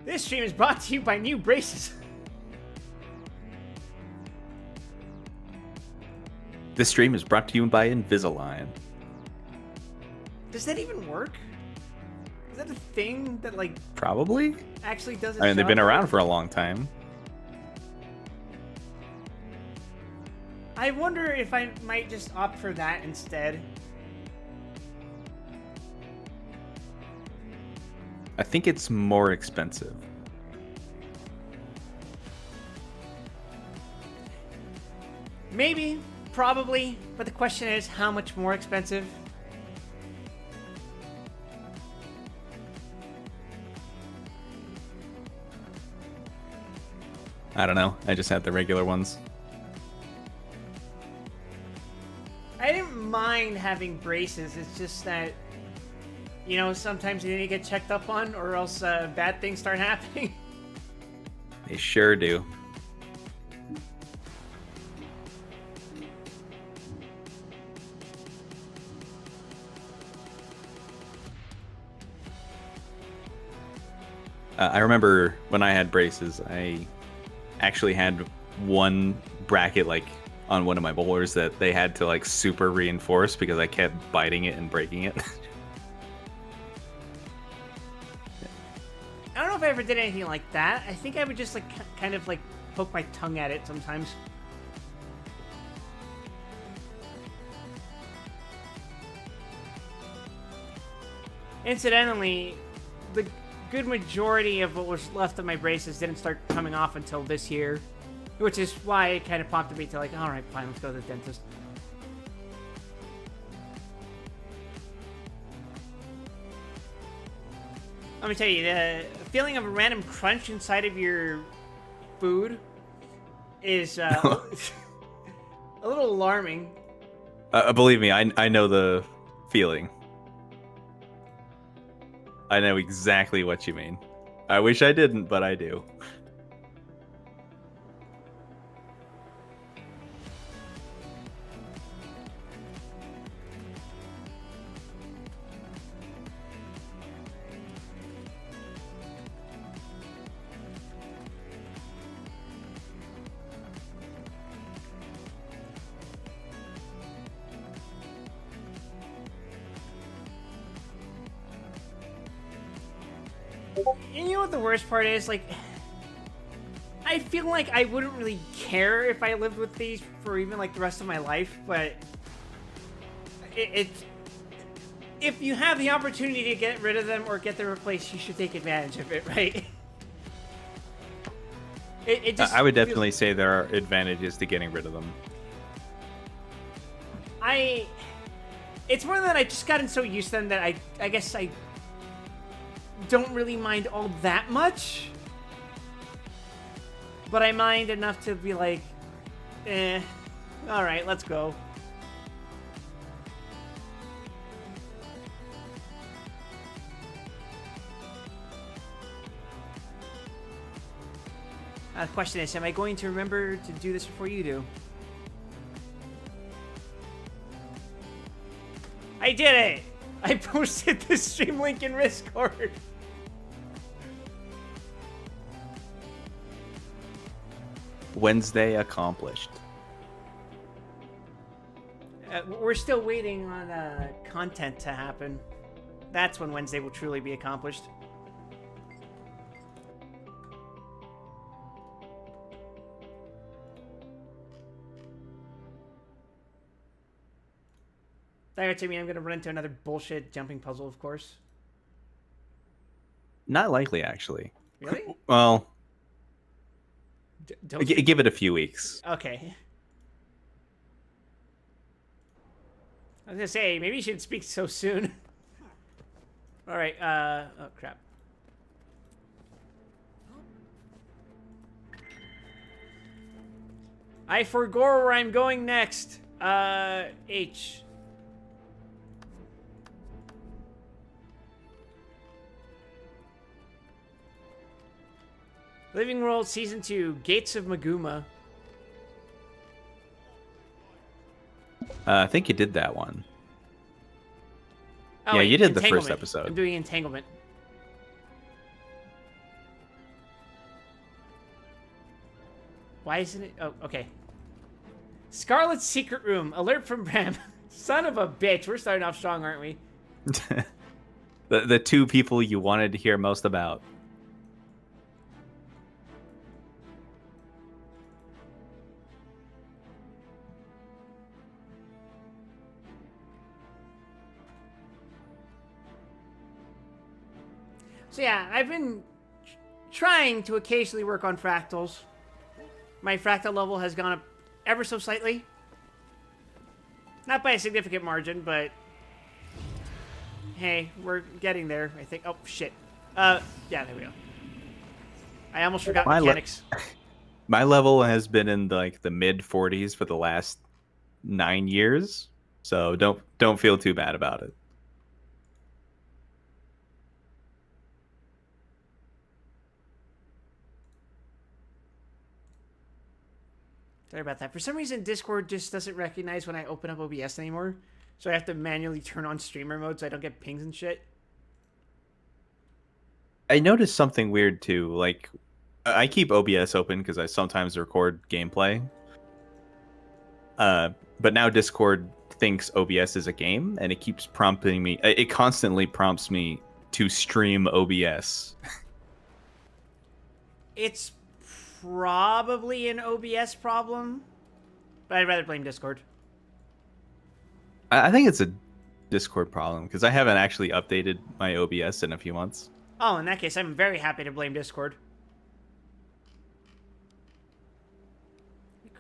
This stream is brought to you by new braces. This stream is brought to you by Invisalign. Does that even work? Is that a thing that, like, Probably. actually does its I mean, they've been job? around for a long time. I wonder if I might just opt for that instead. I think it's more expensive. Maybe, probably, but the question is how much more expensive? I don't know. I just had the regular ones. I didn't mind having braces. It's just that, you know, sometimes you need to get checked up on or else bad things start happening. They sure do. I remember when I had braces, I actually had one bracket like on one of my molars that they had to like super reinforce because I kept biting it and breaking it. I don't know if I ever did anything like that. I think I would just like kind of like poke my tongue at it sometimes. Incidentally, the good majority of what was left of my braces didn't start coming off until this year, which is why it kind of prompted me to like, all right, fine, let's go to the dentist. Let me tell you, the feeling of a random crunch inside of your food is a little alarming. Believe me, I know the feeling. I know exactly what you mean. I wish I didn't, but I do. And you know what the worst part is? Like, I feel like I wouldn't really care if I lived with these for even like the rest of my life, but if you have the opportunity to get rid of them or get them replaced, you should take advantage of it, right? It just I would definitely say there are advantages to getting rid of them. It's more that I just gotten so used to them that I guess I don't really mind all that much. But I mind enough to be like, alright, let's go. The question is, am I going to remember to do this before you do? I did it! I posted the stream link in Discord. Wednesday accomplished. We're still waiting on content to happen. That's when Wednesday will truly be accomplished. That mean I'm gonna run into another bullshit jumping puzzle, of course. Not likely, actually. Really? Well, Don't give it a few weeks. Okay. I was gonna say, maybe you shouldn't speak so soon. Alright, oh crap. I forgot where I'm going next. H. Living World Season 2, Gates of Maguma. I think you did that one. Oh, Yeah, wait, you did the first Entanglement. episode. I'm doing Entanglement. Why isn't it? Oh, okay. Scarlet's secret room. Alert from Bram. Son of a bitch. We're starting off strong, aren't we? The two people you wanted to hear most about. So yeah, I've been trying to occasionally work on fractals. My fractal level has gone up ever so slightly. Not by a significant margin, but hey, we're getting there, I think. Oh, shit. Yeah, there we go. I almost forgot mechanics. My level has been in the mid 40s for the last 9 years, so don't feel too bad about it. Sorry about that. For some reason, Discord just doesn't recognize when I open up OBS anymore. So I have to manually turn on streamer mode so I don't get pings and shit. I noticed something weird too. Like, I keep OBS open because I sometimes record gameplay. But now Discord thinks OBS is a game, and it keeps prompting me. It constantly prompts me to stream OBS. It's probably an OBS problem, but I'd rather blame Discord. I think it's a Discord problem because I haven't actually updated my OBS in a few months. Oh, in that case, I'm very happy to blame Discord.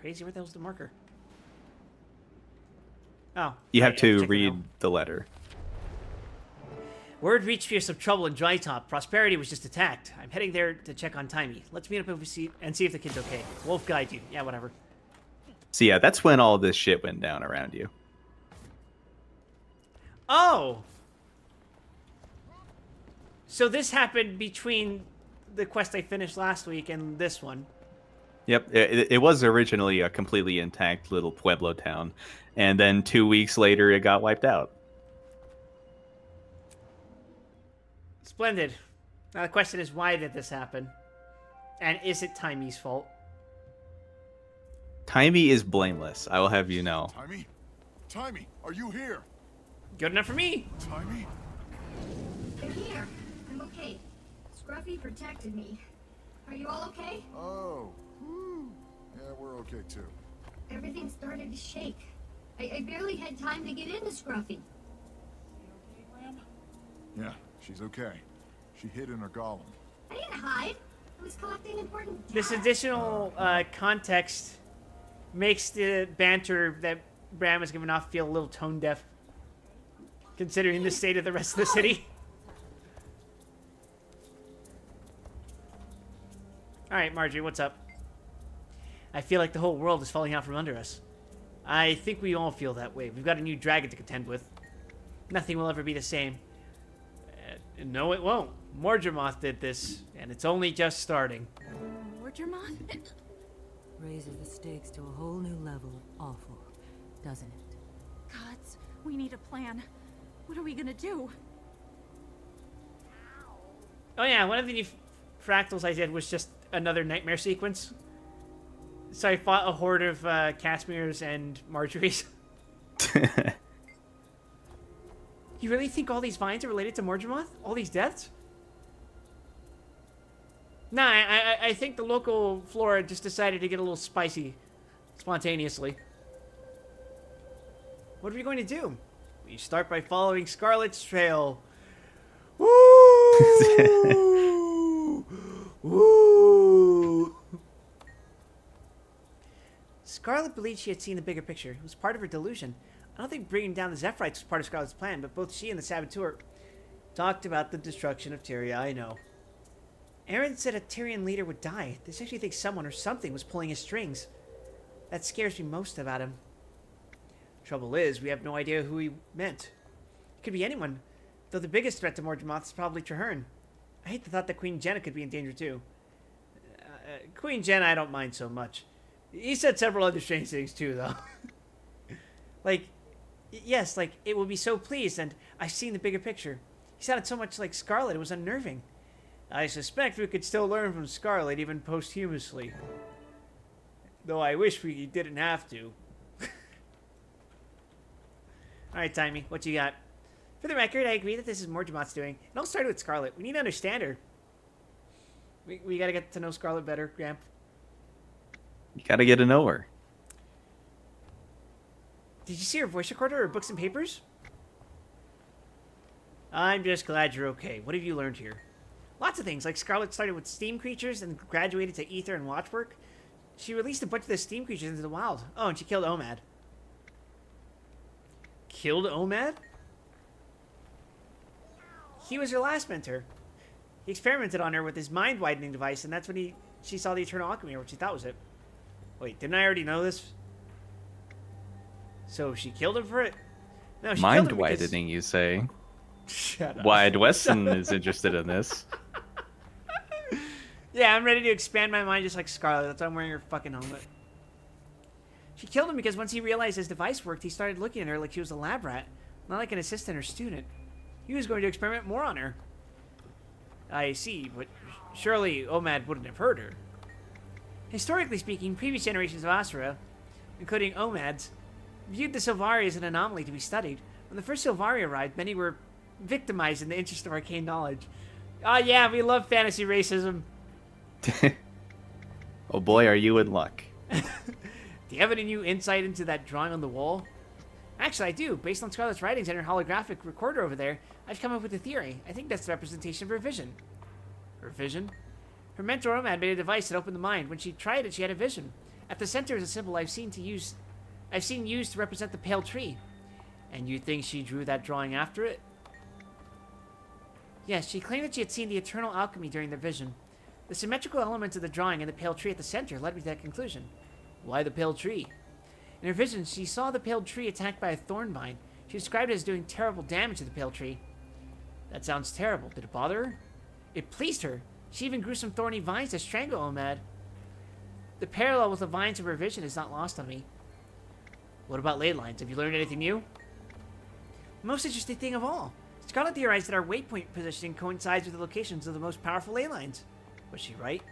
Crazy, where the hell's the marker? Oh. You have to check it read out. the letter. Word reached me of some trouble in Drytop. Prosperity was just attacked. I'm heading there to check on Timey. Let's meet up and see if the kid's okay. Wolf guide you. Yeah, whatever. So yeah, that's when all this shit went down around you. Oh! So this happened between the quest I finished last week and this one. Yep, it was originally a completely intact little Pueblo town, and then 2 weeks later it got wiped out. Splendid. Now the question is, why did this happen? And is it Timey's fault? Timey is blameless, I will have you know. Timey? Timey, are you here? Good enough for me. Timey? They're here. I'm okay. Scruffy protected me. Are you all okay? Oh. Whew. Yeah, we're okay too. Everything started to shake. I barely had time to get into Scruffy. Yeah, she's okay. She hid in her golem. I didn't hide. I was collecting important data. This additional context makes the banter that Bram has given off feel a little tone deaf, considering the state of the rest of the city. Alright, Marjorie, what's up? I feel like the whole world is falling out from under us. I think we all feel that way. We've got a new dragon to contend with. Nothing will ever be the same. No, it won't. Morgemoth did this, and it's only just starting. Morgemoth? Raises the stakes to a whole new level of awful, doesn't it? Gods, we need a plan. What are we gonna do? Oh yeah, one of the new fractals I did was just another nightmare sequence. So I fought a horde of Casmirs and Marjories. You really think all these vines are related to Morgemoth? All these deaths? Nah, I think the local flora just decided to get a little spicy spontaneously. What are we going to do? We start by following Scarlet's trail. Woo! Woo! Scarlet believed she had seen the bigger picture. It was part of her delusion. I don't think bringing down the Zephyrites was part of Scarlet's plan, but both she and the Saboteur talked about the destruction of Tyria. I know. Aaron said a Tyrian leader would die. This actually thinks someone or something was pulling his strings. That scares me most about him. Trouble is, we have no idea who he meant. It could be anyone, though the biggest threat to Morgemoth is probably Traherne. I hate the thought that Queen Jenna could be in danger too. Queen Jenna I don't mind so much. He said several other strange things too, though. Yes, it will be so pleased, and I've seen the bigger picture. He sounded so much like Scarlet, it was unnerving. I suspect we could still learn from Scarlet, even posthumously. Though I wish we didn't have to. Alright, Timey, what you got? For the record, I agree that this is Morgemot's doing. It all started with Scarlet. We need to understand her. We gotta get to know Scarlet better, Gramp. You gotta get to know her. Did you see her voice recorder or books and papers? I'm just glad you're okay. What have you learned here? Lots of things, like Scarlet started with steam creatures and graduated to ether and watchwork. She released a bunch of the steam creatures into the wild. Oh, and she killed Omad. Killed Omad? He was her last mentor. He experimented on her with his mind-widening device, and that's when she saw the Eternal Alchemy, or what she thought was it. Wait, didn't I already know this? So she killed him for it? No, she killed him because... Mind-widening, you say? Shut up. Wide Weston is interested in this. Yeah, I'm ready to expand my mind just like Scarlet. That's why I'm wearing her fucking helmet. She killed him because once he realized his device worked, he started looking at her like she was a lab rat, not like an assistant or student. He was going to experiment more on her. I see, but surely Omad wouldn't have hurt her. Historically speaking, previous generations of Asura, including Omad's, viewed the Sylvari as an anomaly to be studied. When the first Sylvari arrived, many were victimized in the interest of arcane knowledge. Oh yeah, we love fantasy racism. Oh boy, are you in luck. Do you have any new insight into that drawing on the wall? Actually, I do. Based on Scarlet's writings and her holographic recorder over there, I've come up with a theory. I think that's the representation of her vision. Her vision? Her mentor Omad made a device that opened the mind. When she tried it, she had a vision. At the center is a symbol I've seen used to represent the pale tree. And you think she drew that drawing after it? Yes, she claimed that she had seen the eternal alchemy during their vision. The symmetrical elements of the drawing and the pale tree at the center led me to that conclusion. Why the pale tree? In her vision, she saw the pale tree attacked by a thorn vine. She described it as doing terrible damage to the pale tree. That sounds terrible. Did it bother her? It pleased her. She even grew some thorny vines to strangle Omad. The parallel with the vines of her vision is not lost on me. What about ley lines? Have you learned anything new? The most interesting thing of all. Scarlet theorized that our waypoint positioning coincides with the locations of the most powerful ley lines. Was she right?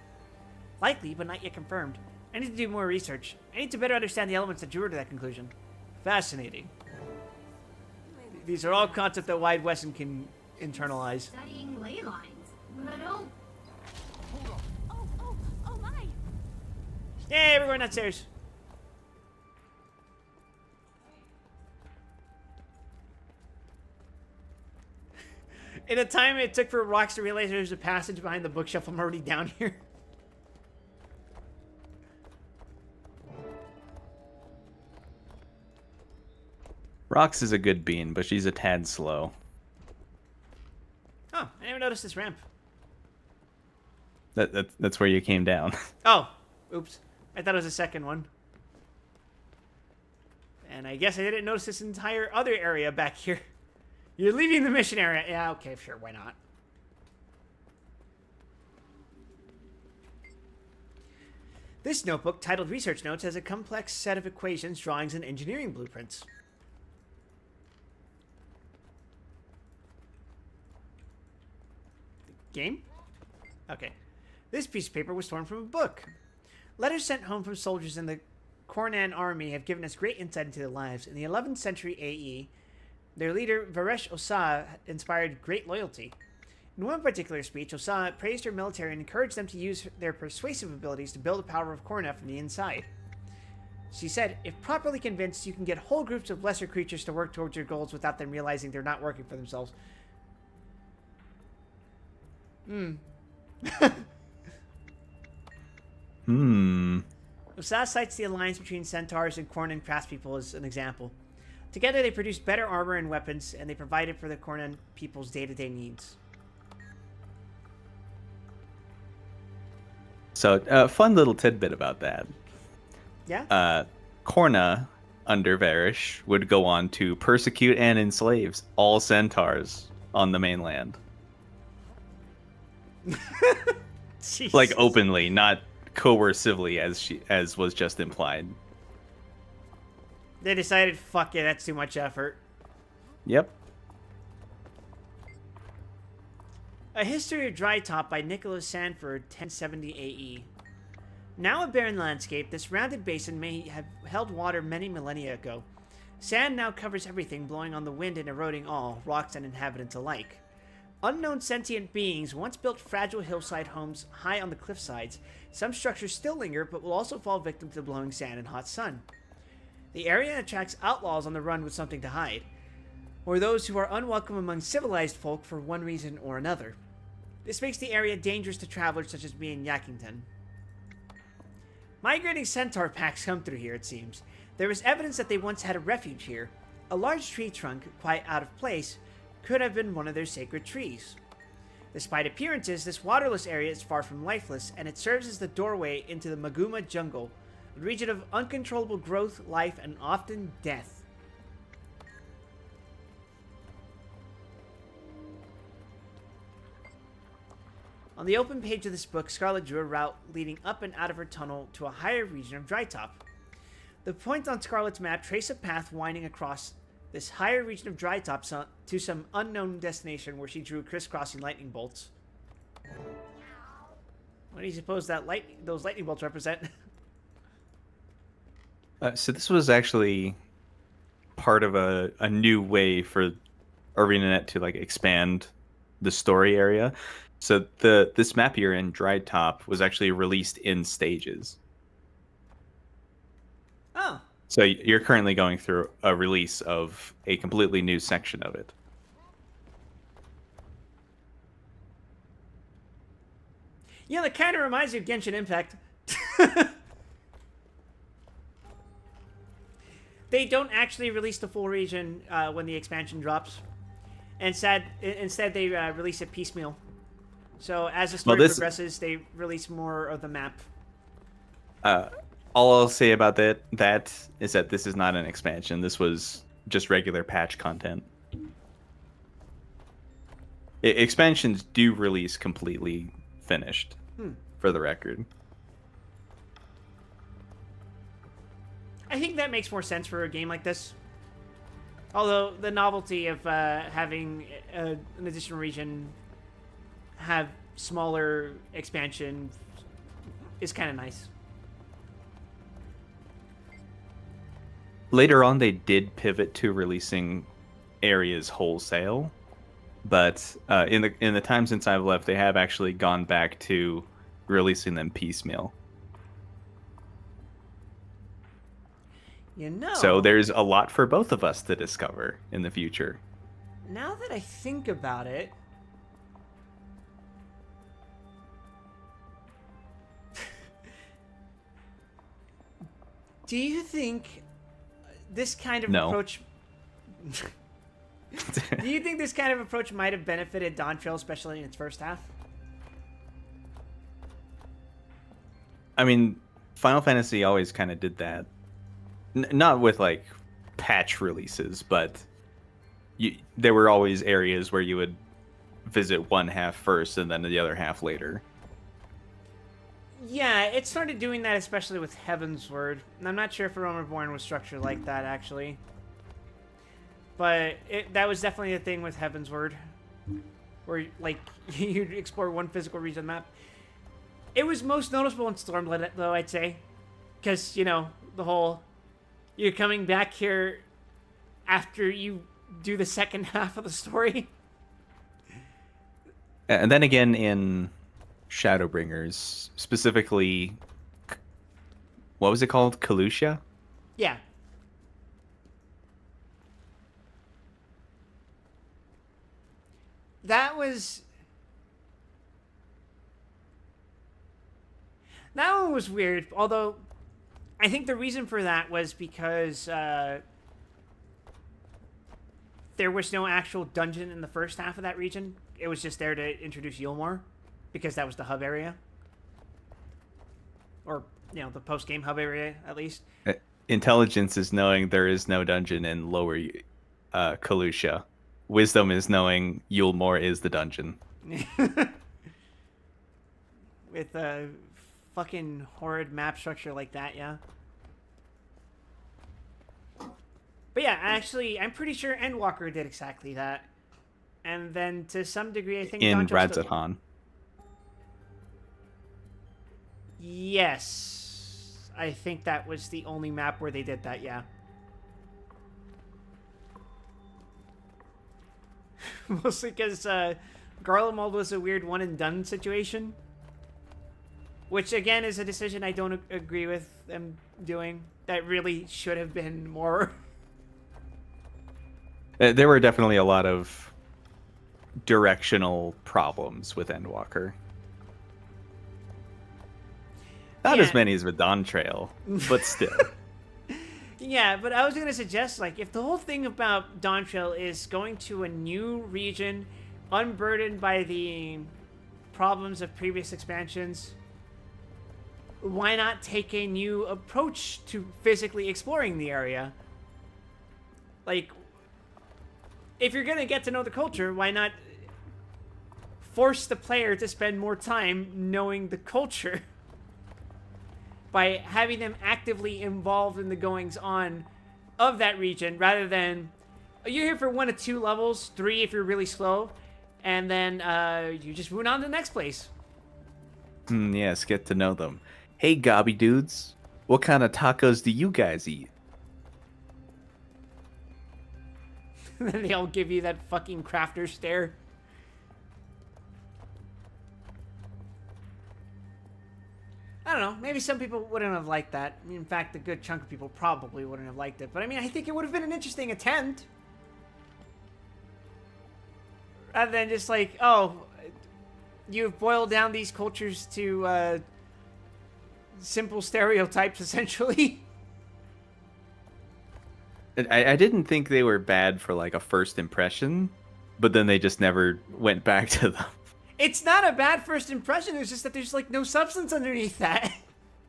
Likely, but not yet confirmed. I need to do more research. I need to better understand the elements that drew her to that conclusion. Fascinating. These are all concepts that Wide Weston can internalize. Studying ley lines. But I don't... Oh my! Yay, we're going downstairs. In the time it took for Rox to realize there's a passage behind the bookshelf, I'm already down here. Rox is a good bean, but she's a tad slow. Oh, I never noticed this ramp. That's where you came down. Oh, oops. I thought it was the second one. And I guess I didn't notice this entire other area back here. You're leaving the mission area. Yeah, okay, sure, why not? This notebook, titled Research Notes, has a complex set of equations, drawings, and engineering blueprints. Game? Okay. This piece of paper was torn from a book. Letters sent home from soldiers in the Kornan army have given us great insight into their lives. In the 11th century AE, their leader, Varesh Osa, inspired great loyalty. In one particular speech, Osa praised her military and encouraged them to use their persuasive abilities to build the power of Korna from the inside. She said, if properly convinced, you can get whole groups of lesser creatures to work towards your goals without them realizing they're not working for themselves. Osa cites the alliance between centaurs and Kornan craftspeople as an example. Together, they produced better armor and weapons, and they provided for the Kornan people's day-to-day needs. So, fun little tidbit about that. Yeah? Korna, under Varish, would go on to persecute and enslave all centaurs on the mainland. Jesus. Like, openly, not coercively, as was just implied. They decided, fuck it, that's too much effort. Yep. A History of Dry Top by Nicholas Sanford, 1070 AE. Now a barren landscape, this rounded basin may have held water many millennia ago. Sand now covers everything, blowing on the wind and eroding all, rocks and inhabitants alike. Unknown sentient beings once built fragile hillside homes high on the cliffsides. Some structures still linger, but will also fall victim to the blowing sand and hot sun. The area attracts outlaws on the run with something to hide, or those who are unwelcome among civilized folk for one reason or another. This makes the area dangerous to travelers such as me and Yakington. Migrating centaur packs come through here, it seems. There is evidence that they once had a refuge here. A large tree trunk, quite out of place, could have been one of their sacred trees. Despite appearances, this waterless area is far from lifeless, and it serves as the doorway into the Maguma jungle, a region of uncontrollable growth, life, and often death. On the open page of this book, Scarlet drew a route leading up and out of her tunnel to a higher region of Drytop. The points on Scarlet's map trace a path winding across this higher region of Drytop to some unknown destination where she drew crisscrossing lightning bolts. What do you suppose that those lightning bolts represent? So this was actually part of a new way for ArenaNet to like expand the story area. So this map here in Drytop was actually released in stages. Oh. So you're currently going through a release of a completely new section of it. Yeah, that kind of reminds me of Genshin Impact. They don't actually release the full region when the expansion drops. Instead they release it piecemeal. So as the story progresses, they release more of the map. All I'll say about that is that this is not an expansion. This was just regular patch content. Expansions do release completely finished, for the record. I think that makes more sense for a game like this. Although the novelty of having an additional region have smaller expansion is kind of nice. Later on, they did pivot to releasing areas wholesale, but in the time since I've left, they have actually gone back to releasing them piecemeal. You know. So there's a lot for both of us to discover in the future. Now that I think about it, do you think this kind of approach? Do you think this kind of approach might have benefited Dawntrail, especially in its first half? I mean, Final Fantasy always kind of did that. Not with like patch releases, but there were always areas where you would visit one half first and then the other half later. Yeah, it started doing that, especially with Heavensward. And I'm not sure if Realm Reborn was structured like that, actually. But that was definitely a thing with Heavensward, where like you'd explore one physical region of the map. It was most noticeable in Stormblood, though, I'd say, because, you know, the whole you're coming back here after you do the second half of the story. And then again in Shadowbringers, specifically, what was it called? Kalusha? Yeah. That one was weird, although I think the reason for that was because there was no actual dungeon in the first half of that region. It was just there to introduce Yulmore, because that was the hub area. Or, you know, the post-game hub area, at least. Intelligence is knowing there is no dungeon in Lower Kalusha. Wisdom is knowing Yulmore is the dungeon. With a fucking horrid map structure like that, yeah. But yeah, actually, I'm pretty sure Endwalker did exactly that. And then to some degree, I think in Dawntrail Radzathon. Yes. I think that was the only map where they did that, yeah. Mostly because Garlemald was a weird one and done situation. Which, again, is a decision I don't agree with them doing. That really should have been more. There were definitely a lot of directional problems with Endwalker. Not as Yeah. many as with Dawn Trail, but still. Yeah, but I was going to suggest, like, if the whole thing about Dawn Trail is going to a new region, unburdened by the problems of previous expansions, why not take a new approach to physically exploring the area? Like, if you're going to get to know the culture, why not force the player to spend more time knowing the culture by having them actively involved in the goings-on of that region, rather than you're here for 1 to 2 levels, 3 if you're really slow, and then you just move on to the next place. Yes, get to know them. Hey, gobby dudes, what kind of tacos do you guys eat? Then they all give you that fucking crafter stare. I don't know. Maybe some people wouldn't have liked that. In fact, a good chunk of people probably wouldn't have liked it. But I mean, I think it would have been an interesting attempt. Rather than just like, oh, you've boiled down these cultures to simple stereotypes, essentially. I didn't think they were bad for like a first impression, but then they just never went back to them. It's not a bad first impression. It's just that there's like no substance underneath that.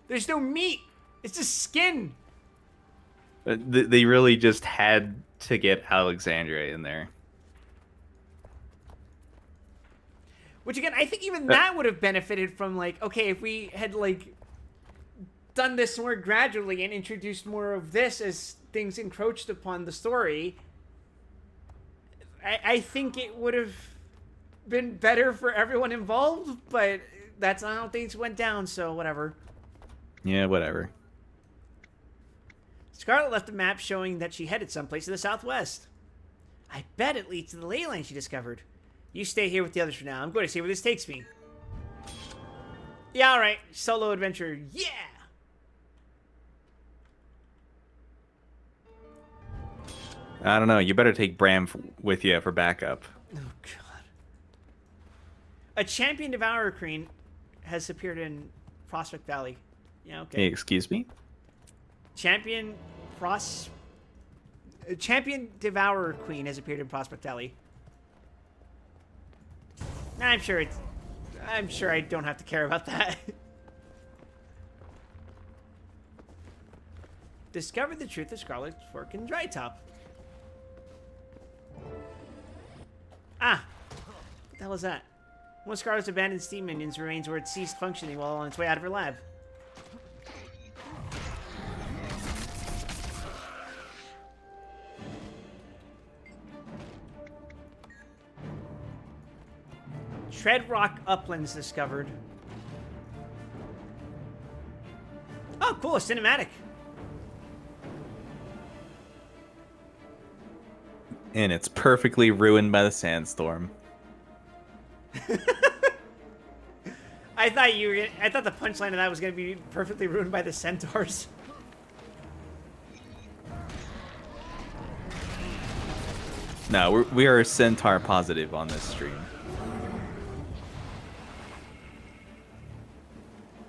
There's no meat. It's just skin. They really just had to get Alexandria in there. Which again, I think even that would have benefited from like, okay, if we had like done this more gradually and introduced more of this as things encroached upon the story, I think it would have been better for everyone involved, but that's not how things went down, so whatever. Yeah, whatever. Scarlet left a map showing that she headed someplace in the southwest. I bet it leads to the ley line she discovered. You stay here with the others for now. I'm going to see where this takes me. Yeah, alright. Solo adventure. Yeah! I don't know. You better take Bram with you for backup. Oh, God. A champion Devourer Queen has appeared in Prospect Valley. Yeah, okay. Hey, excuse me? Champion Devourer Queen has appeared in Prospect Valley. I'm sure I don't have to care about that. Discover the truth of Scarlet Fork and Dry Top. Ah! What the hell is that? One of Scarlet's abandoned steam minions remains where it ceased functioning while on its way out of her lab. Treadrock Uplands discovered. Oh, cool, a cinematic. And it's perfectly ruined by the sandstorm. I thought the punchline of that was gonna be perfectly ruined by the centaurs. No, we are centaur positive on this stream.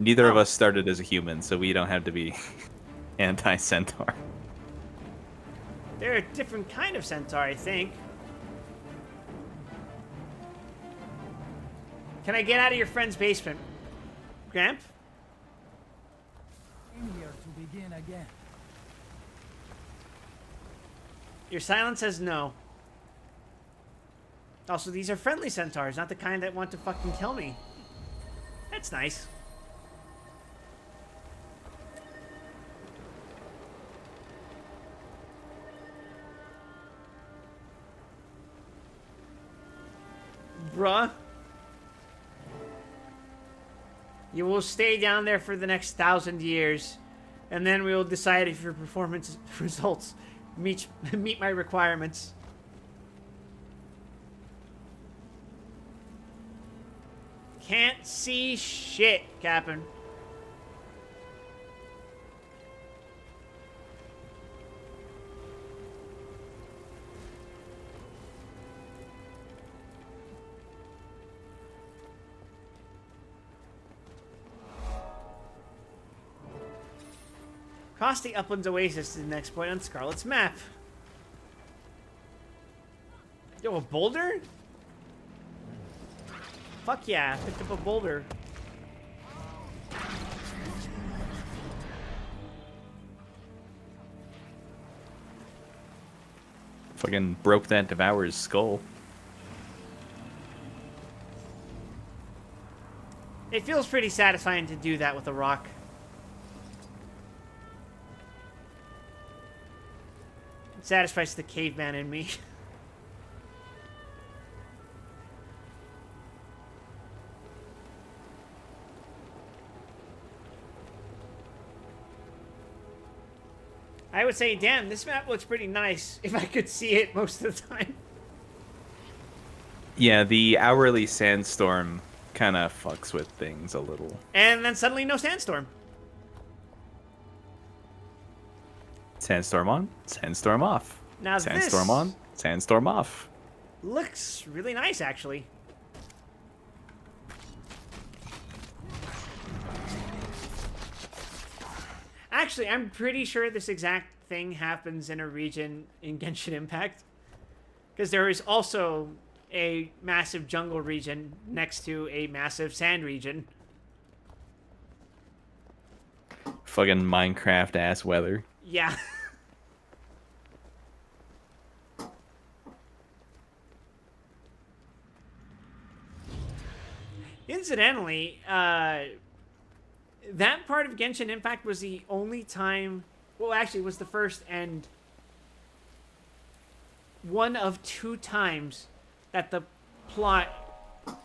Neither of us started as a human, so we don't have to be anti-centaur. They're a different kind of centaur, I think. Can I get out of your friend's basement, Gramp? In here to begin again. Your silence says no. Also, these are friendly centaurs, not the kind that want to fucking kill me. That's nice. Bruh. You will stay down there for the next 1,000 years, and then we will decide if your performance results meet my requirements. Can't see shit, Captain. Cross the Uplands Oasis to the next point on Scarlet's map. Yo, a boulder? Fuck yeah, I picked up a boulder. Fucking broke that Devourer's skull. It feels pretty satisfying to do that with a rock. It satisfies the caveman in me. I would say, damn, this map looks pretty nice if I could see it most of the time. Yeah, the hourly sandstorm kind of fucks with things a little. And then suddenly no sandstorm. Sandstorm on, sandstorm off. Now Sandstorm this on, sandstorm off. looks really nice, actually. Actually, I'm pretty sure this exact thing happens in a region in Genshin Impact. Because there is also a massive jungle region next to a massive sand region. Fucking Minecraft ass weather. Yeah. Incidentally, that part of Genshin Impact was the only time... Well, actually, it was the first and one of 2 times that the plot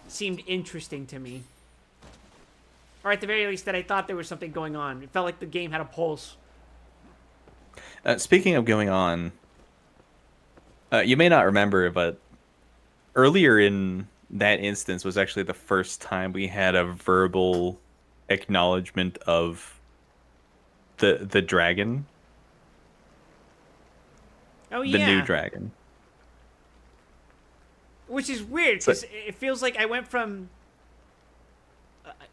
seemed interesting to me. Or at the very least, that I thought there was something going on. It felt like the game had a pulse. Speaking of going on, you may not remember, but earlier in that instance was actually the first time we had a verbal acknowledgement of the dragon. Oh, The yeah. new dragon. Which is weird, because it feels like I went from...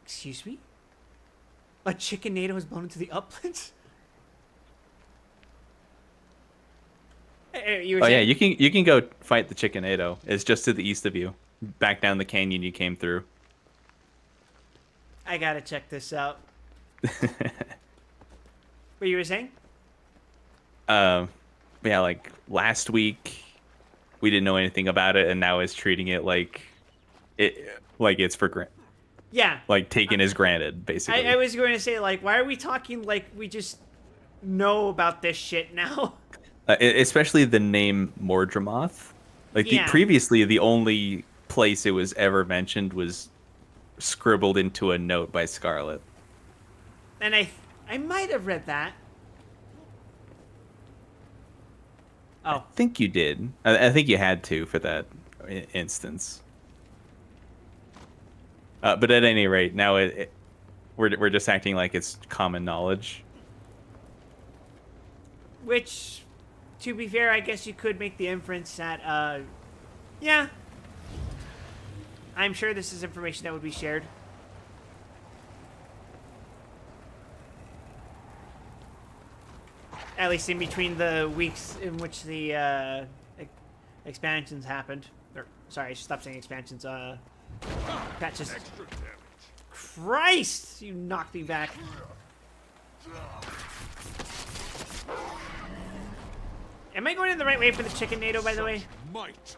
excuse me? A chickenado was blown into the uplands? You were Oh yeah, saying? you can go fight the chickenado. It's just to the east of you, back down the canyon you came through. I gotta check this out. What you were saying? Yeah, like last week we didn't know anything about it, and now it's treating it like it's for granted. Yeah. Like taken as granted, basically. I was going to say, like, why are we talking like we just know about this shit now? Especially the name Mordramoth. Like Yeah. previously, the only place it was ever mentioned was scribbled into a note by Scarlet. And I might have read that. Oh. I think you did. I think you had to for that instance. But at any rate, now we're just acting like it's common knowledge. Which, to be fair, I guess you could make the inference that, yeah. I'm sure this is information that would be shared. At least in between the weeks in which the, expansions happened. Or, sorry, I should stop saying expansions, patches. Christ! You knocked me back. Am I going in the right way for the chickenado, by the way? Might.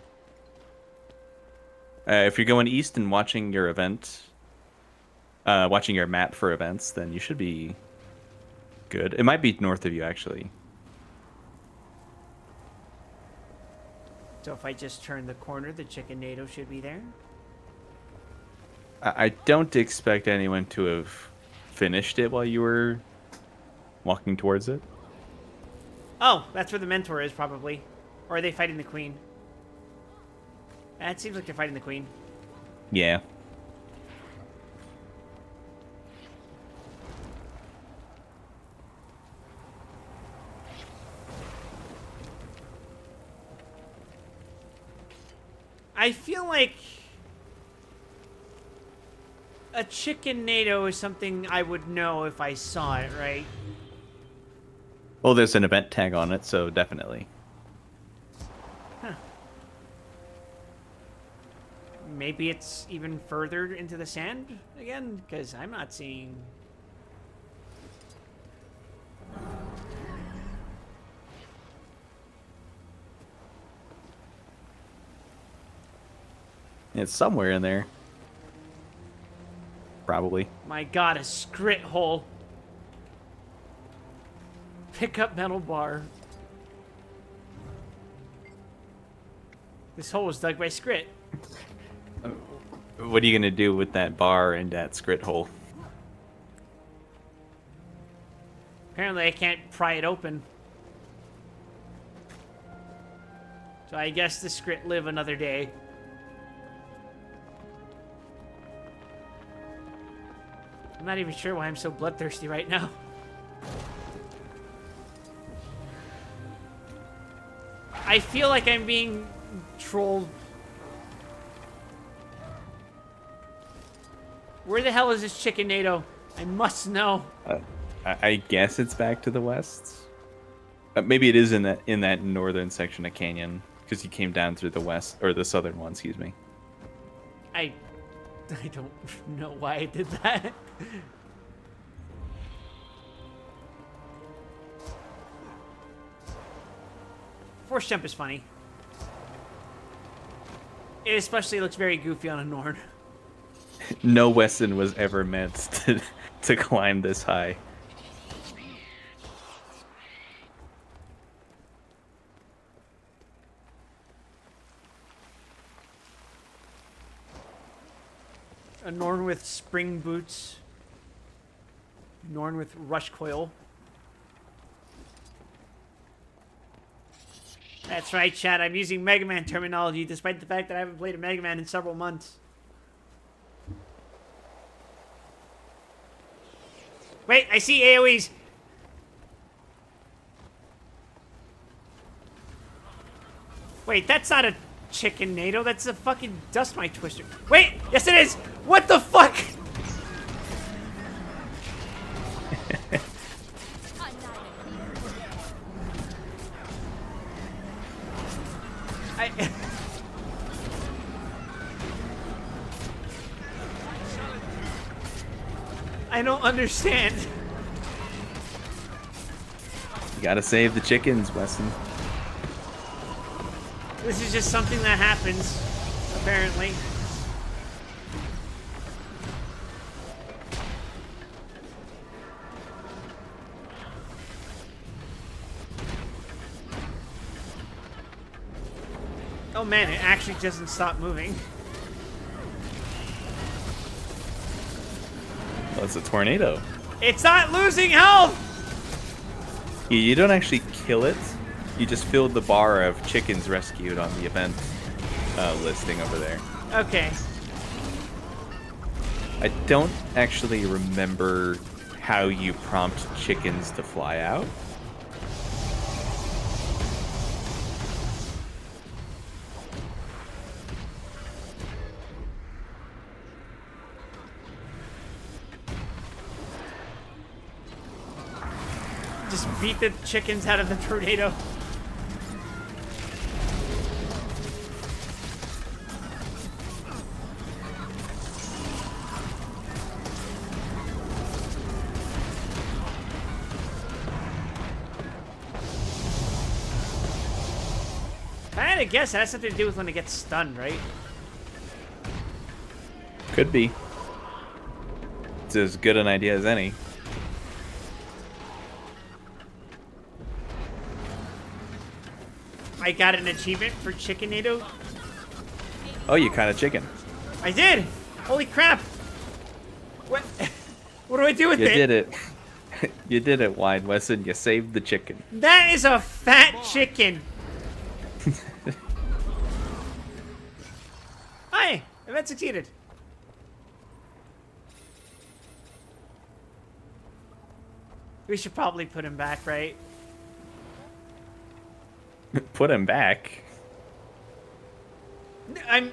If you're going east and watching your event, watching your map for events, then you should be good. It might be north of you, actually. So if I just turn the corner, the chickenado should be there. I don't expect anyone to have finished it while you were walking towards it. Oh, that's where the mentor is, probably. Or are they fighting the queen? It seems like they're fighting the queen. Yeah. I feel like a chicken NATO is something I would know if I saw it, right? Well, there's an event tag on it, so definitely. Huh. Maybe it's even further into the sand again, because I'm not seeing... It's somewhere in there. Probably. My god, a scrit hole. Pick up metal bar. This hole was dug by Scrit. What are you gonna do with that bar and that scrit hole? Apparently I can't pry it open. So I guess the Scrit live another day. I'm not even sure why I'm so bloodthirsty right now. I feel like I'm being trolled. Where the hell is this chicken NATO? I must know. I guess it's back to the west. Maybe it is in that northern section of canyon because you came down through the west or the southern one. Excuse me. I don't know why I did that. Force jump is funny. It especially looks very goofy on a Norn. No Wesson was ever meant to climb this high. A Norn with spring boots. Norn with rush coil. That's right, Chad. I'm using Mega Man terminology despite the fact that I haven't played a Mega Man in several months. Wait, I see AoEs. Wait, that's not a chicken NATO. That's a fucking dust mite twister. Wait, yes it is. What the fuck? I don't understand. You gotta save the chickens, Wesson. This is just something that happens, apparently. Oh man, it actually doesn't stop moving. Well, it's a tornado. It's not losing health! You don't actually kill it. You just filled the bar of chickens rescued on the event listing over there. Okay. I don't actually remember how you prompt chickens to fly out. Just beat the chickens out of the tornado. I guess it has something to do with when it gets stunned, right? Could be. It's as good an idea as any. I got an achievement for Chicken NATO. Oh, you caught a chicken. I did! Holy crap! What? What do I do with You it? did it. You did it, Wine Wesson. You saved the chicken. That is a fat chicken. Hi, event succeeded. We should probably put him back, right? Put him back. I'm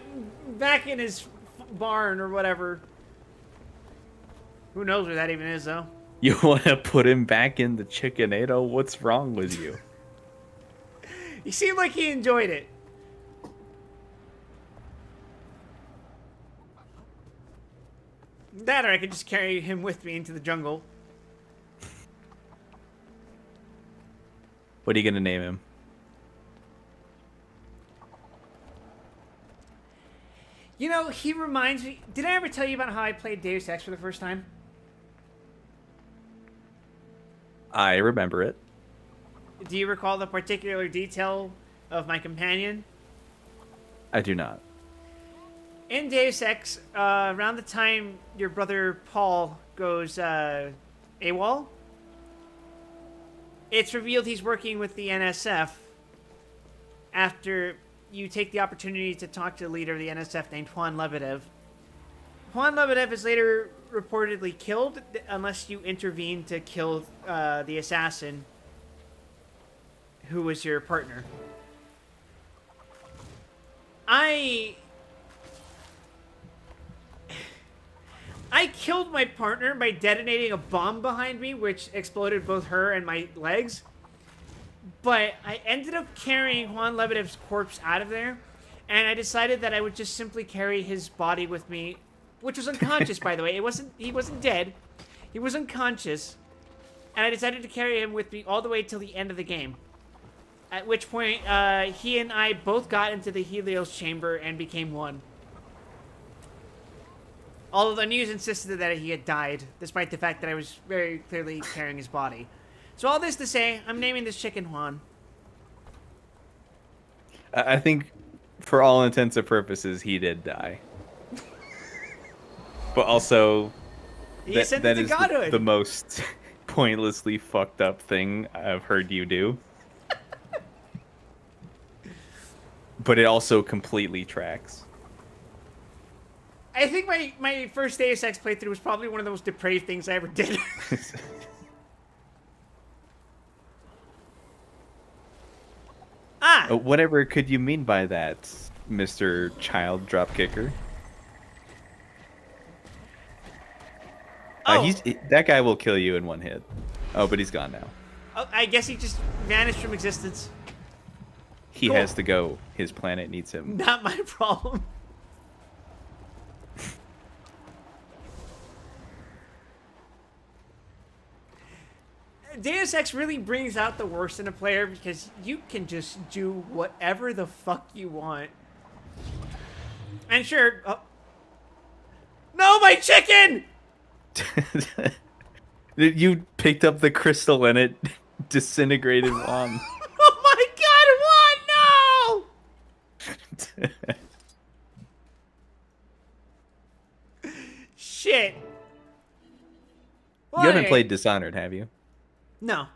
back in his barn or whatever. Who knows where that even is, though? You want to put him back in the chickenado? What's wrong with you? He seemed like he enjoyed it. That or I could just carry him with me into the jungle. What are you gonna name him? You know, he reminds me... Did I ever tell you about how I played Deus Ex for the first time? I remember it. Do you recall the particular detail of my companion? I do not. In Deus Ex, around the time your brother Paul goes AWOL, it's revealed he's working with the NSF after you take the opportunity to talk to the leader of the NSF named Juan Lebedev. Juan Lebedev is later reportedly killed unless you intervene to kill the assassin who was your partner. I killed my partner by detonating a bomb behind me, which exploded both her and my legs. But I ended up carrying Juan Lebedev's corpse out of there, and I decided that I would just simply carry his body with me, which was unconscious, by the way. He wasn't dead. He was unconscious, and I decided to carry him with me all the way till the end of the game. At which point, he and I both got into the Helios chamber and became one. Although the news insisted that he had died, despite the fact that I was very clearly carrying his body. So all this to say, I'm naming this chicken Juan. I think, for all intents and purposes, he did die. But also, He sent it that to is godhood. the most pointlessly fucked up thing I've heard you do. But it also completely tracks. I think my first Deus Ex playthrough was probably one of the most depraved things I ever did. Whatever could you mean by that, Mr. Child Dropkicker? Oh. That guy will kill you in one hit. Oh, but he's gone now. Oh, I guess he just vanished from existence. He Cool. has to go. His planet needs him. Not my problem. Deus Ex really brings out the worst in a player because you can just do whatever the fuck you want. And sure... Oh. No, my chicken! You picked up the crystal and it disintegrated Juan. Oh my god, Juan, no! Shit. You haven't Why? played Dishonored, have you? No.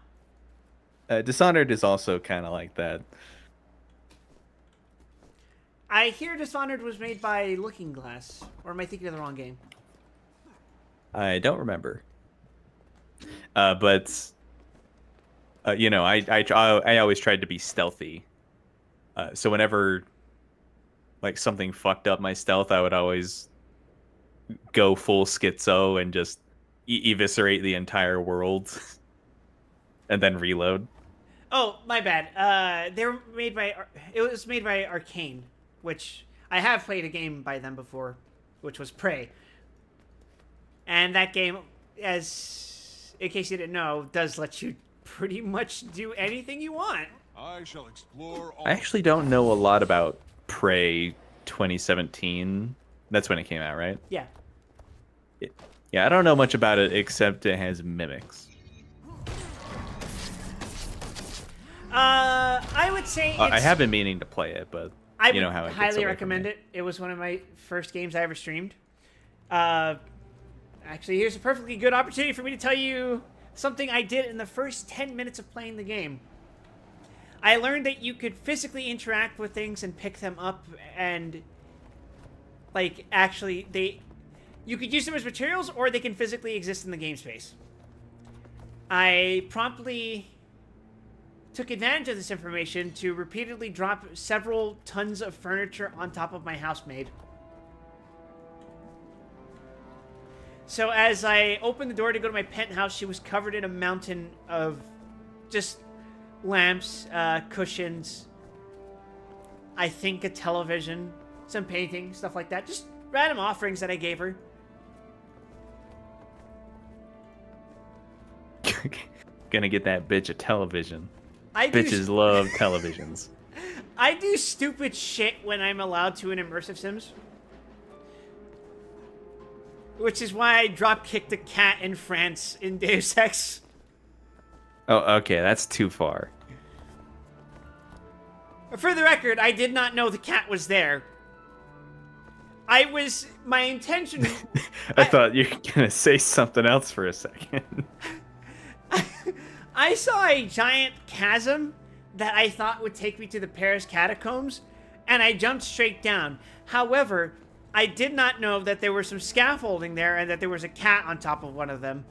Dishonored is also kind of like that. I hear Dishonored was made by Looking Glass. Or am I thinking of the wrong game? I don't remember. But you know, I always tried to be stealthy. So whenever like something fucked up my stealth, I would always go full schizo and just eviscerate the entire world and then reload. Oh, my bad. They were made by... It was made by Arcane, which... I have played a game by them before, which was Prey. And that game, as... In case you didn't know, does let you pretty much do anything you want. I shall explore all. I actually don't know a lot about Prey 2017. That's when it came out, right? Yeah. Yeah, I don't know much about it except it has mimics. I would say I it's... have been meaning to play it, but I you know would how it gets highly away from recommend me. it. It was one of my first games I ever streamed. Actually, here's a perfectly good opportunity for me to tell you something I did in the first 10 minutes of playing the game. I learned that you could physically interact with things and pick them up and, like, actually, you could use them as materials or they can physically exist in the game space. I promptly took advantage of this information to repeatedly drop several tons of furniture on top of my housemaid. So as I opened the door to go to my penthouse, she was covered in a mountain of just lamps, cushions, I think a television, some painting, stuff like that. Just random offerings that I gave her. Gonna get that bitch a television. Bitches Bitches love televisions. I do stupid shit when I'm allowed to in immersive sims. Which is why I drop-kicked a cat in France in Deus Ex. Oh, okay, that's too far. For the record, I did not know the cat was there. My intention... I thought you were gonna say something else for a second. I saw a giant chasm that I thought would take me to the Paris catacombs, and I jumped straight down. However, I did not know that there was some scaffolding there and that there was a cat on top of one of them.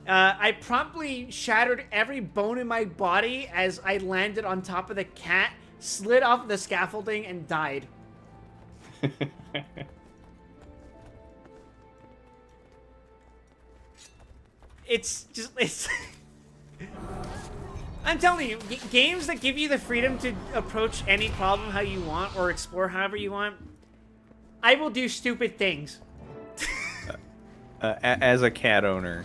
I promptly shattered every bone in my body as I landed on top of the cat, slid off the scaffolding, and died. It's I'm telling you, games that give you the freedom to approach any problem how you want or explore however you want, I will do stupid things. As a cat owner,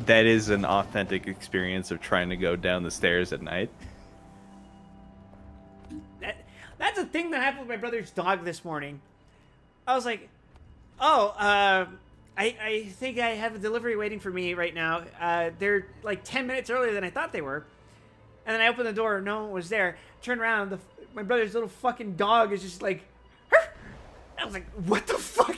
that is an authentic experience of trying to go down the stairs at night. That's a thing that happened with my brother's dog this morning. I was like, oh, I think I have a delivery waiting for me right now. They're like 10 minutes earlier than I thought they were. And then I opened the door, no one was there. Turned around, my brother's little fucking dog is just like, "Hur!" I was like, what the fuck?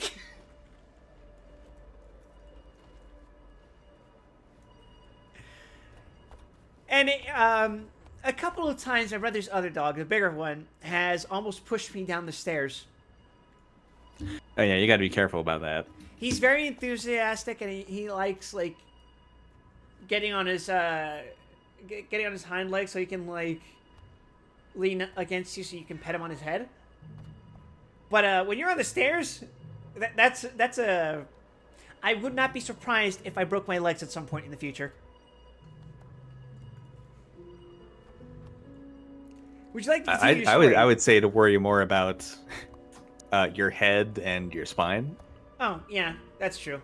And a couple of times, my brother's other dog, the bigger one, has almost pushed me down the stairs. Oh yeah, you gotta be careful about that. He's very enthusiastic, and he likes, like, getting on his hind legs so he can, like, lean against you so you can pet him on his head. But when you're on the stairs, that's a... I would not be surprised if I broke my legs at some point in the future. Would you like to continue your story? I would say to worry more about your head and your spine. Oh, yeah, that's true.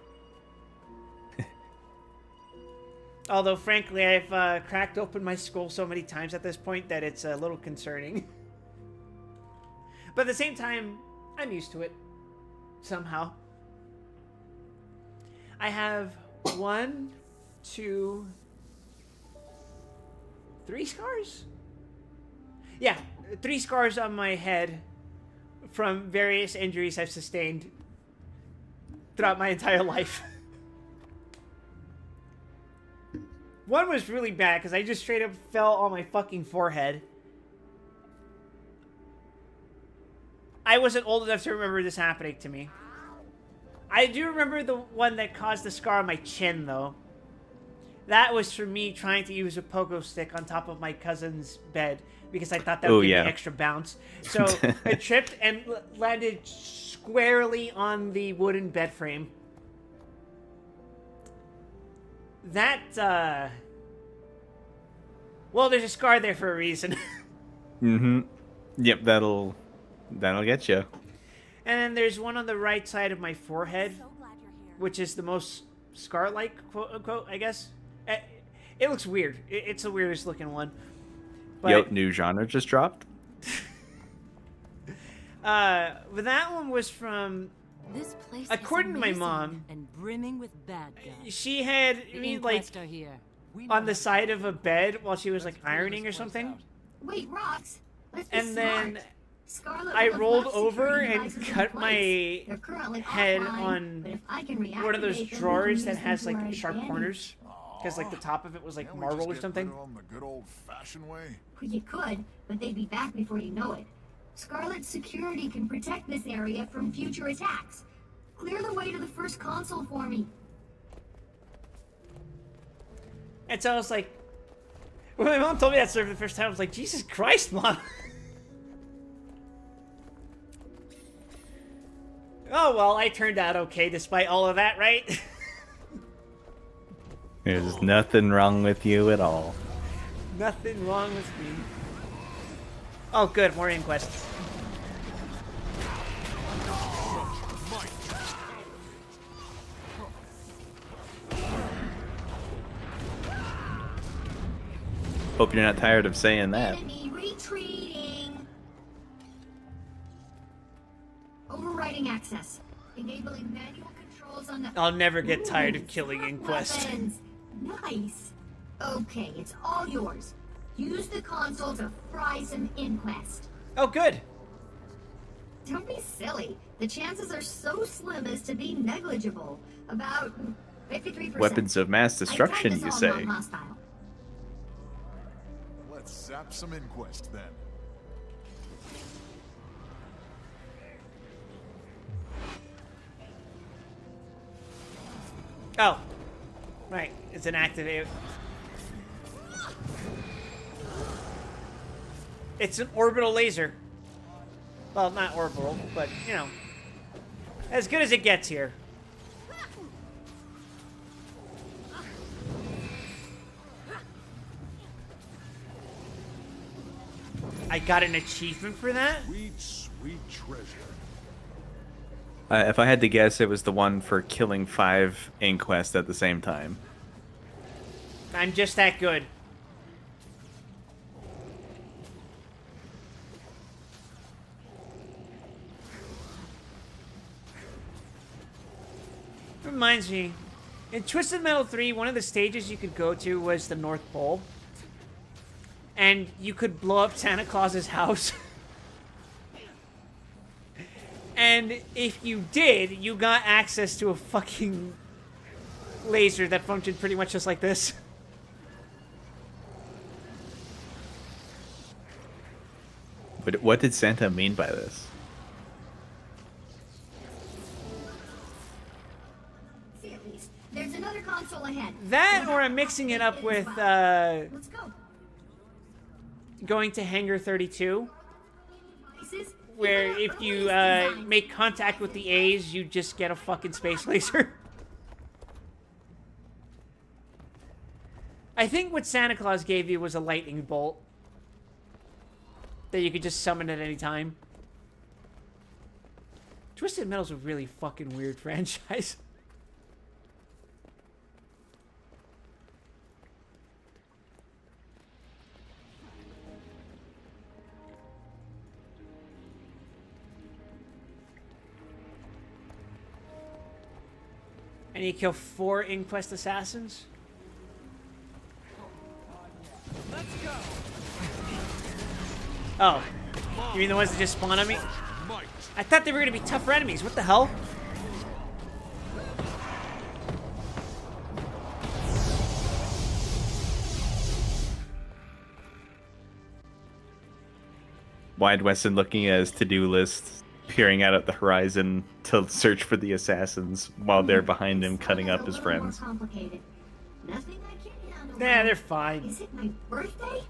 Although, frankly, I've cracked open my skull so many times at this point that it's a little concerning. But at the same time, I'm used to it. Somehow. I have 1, 2, 3 scars? Yeah, 3 scars on my head from various injuries I've sustained throughout my entire life. One was really bad because I just straight up fell on my fucking forehead. I wasn't old enough to remember this happening to me. I do remember the one that caused the scar on my chin, though. That was for me trying to use a pogo stick on top of my cousin's bed because I thought that would give me extra bounce. So I tripped and landed squarely on the wooden bed frame. That, well, there's a scar there for a reason. Mm-hmm. Yep, that'll get you. And then there's one on the right side of my forehead, So glad you're here. which is the most scar-like, quote-unquote, I guess. It looks weird. It's the weirdest looking one. But, Yep, new genre just dropped. but that one was from... This place According is to my amazing mom, and brimming with bad guys. she had The me, like, Inquest are here. on the side of a bed while she was, like, ironing or something. Wait, Rox. Let's be And then smart. Scarlet I would have rolled left over security and devices in cut place. my They're currently head offline, on but if I can one of those reactivate them, we drawers can that use them has to our like sharp advantage. corners. Because like the top of it was like Can't we marble just or get something. rid of 'em the good old-fashioned way? Well, you could, but they'd be back before you know it. Scarlet's security can protect this area from future attacks. Clear the way to the first console for me. And so I was like, when my mom told me that story for the first time, I was like, Jesus Christ, Mom. Oh, well, I turned out okay despite all of that, right? There's nothing wrong with you at all. Nothing wrong with me. Oh, good, more Inquest. Hope you're not tired of saying that. Enemy retreating. Overriding access. Enabling manual controls on the... I'll never get tired Ooh, of killing smart Inquest. weapons. Nice. Okay, it's all yours. Use the console to fry some Inquest. Oh, good. Don't be silly. The chances are so slim as to be negligible. About 53%. Weapons of mass I destruction, tagged you us all say? non-hostile. Let's zap some Inquest then. Oh. Right, it's an activate. It's an orbital laser. Well, not orbital, but, you know. As good as it gets here. I got an achievement for that? Sweet, sweet treasure. If I had to guess, it was the one for killing 5 Inquest at the same time. I'm just that good. Reminds me, in Twisted Metal 3, one of the stages you could go to was the North Pole. And you could blow up Santa Claus's house. And if you did, you got access to a fucking laser that functioned pretty much just like this. But what did Santa mean by this? See at least. There's another console ahead. That, or I'm mixing it up with Let's go. going to Hangar 32, Devices, where keep it if up, you release design. make contact with the A's, you just get a fucking space laser. I think what Santa Claus gave you was a lightning bolt that you could just summon at any time. Twisted Metal's a really fucking weird franchise. And you kill 4 Inquest assassins? Oh. You mean the ones that just spawn on me? I thought they were gonna be tougher enemies. What the hell? Wide Weston looking at his to-do list, peering out at the horizon to search for the assassins while they're behind him cutting up his friends. Complicated. Nothing I can't handle. Nah, they're fine. Is it my birthday?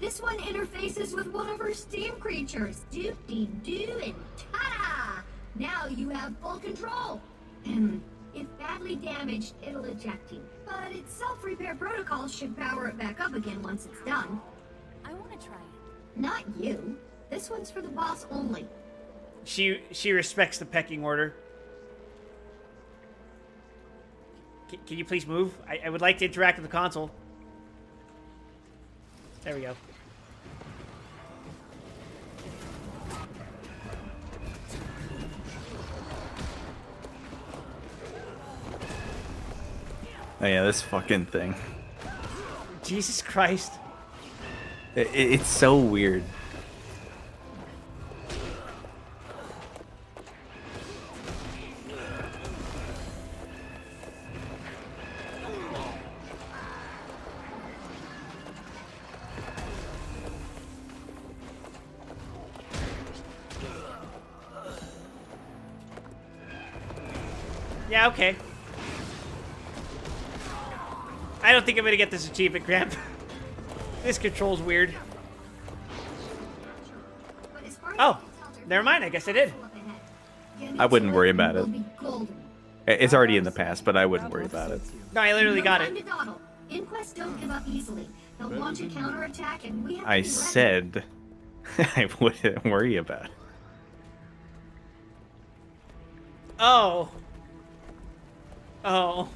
This one interfaces with one of her steam creatures. Doop-dee-doo and ta-da! Now you have full control. If badly damaged, it'll eject you. But its self-repair protocol should power it back up again once it's done. I want to try it. Not you. This one's for the boss only. She respects the pecking order. Can you please move? I would like to interact with the console. There we go. Oh yeah, this fucking thing. Jesus Christ. It's so weird. Yeah, okay. I don't think I'm gonna get this achievement, Gramp. This control's weird. But as far as Oh, I can tell, there's never mind, I guess I did. up ahead. Get I wouldn't to worry it and about it. we'll be golden. It's already in the past, but I wouldn't worry about it. No, I literally No got time it. to dawdle. Inquest don't give up easily. They'll launch a counterattack, and we have to I be ready. said I wouldn't worry about it. Oh. Oh.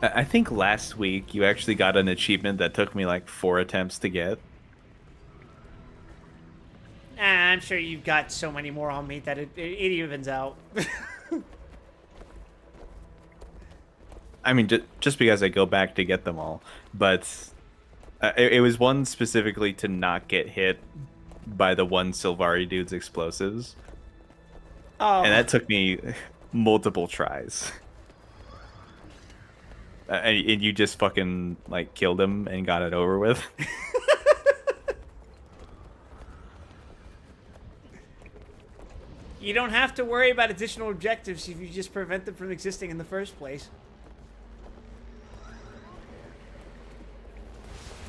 I think last week you actually got an achievement that took me like 4 attempts to get. I'm sure you've got so many more on me that it evens out. I mean, just because I go back to get them all, but it was one specifically to not get hit by the one Sylvari dude's explosives, Oh. and that took me multiple tries. And you just fucking like killed him and got it over with. You don't have to worry about additional objectives if you just prevent them from existing in the first place.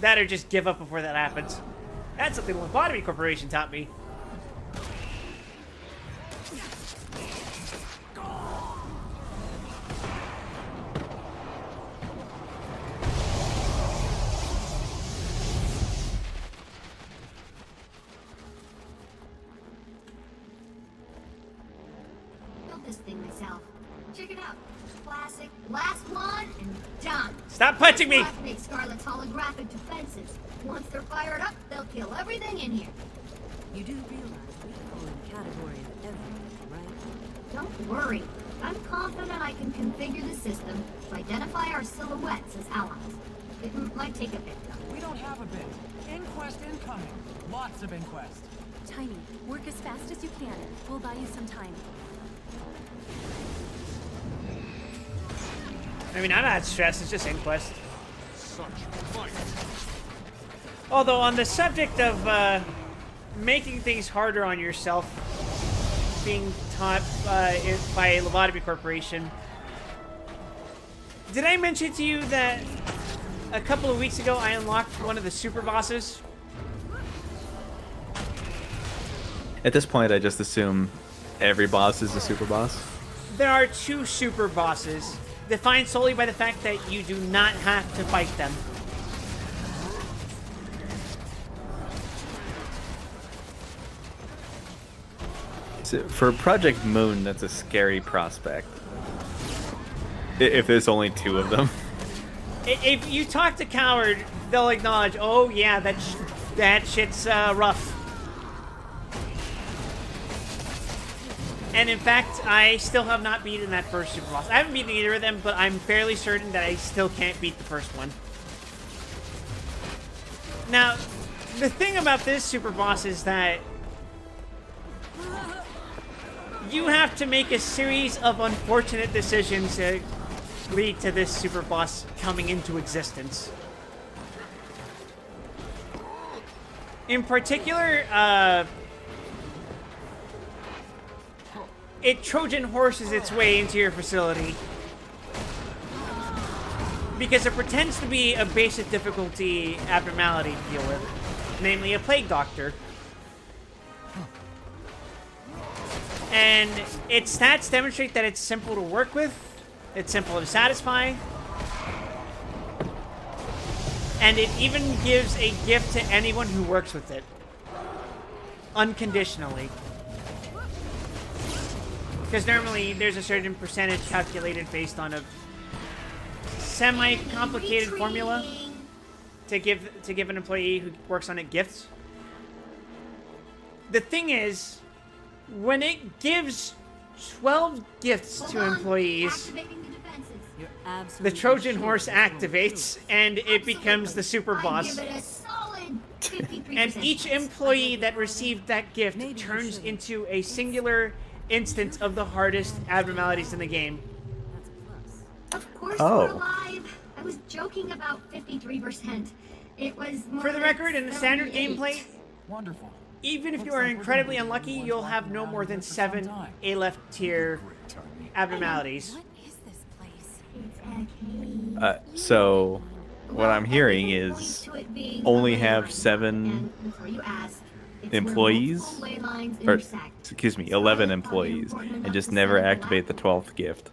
That or just give up before that happens. That's something the Lobotomy Corporation taught me. Built this thing myself. Check it out. Classic. Last one and done. Stop punching me! Activate Scarlet's holographic defenses. Once they're fired up, they'll kill everything in here. You do realize we fall in the category of everything, right? Don't worry. I'm confident I can configure the system to identify our silhouettes as allies. It might take a bit, though. We don't have a bit. Inquest incoming. Lots of inquest. Tiny, work as fast as you can. We'll buy you some time. I mean, I'm not stressed, it's just Inquest. Such fight. Although, on the subject of making things harder on yourself, being taught by a Lobotomy Corporation, did I mention to you that a couple of weeks ago I unlocked one of the super bosses? At this point, I just assume every boss is a super boss. There are 2 super bosses, defined solely by the fact that you do not have to fight them. So for Project Moon, that's a scary prospect. If there's only 2 of them. If you talk to Coward, they'll acknowledge, oh yeah, that shit's rough. And in fact, I still have not beaten that first super boss. I haven't beaten either of them, but I'm fairly certain that I still can't beat the first one. Now, the thing about this super boss is that you have to make a series of unfortunate decisions to lead to this super boss coming into existence. In particular, it Trojan horses its way into your facility because it pretends to be a basic difficulty abnormality to deal with, namely a plague doctor. And its stats demonstrate that it's simple to work with, it's simple to satisfy, and it even gives a gift to anyone who works with it. Unconditionally. Because normally there's a certain percentage calculated based on a semi-complicated formula to give an employee who works on it gifts. The thing is, when it gives 12 gifts to employees, Activating the defenses. You're the absolutely Trojan sure horse that's what activates and it becomes the super I'd boss. give it a solid 53% And each chance. employee that received that gift Maybe you turns shouldn't. into a singular instance of the hardest abnormalities in the game. That's a plus. Of course Oh. we're alive. I was joking about 53%. It was more For the like record, in the standard 78. gameplay, Wonderful. Even if Looks you are like we're incredibly gonna be unlucky, the ones you'll have walking no around more here than for some 7 time. A left tier Great timing. abnormalities. What is this place? It's a cave. So what I'm Well, hearing everything points is to it being only a ley have line. 7 And before you ask, it's where employees, multiple ley lines or intersect. excuse me, So 11 I thought it employees, important and enough just to never set up a activate the lab. 12th gift.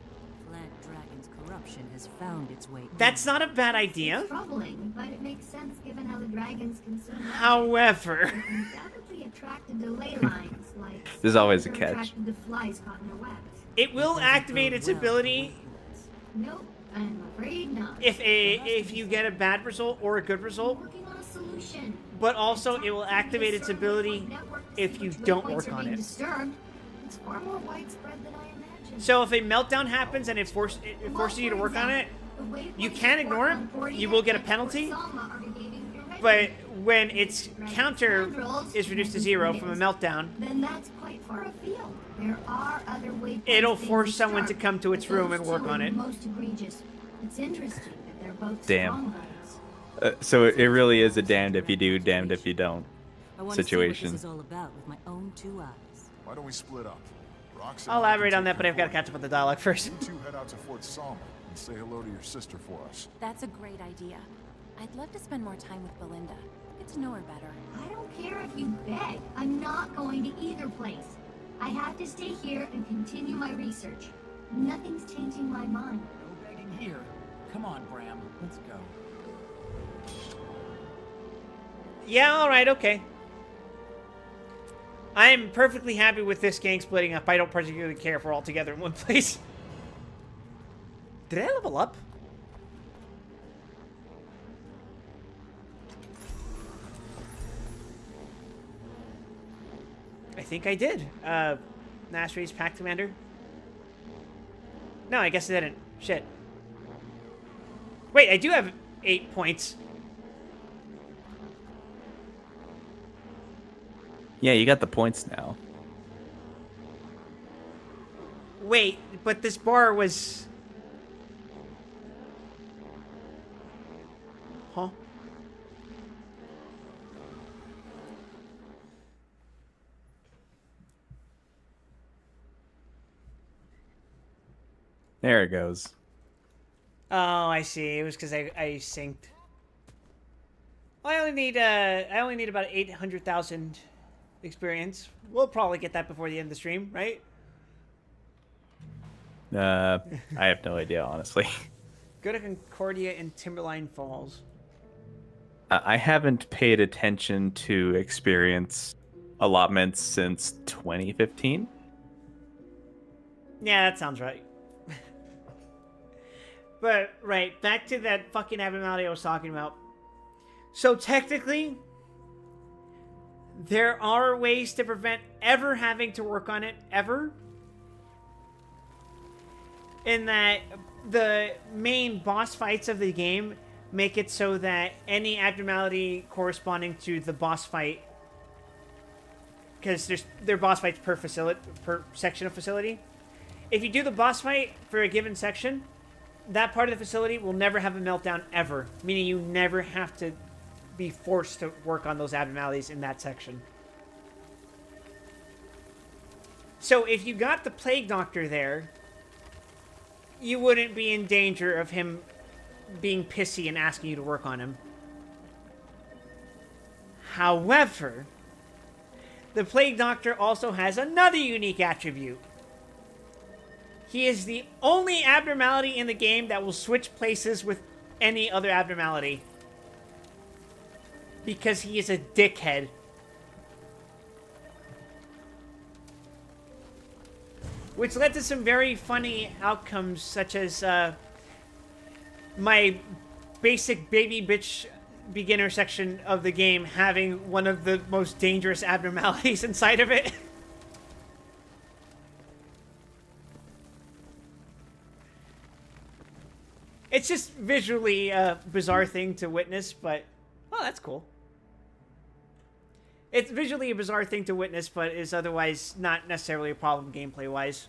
Plant Dragon's corruption has found its way. That's in. not a bad idea. It's troubling, but it makes sense given how the dragons consume magic. However, They're undoubtedly attracted to ley lines, like There's always a spiders are catch. attracted to flies caught in their webs. it will Doesn't activate bode its well for ability Witlands. Nope, I'm afraid not. if you get a bad result or a good result, Working on a solution. but also it will activate its ability if you don't work on it. Disturbed. It's far more widespread than I imagined. So if a meltdown happens and it forces you to work on it, you can ignore it, you will get a penalty, but when its counter is reduced to 0 from a meltdown, then that's quite far afield. There are other waypoints it'll being force someone to disturbed, come to its but room those and work two are on the it. Most egregious. It's interesting that they're both Damn. strongholds. So it really is a damned if you do, damned if you don't I want situation. To see what this is all about with my own 2 eyes. Why don't we split up? Rox and I'll I elaborate can on take that, but I've got to your catch up on the dialogue first. You two head out to Fort Salma and say hello to your sister for us. That's a great idea. I'd love to spend more time with Belinda. Get to know her better. I don't care if you beg. I'm not going to either place. I have to stay here and continue my research. Nothing's changing my mind. No begging here. Come on, Bram. Let's go. Yeah, alright, okay. I'm perfectly happy with this gang splitting up. I don't particularly care if we're all together in one place. Did I level up? I think I did. Nasri's Pack Commander. No, I guess I didn't. Shit. Wait, I do have 8 points. Yeah, you got the points now. Wait, but this bar was... Huh? There it goes. Oh, I see. It was because I synced. Well, I only need about 800,000 experience. We'll probably get that before the end of the stream, right? I have no idea, honestly. Go to Concordia and Timberline Falls. I haven't paid attention to experience allotments since 2015. Yeah, that sounds right. But, right, back to that fucking abnormality I was talking about. So, technically, there are ways to prevent ever having to work on it, ever. In that the main boss fights of the game make it so that any abnormality corresponding to the boss fight, because they're boss fights per section of facility. If you do the boss fight for a given section, that part of the facility will never have a meltdown ever, meaning you never have to be forced to work on those abnormalities in that section. So if you got the Plague Doctor there, you wouldn't be in danger of him being pissy and asking you to work on him. However, the Plague Doctor also has another unique attribute. He is the only abnormality in the game that will switch places with any other abnormality. Because he is a dickhead. Which led to some very funny outcomes, such as my basic baby bitch beginner section of the game having one of the most dangerous abnormalities inside of it. It's just visually a bizarre thing to witness, but... Oh, that's cool. It's visually a bizarre thing to witness, but is otherwise not necessarily a problem gameplay-wise.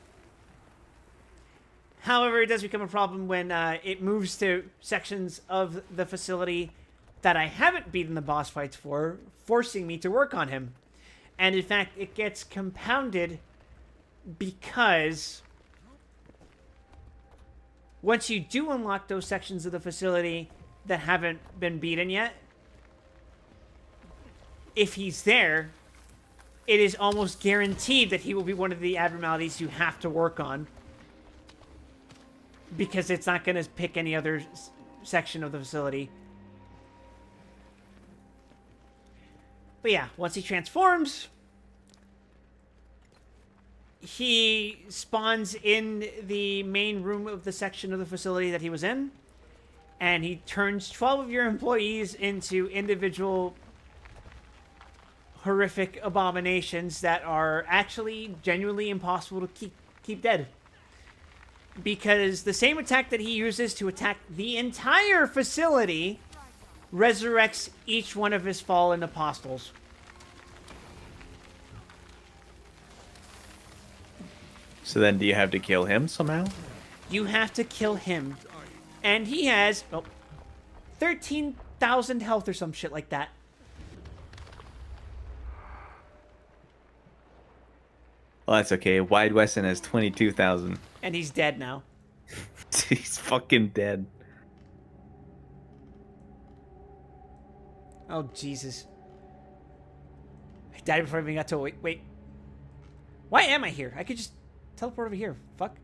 However, it does become a problem when it moves to sections of the facility that I haven't beaten the boss fights for, forcing me to work on him. And in fact, it gets compounded because once you do unlock those sections of the facility that haven't been beaten yet, if he's there, it is almost guaranteed that he will be one of the abnormalities you have to work on. Because it's not going to pick any other section of the facility. But yeah, once he transforms, he spawns in the main room of the section of the facility that he was in. And he turns 12 of your employees into individual horrific abominations that are actually genuinely impossible to keep dead. Because the same attack that he uses to attack the entire facility resurrects each one of his fallen apostles. So then do you have to kill him somehow? You have to kill him. And he has 13,000 health or some shit like that. Well, that's okay. Wide Weston has 22,000. And he's dead now. He's fucking dead. Oh, Jesus. I died before I even got to... Wait. Why am I here? I could just teleport over here. Fuck.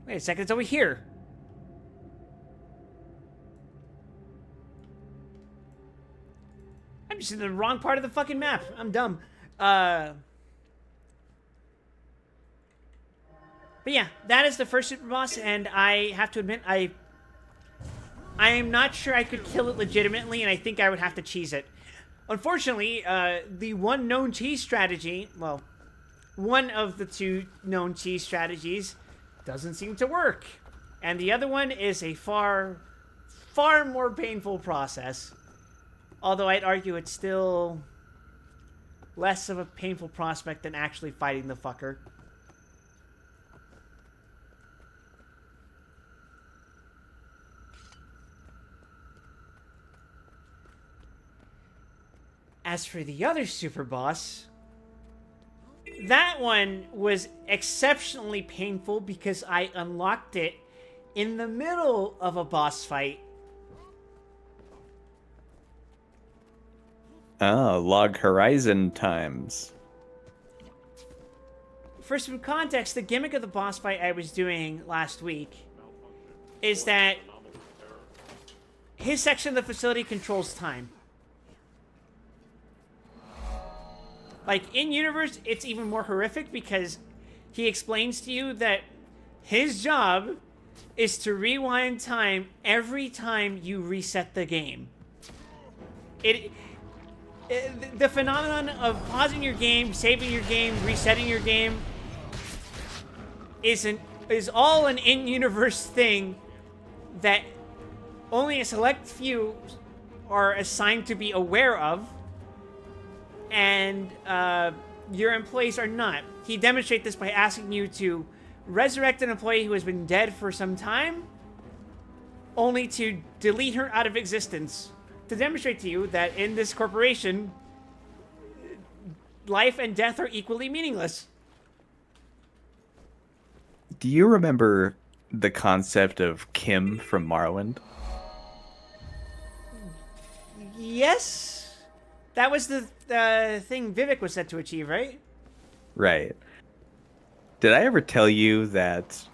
Wait a second. It's over here. I'm just in the wrong part of the fucking map. I'm dumb. But yeah, that is the first super boss, and I have to admit, I am not sure I could kill it legitimately, and I think I would have to cheese it. Unfortunately, the one known cheese strategy, well, one of the two known cheese strategies doesn't seem to work. And the other one is a far more painful process. Although I'd argue it's still less of a painful prospect than actually fighting the fucker. As for the other super boss, that one was exceptionally painful because I unlocked it in the middle of a boss fight. Oh, Log Horizon times. For some context, the gimmick of the boss fight I was doing last week is that his section of the facility controls time. Like, in-universe, it's even more horrific because he explains to you that his job is to rewind time every time you reset the game. The phenomenon of pausing your game, saving your game, resetting your game is all an in-universe thing that only a select few are assigned to be aware of, and your employees are not. He demonstrates this by asking you to resurrect an employee who has been dead for some time, only to delete her out of existence. To demonstrate to you that in this corporation, life and death are equally meaningless. Do you remember the concept of Kim from Morrowind? Yes? That was the thing Vivek was set to achieve, right? Right. Did I ever tell you that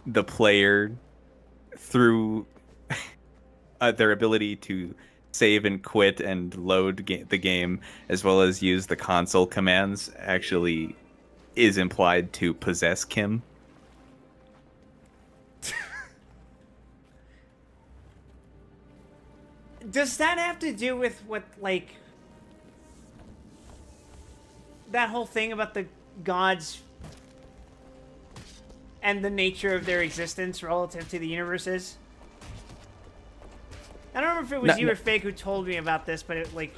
the player, through their ability to save and quit and load the game, as well as use the console commands, actually is implied to possess Kim? Does that have to do with what, like, that whole thing about the gods and the nature of their existence relative to the universe is? I don't remember if it was you or Fake who told me about this, but like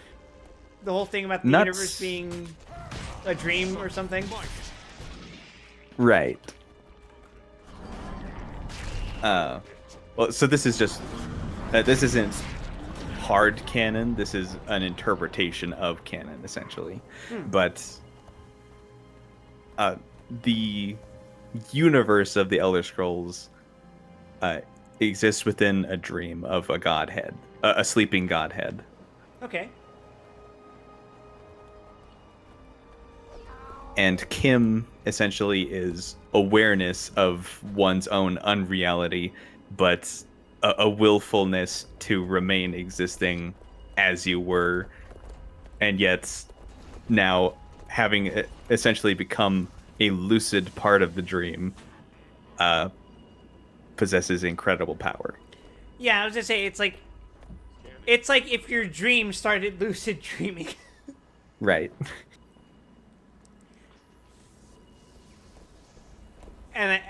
the whole thing about the universe being a dream or something. Right. Well, so this is just This isn't hard canon. This is an interpretation of canon, essentially. But the universe of the Elder Scrolls exists within a dream of a godhead, a sleeping godhead. Okay. And Kim essentially is awareness of one's own unreality, but a willfulness to remain existing as you were, and yet now having essentially become a lucid part of the dream, possesses incredible power. Yeah, I was gonna say it's like if your dream started lucid dreaming. Right. And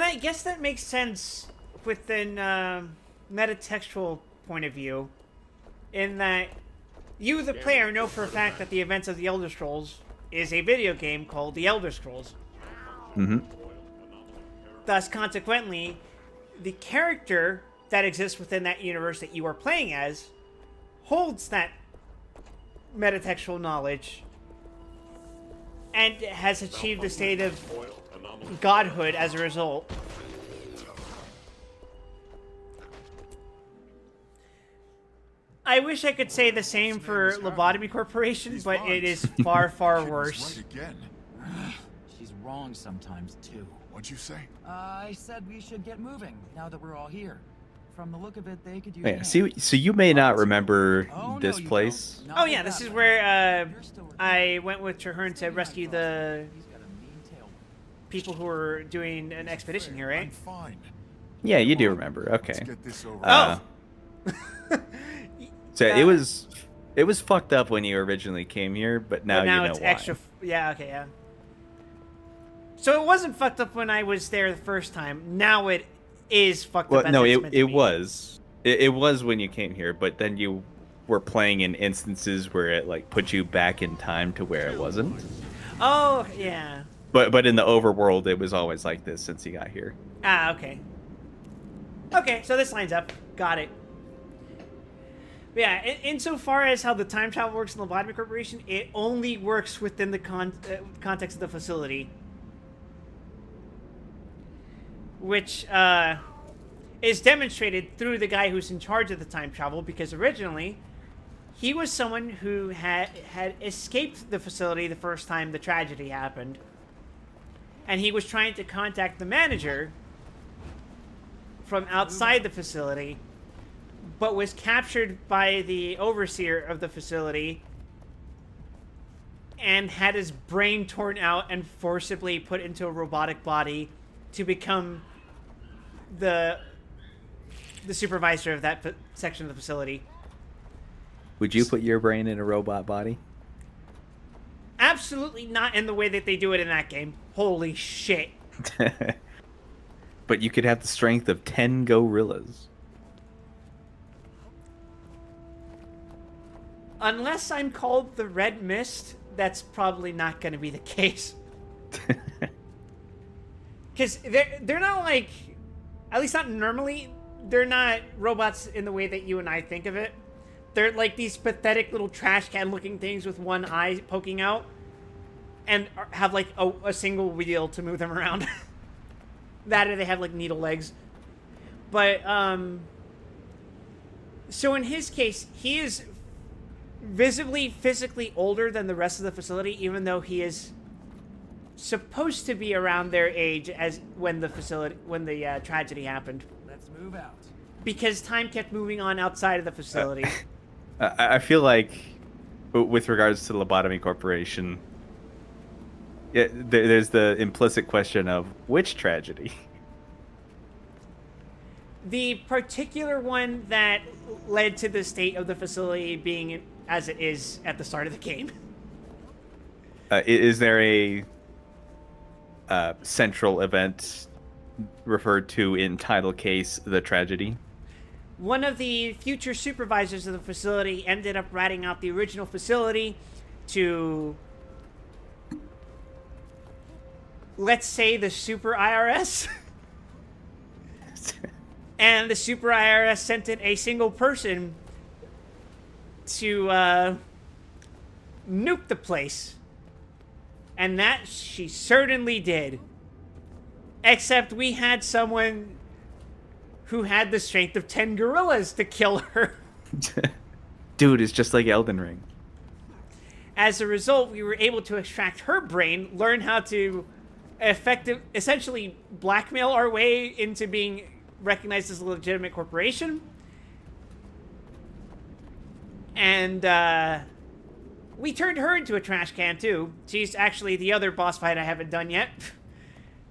I guess that makes sense within metatextual point of view, in that you, the player, know for a fact that the events of the Elder Scrolls is a video game called The Elder Scrolls. Mm-hmm. Thus, consequently, the character that exists within that universe that you are playing as holds that metatextual knowledge and has achieved a state of godhood as a result. I wish I could say the same for Lobotomy Corporation, but it is far, far Kid was worse. right again. She's wrong sometimes, too. What'd you say? I said we should get moving, now that we're all here. From the look of it, they could use Yeah, hands. so you may not remember Oh, no, this you place. don't. Not Oh like yeah, that, this is but where you're still I went with Traherne to rescue the He's got a mean tail. people who were doing an expedition here, I'm right? fine. Yeah, you do remember. Let's Okay. get this over. Uh, So Yeah. it was fucked up when you originally came here, but now, But now you know it's why. extra. Yeah, okay, yeah. So it wasn't fucked up when I was there the first time. Now it is fucked Well, up. As no, it's it meant to it be. was. It was when you came here, but then you were playing in instances where it like put you back in time to where it wasn't. Oh yeah. But in the overworld, it was always like this since you got here. Ah, okay. Okay, so this lines up. Got it. But yeah, insofar as how the time travel works in the Lobotomy Corporation, it only works within the context of the facility. Which is demonstrated through the guy who's in charge of the time travel, because originally he was someone who had escaped the facility the first time the tragedy happened. And he was trying to contact the manager from outside the facility, but was captured by the overseer of the facility and had his brain torn out and forcibly put into a robotic body to become the supervisor of that section of the facility. Would you put your brain in a robot body? Absolutely not in the way that they do it in that game. Holy shit. But you could have the strength of 10 gorillas. Unless I'm called the Red Mist, that's probably not going to be the case. Because they're not like, at least not normally, they're not robots in the way that you and I think of it. They're like these pathetic little trash can looking things with one eye poking out and have like a single wheel to move them around. That or they have like needle legs. But, so in his case, he is visibly, physically older than the rest of the facility, even though he is supposed to be around their age as when the tragedy happened, Let's move out. because time kept moving on outside of the facility. I feel like, with regards to the Lobotomy Corporation, yeah, there's the implicit question of which tragedy. The particular one that led to the state of the facility being as it is at the start of the game. Is there a central event referred to in title case the tragedy? One of the future supervisors of the facility ended up ratting out the original facility to, let's say, the super IRS. And the Super IRS sent in a single person to nuke the place. And that she certainly did. Except we had someone who had the strength of 10 gorillas to kill her. Dude, it's just like Elden Ring. As a result, we were able to extract her brain, learn how to essentially blackmail our way into being recognized as a legitimate corporation. And we turned her into a trash can too. She's actually the other boss fight I haven't done yet.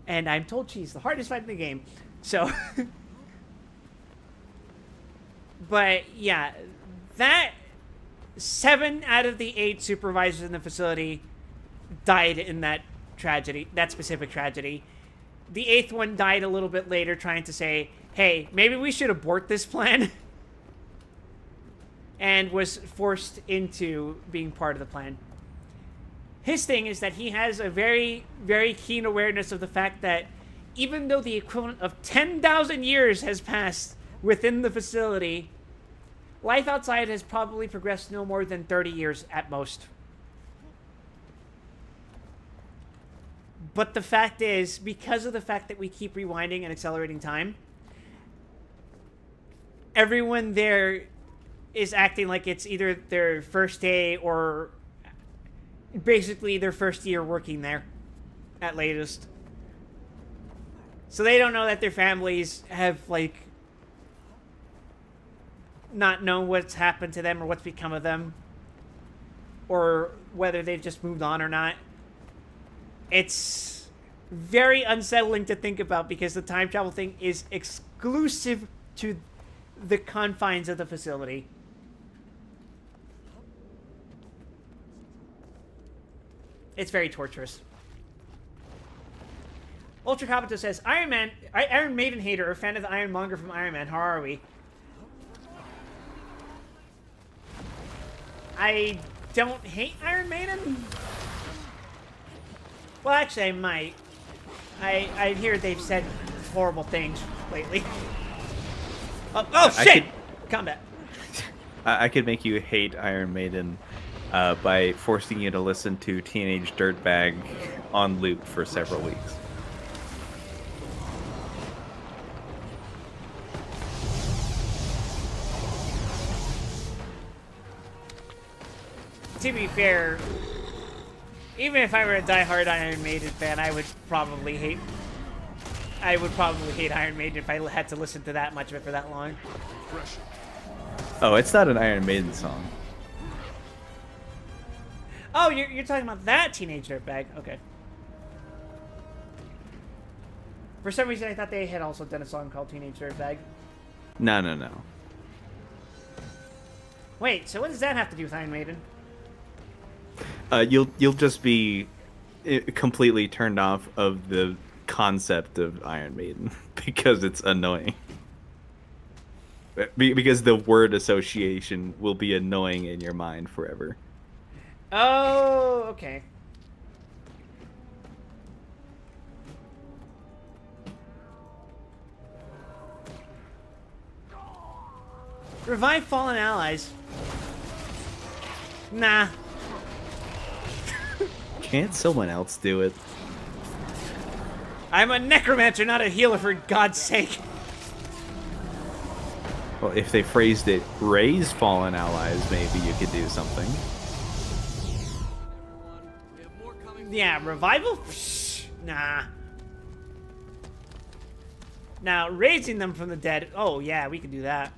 And I'm told she's the hardest fight in the game. So but yeah, that 7 out of the 8 supervisors in the facility died in that tragedy, that specific tragedy. The 8th one died a little bit later trying to say, hey, maybe we should abort this plan. And was forced into being part of the plan. His thing is that he has a very, very keen awareness of the fact that even though the equivalent of 10,000 years has passed within the facility, life outside has probably progressed no more than 30 years at most. But the fact is, because of the fact that we keep rewinding and accelerating time, everyone there is acting like it's either their first day or basically their first year working there at latest. So they don't know that their families have, like, not known what's happened to them or what's become of them, or whether they've just moved on or not. It's very unsettling to think about because the time travel thing is exclusive to the confines of the facility. It's very torturous. Ultra Kabuto says, Iron Maiden hater or fan of the Ironmonger from Iron Man. How are we? I don't hate Iron Maiden. Well, actually, I might. I hear they've said horrible things lately. Oh shit! Combat. I could make you hate Iron Maiden by forcing you to listen to Teenage Dirtbag on loop for several weeks. To be fair, even if I were a diehard Iron Maiden fan, I would probably hate Iron Maiden if I had to listen to that much of it for that long. Oh, it's not an Iron Maiden song. Oh, you're talking about that Teenage Dirtbag. Okay. For some reason, I thought they had also done a song called Teenage Dirtbag. No. Wait, so what does that have to do with Iron Maiden? You'll just be completely turned off of the concept of Iron Maiden because it's annoying. Because the word association will be annoying in your mind forever. Oh, okay. Revive fallen allies. Nah. Can't someone else do it? I'm a necromancer, not a healer, for God's sake. Well, if they phrased it, raise fallen allies, maybe you could do something. Yeah, revival? Psh, nah. Now, raising them from the dead. Oh, yeah, we could do that.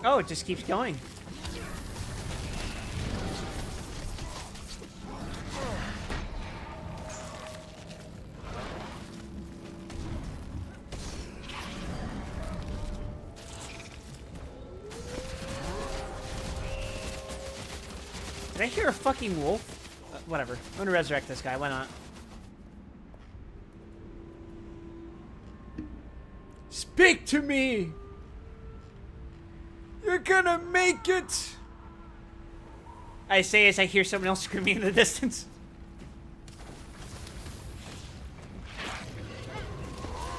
Oh, it just keeps going. Did I hear a fucking wolf? Whatever. I'm gonna resurrect this guy. Why not? Speak to me! You're gonna make it! I say as I hear someone else screaming in the distance.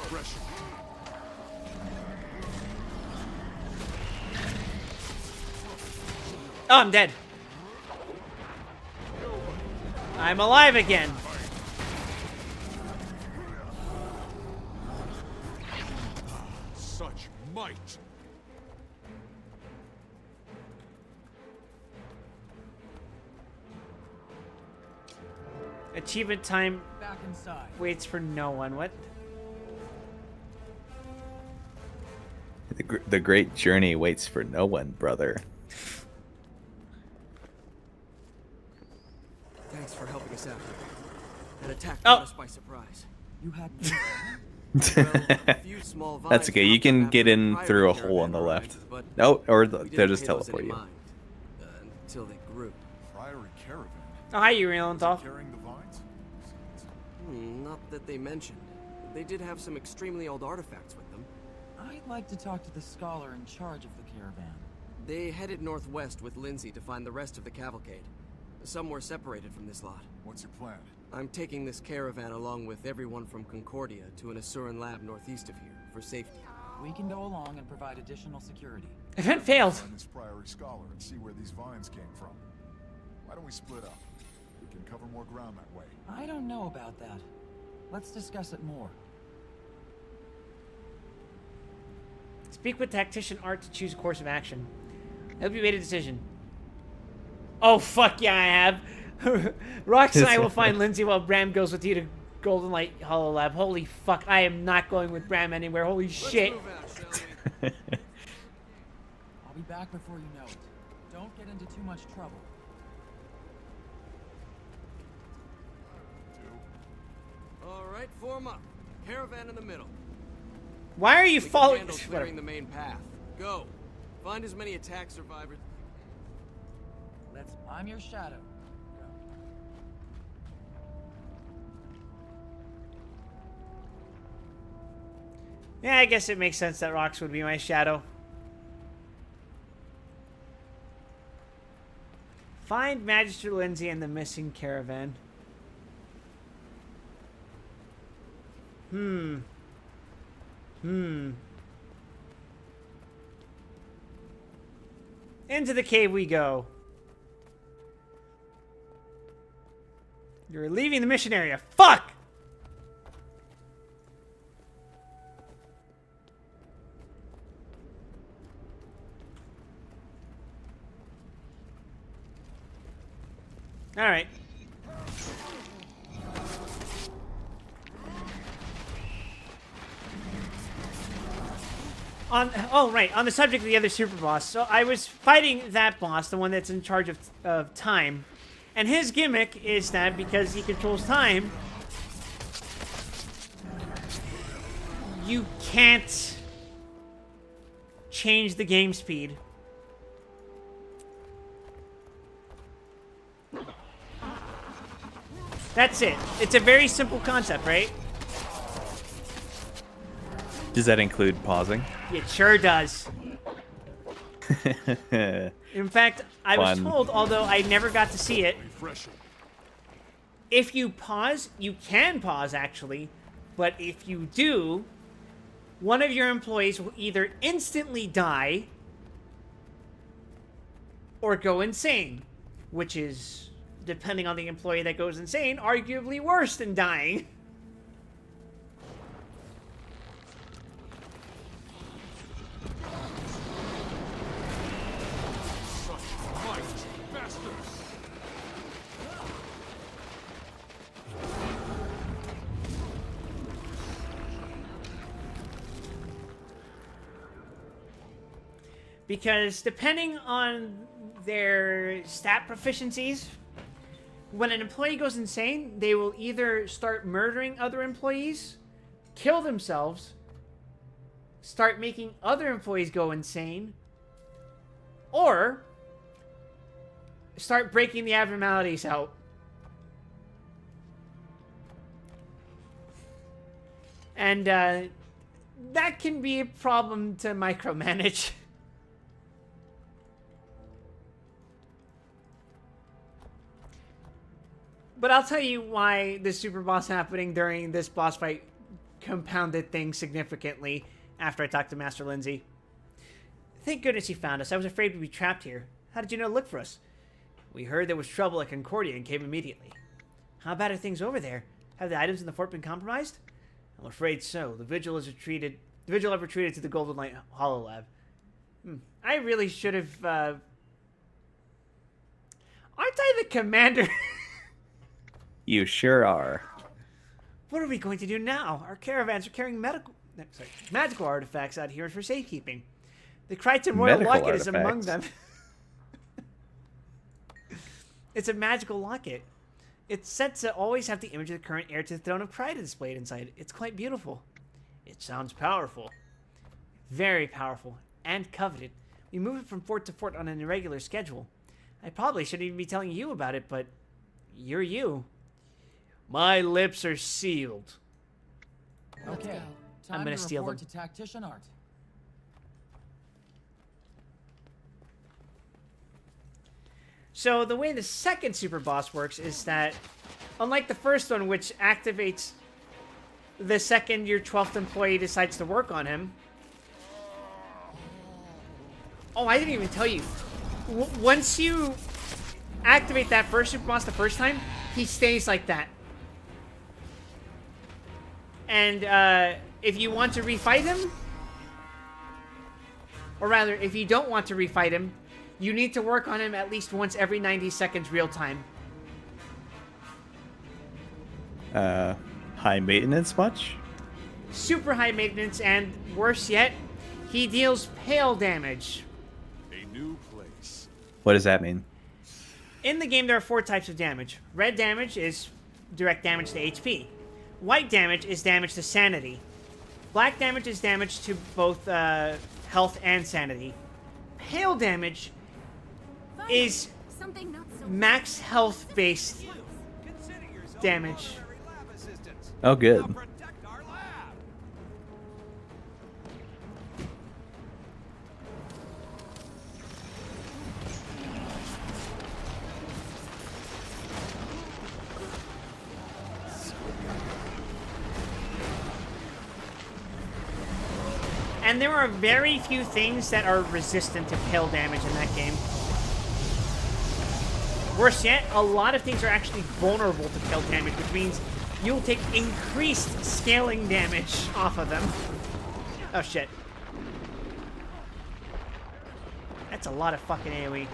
Pressure. Oh, I'm dead. I'm alive again. Such might. Achievement time Back inside. waits for no one. What? The great journey waits for no one, brother. Thanks for helping us out. That attack Oh. caught us by surprise. You had Well, a few small vines That's okay. You popped can up get after in the prior through a caravan hole on the arrived, left. but No, or we they'll didn't just pay those teleport any you. mind, until they grew. Priory caravan. Oh, hi, Uriel Carrying the vines? Not that they mentioned. They did have some extremely old artifacts with them. I'd like to talk to the scholar in charge of the caravan. They headed northwest with Lindsay to find the rest of the cavalcade. Some were separated from this lot. What's your plan? I'm taking this caravan along with everyone from Concordia to an Asuran lab northeast of here for safety. We can go along and provide additional security. Event failed. Find this Priory scholar and see where these vines came from. Why don't we split up? We can cover more ground that way. I don't know about that. Let's discuss it more. Speak with Tactician Art to choose a course of action. I hope you made a decision. Oh, fuck yeah, I have. Rox and I will find Lindsay while Bram goes with you to Golden Light Hollow Lab. Holy fuck, I am not going with Bram anywhere. Holy shit. Let's move out, shall we? I'll be back before you know it. Don't get into too much trouble. All right, form up. Caravan in the middle. Why are you We can following? handle Whatever. clearing the main path. Go. Find as many attack survivors. I'm your shadow. Go. Yeah, I guess it makes sense that Rox would be my shadow. Find Magister Lindsay and the missing caravan. Into the cave we go. You're leaving the mission area. Fuck! Alright. On the subject of the other super boss, so I was fighting that boss, the one that's in charge of time, and his gimmick is that because he controls time, you can't change the game speed. That's it. It's a very simple concept, right? Does that include pausing? It sure does. In fact, I was Fun. told, although I never got to see it, Refreshing. if you pause, you can pause actually, but if you do, one of your employees will either instantly die or go insane, which is, depending on the employee that goes insane, arguably worse than dying. Such might. Faster. Because depending on their stat proficiencies, when an employee goes insane, they will either start murdering other employees, kill themselves, start making other employees go insane, or start breaking the abnormalities out. And that can be a problem to micromanage. But I'll tell you why the super boss happening during this boss fight compounded things significantly after I talked to Master Lindsay. Thank goodness you found us. I was afraid we'd be trapped here. How did you know to look for us? We heard there was trouble at Concordia and came immediately. How bad are things over there? Have the items in the fort been compromised? I'm afraid so. The Vigil have retreated to the Golden Light Hololab. I really should have, Aren't I the commander? You sure are. What are we going to do now? Our caravans are carrying magical artifacts out here for safekeeping. The Crichton Royal Medical Locket is among artifacts? them. It's a magical locket. It's said to always have the image of the current heir to the throne of Crichton displayed inside. It's quite beautiful. It sounds powerful. Very powerful. And coveted. We move it from fort to fort on an irregular schedule. I probably shouldn't even be telling you about it, but you're you. My lips are sealed. Okay, I'm time gonna to steal report them. to Tactician Art. So the way the second super boss works is that, unlike the first one, which activates the second your 12th employee decides to work on him. Oh, I didn't even tell you. Once you activate that first super boss the first time, he stays like that. And if you want to refight him, or rather, if you don't want to refight him, you need to work on him at least once every 90 seconds real time. High maintenance much? Super high maintenance, and worse yet, he deals pale damage. A new place. What does that mean? In the game, there are 4 types of damage. Red damage is direct damage to HP. White damage is damage to sanity. Black damage is damage to both health and sanity. Pale damage is Something not so max health based damage. Oh, good. And there are very few things that are resistant to pale damage in that game. Worse yet, a lot of things are actually vulnerable to pale damage, which means you'll take increased scaling damage off of them. Oh shit. That's a lot of fucking AoE.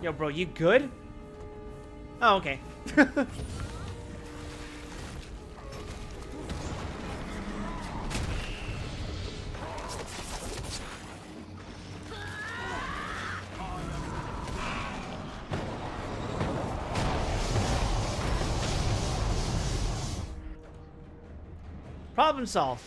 Yo, bro, you good? Oh, okay. Problem solved.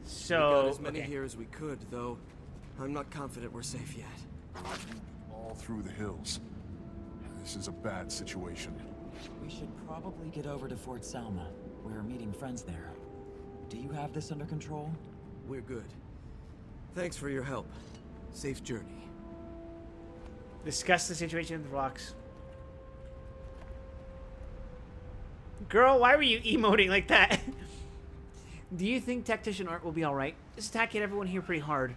We got So, as many okay. here as we could, though I'm not confident we're safe yet. All through the hills. This is a bad situation. We should probably get over to Fort Salma. We're meeting friends there. Do you have this under control? We're good. Thanks for your help. Safe journey. Discuss the situation with the rocks. Girl, why were you emoting like that? Do you think Tactician Art will be alright? This attack hit everyone here pretty hard.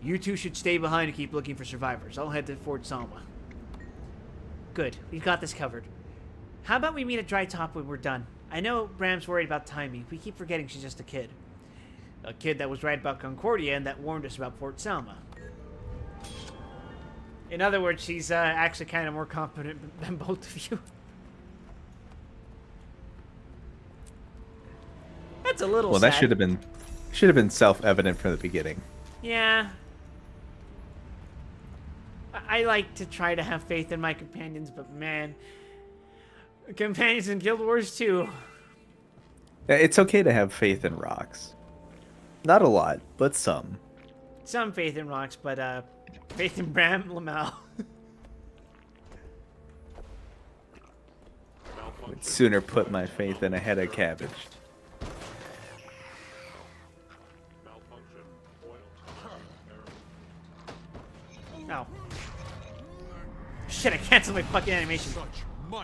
You two should stay behind and keep looking for survivors. I'll head to Fort Salma. Good. We've got this covered. How about we meet at Dry Top when we're done? I know Bram's worried about timing. We keep forgetting she's just a kid. A kid that was right about Concordia and that warned us about Fort Salma. In other words, she's actually kind of more competent than both of you. That's a little Well, sad. that should have been Should have been self-evident from the beginning. Yeah. I like to try to have faith in my companions, but man, companions in Guild Wars 2. It's okay to have faith in rocks. Not a lot, but some. Some faith in rocks, but faith in Bram Lamau. Would sooner put my faith in a head of cabbage. Oh. Shit, I canceled my fucking animation. Well,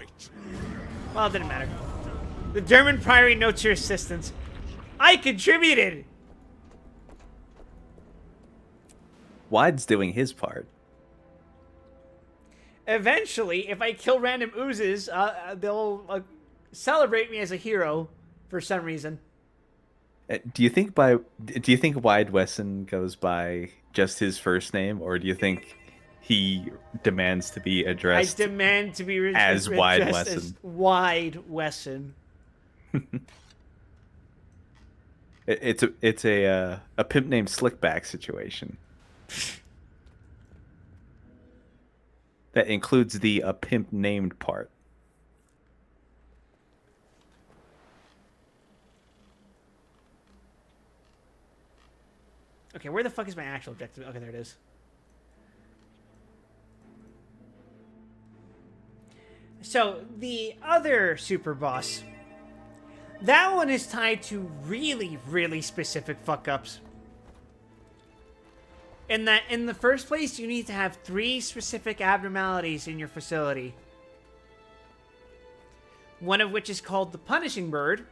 it didn't matter. The German Priory notes your assistance. I contributed! Wide's doing his part. Eventually, if I kill random oozes, they'll celebrate me as a hero for some reason. Do you think Wide Wesson goes by just his first name, or do you think he demands to be addressed? I demand to be as Wide addressed Wesson. as Wide Wesson. It's a pimp named Slickback situation. That includes the a pimp named part. Okay, where the fuck is my actual objective? Okay, there it is. So, the other super boss. That one is tied to really, really specific fuck-ups. In that, in the first place, you need to have 3 specific abnormalities in your facility. One of which is called the Punishing Bird,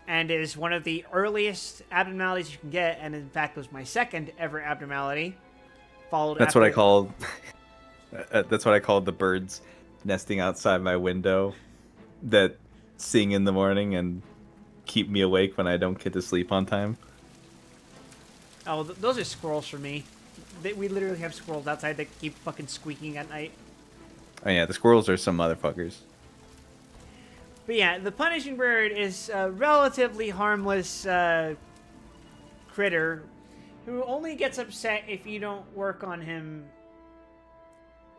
and is one of the earliest abnormalities you can get, and in fact was my second ever abnormality. Followed. That's what I called. That's what I called the birds nesting outside my window, that sing in the morning and keep me awake when I don't get to sleep on time. Oh, those are squirrels for me. We literally have squirrels outside that keep fucking squeaking at night. Oh yeah, the squirrels are some motherfuckers. But yeah, the Punishing Bird is a relatively harmless critter who only gets upset if you don't work on him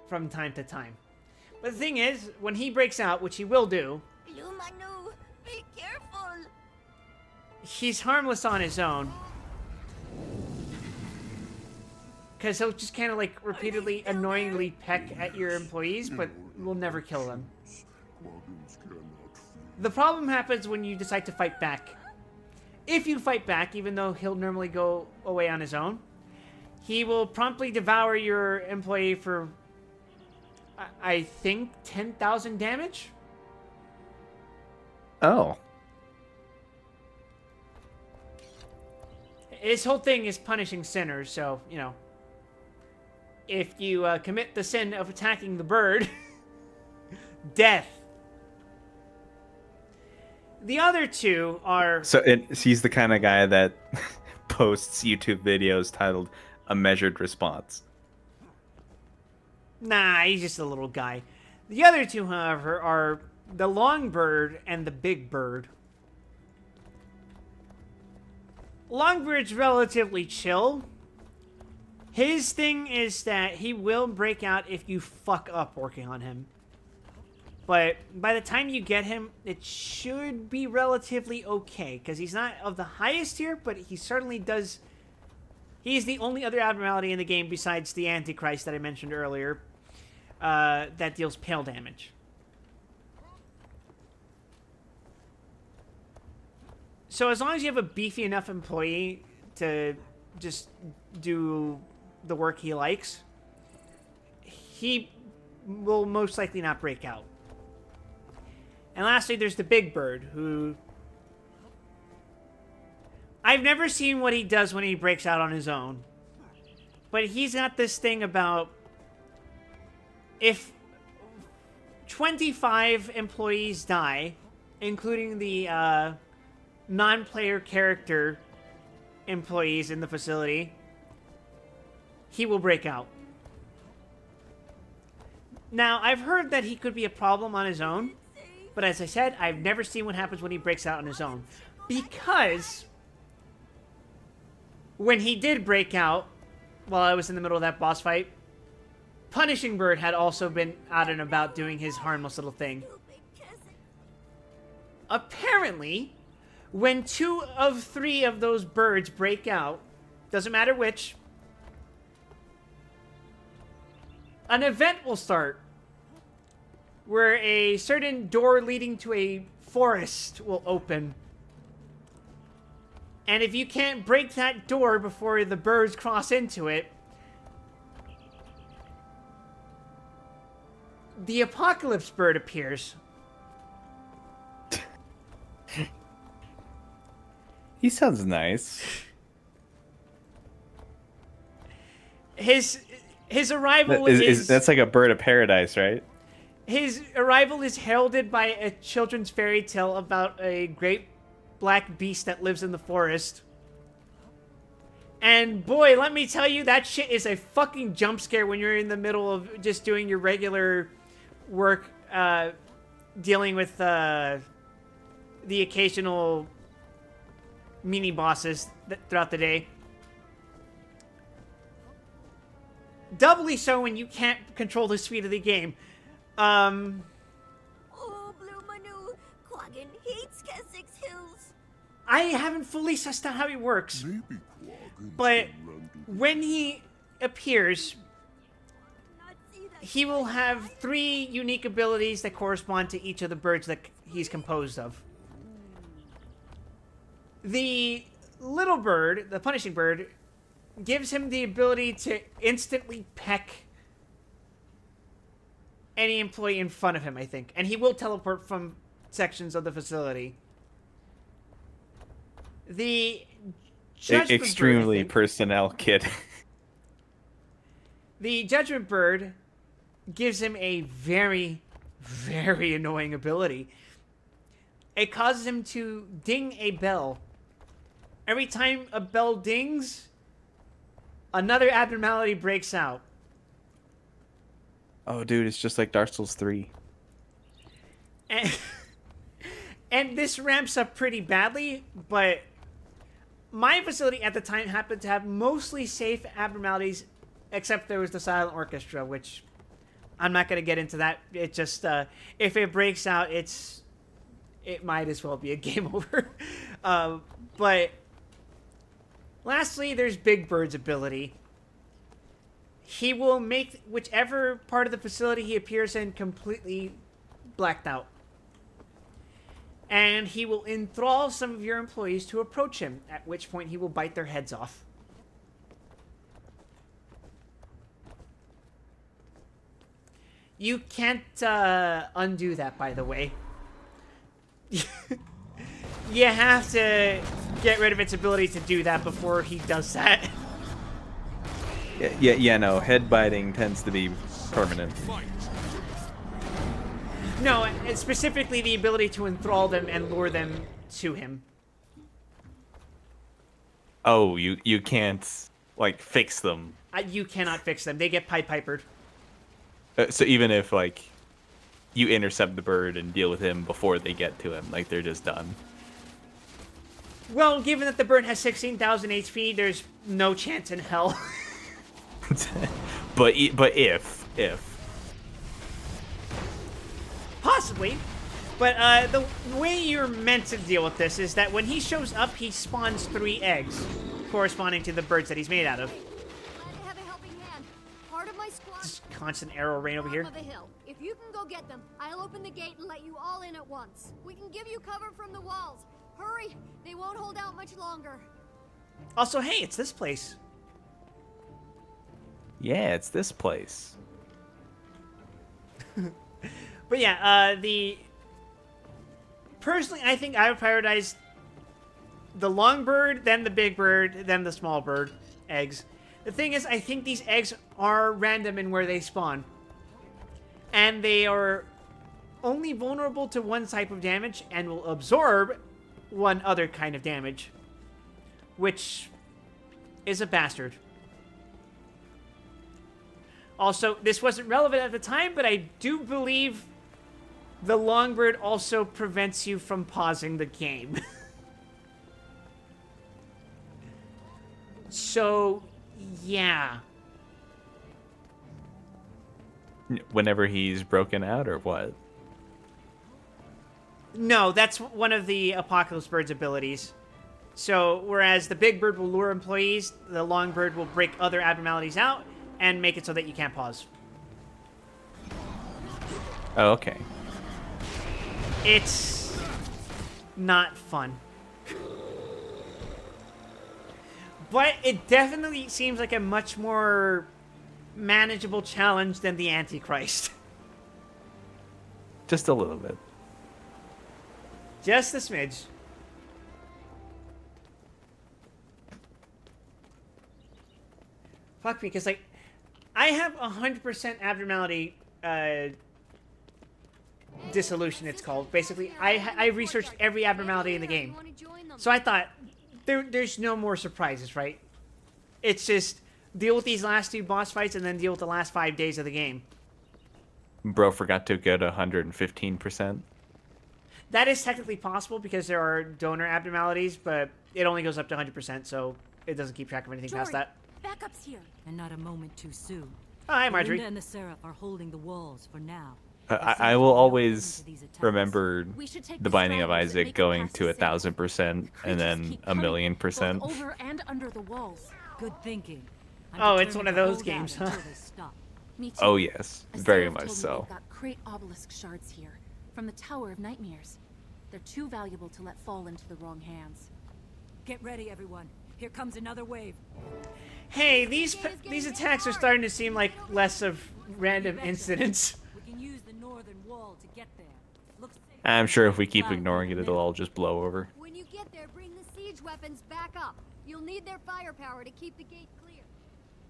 from time to time. But the thing is, when he breaks out, which he will do, Blue Manu, be careful. he's harmless on his own. Because he'll just kind of like repeatedly, annoyingly peck at your employees, but will never kill them. The problem happens when you decide to fight back. If you fight back, even though he'll normally go away on his own, he will promptly devour your employee for, I think, 10,000 damage? Oh. His whole thing is punishing sinners, so, you know. If you commit the sin of attacking the bird, death. The other two are... So he's the kind of guy that posts YouTube videos titled "A Measured Response." Nah, he's just a little guy. The other two, however, are the long bird and the big bird. Longbird's relatively chill. His thing is that he will break out if you fuck up working on him. But by the time you get him, it should be relatively okay. Because he's not of the highest tier, but he certainly does... He's the only other abnormality in the game besides the Antichrist that I mentioned earlier. That deals pale damage. So as long as you have a beefy enough employee to just do the work he likes, he will most likely not break out. And lastly, there's the big bird, who... I've never seen what he does when he breaks out on his own. But he's got this thing about... If 25 employees die, including the non-player character employees in the facility, he will break out. Now, I've heard that he could be a problem on his own, but as I said, I've never seen what happens when he breaks out on his own. Because when he did break out, while I was in the middle of that boss fight, Punishing Bird had also been out and about doing his harmless little thing. Apparently, when 2 of 3 of those birds break out, doesn't matter which, an event will start where a certain door leading to a forest will open. And if you can't break that door before the birds cross into it, the Apocalypse Bird appears. He sounds nice. His arrival is That's like a bird of paradise, right? His arrival is heralded by a children's fairy tale about a great black beast that lives in the forest. And boy, let me tell you, that shit is a fucking jump scare when you're in the middle of just doing your regular work, dealing with the occasional mini bosses throughout the day. Doubly so when you can't control the speed of the game. Oh, Blue Manu, Quaggan hates Keswick's Hills. I haven't fully sussed out how he works. Maybe Quaggan's But been around to when he appears, he will have 3 unique abilities that correspond to each of the birds that he's composed of. The little bird, the Punishing Bird, gives him the ability to instantly peck any employee in front of him, I think. And he will teleport from sections of the facility. The Judgment Extremely Bird, I think, personnel kid. the Judgment Bird gives him a very, very annoying ability. It causes him to ding a bell. Every time a bell dings, another abnormality breaks out. Oh, dude, it's just like Dark Souls 3. And this ramps up pretty badly, but my facility at the time happened to have mostly safe abnormalities, except there was the Silent Orchestra, which I'm not going to get into that. It just, if it breaks out, it might as well be a game over. But lastly, there's Big Bird's ability. He will make whichever part of the facility he appears in completely blacked out. And he will enthrall some of your employees to approach him, at which point he will bite their heads off. You can't undo that, by the way. You have to get rid of its ability to do that before he does that. Yeah, no, head biting tends to be permanent. No, it's specifically the ability to enthrall them and lure them to him. Oh, you can't, like, fix them. You cannot fix them. They get Pied Pipered. So even if, like, you intercept the bird and deal with him before they get to him, like, they're just done. Well, given that the bird has 16,000 HP, there's no chance in hell. But if Possibly. But the way you're meant to deal with this is that when he shows up, he spawns 3 eggs, corresponding to the birds that he's made out of. Glad to have a helping hand. Part of my squad. Just constant arrow rain over here. Bottom of the hill. If you can go get them, I'll open the gate and let you all in at once. We can give you cover from the walls. Hurry! They won't hold out much longer. Also, hey, it's this place. yeah, it's this place. But yeah, personally, I think I would prioritize the long bird, then the big bird, then the small bird eggs. The thing is, I think these eggs are random in where they spawn. And they are only vulnerable to one type of damage and will absorb one other kind of damage. Which is a bastard. Also, this wasn't relevant at the time, but I do believe the Longbird also prevents you from pausing the game. So, yeah. Whenever he's broken out, or what? No, that's one of the Apocalypse Bird's abilities. So, whereas the big bird will lure employees, the long bird will break other abnormalities out and make it so that you can't pause. Oh, okay. It's not fun. But it definitely seems like a much more manageable challenge than the Antichrist. Just a little bit. Just a smidge. Fuck me, because, like, I have 100% abnormality, dissolution, it's called. Basically, I researched every abnormality in the game. So I thought, there's no more surprises, right? It's just deal with these last 2 boss fights and then deal with the last 5 days of the game. Bro forgot to go to 115%. That is technically possible because there are donor abnormalities, but it only goes up to 100%, so it doesn't keep track of anything past that. Backup's here. And not a moment too soon. Oh, hi, Marjorie. Belinda and the Seraph are holding the walls for now. I will always remember We should take the Binding of Striders and Isaac make it going past to the city. 1,000% and then keep a million coming, percent. both over and under the walls. Good thinking. I'm Oh, it's determined one of to those hold out games, huh? until they stop. Me too. Oh yes, A very seraph much told me so. they've got great obelisk shards here, from the Tower of Nightmares. They're too valuable to let fall into the wrong hands. Get ready, everyone. Here comes another wave. Hey, these attacks are starting to seem like less of random incidents. We can use the northern wall to get there. Looks safe. I'm sure if we keep ignoring it, it'll all just blow over. When you get there, bring the siege weapons back up. You'll need their firepower to keep the gate clear.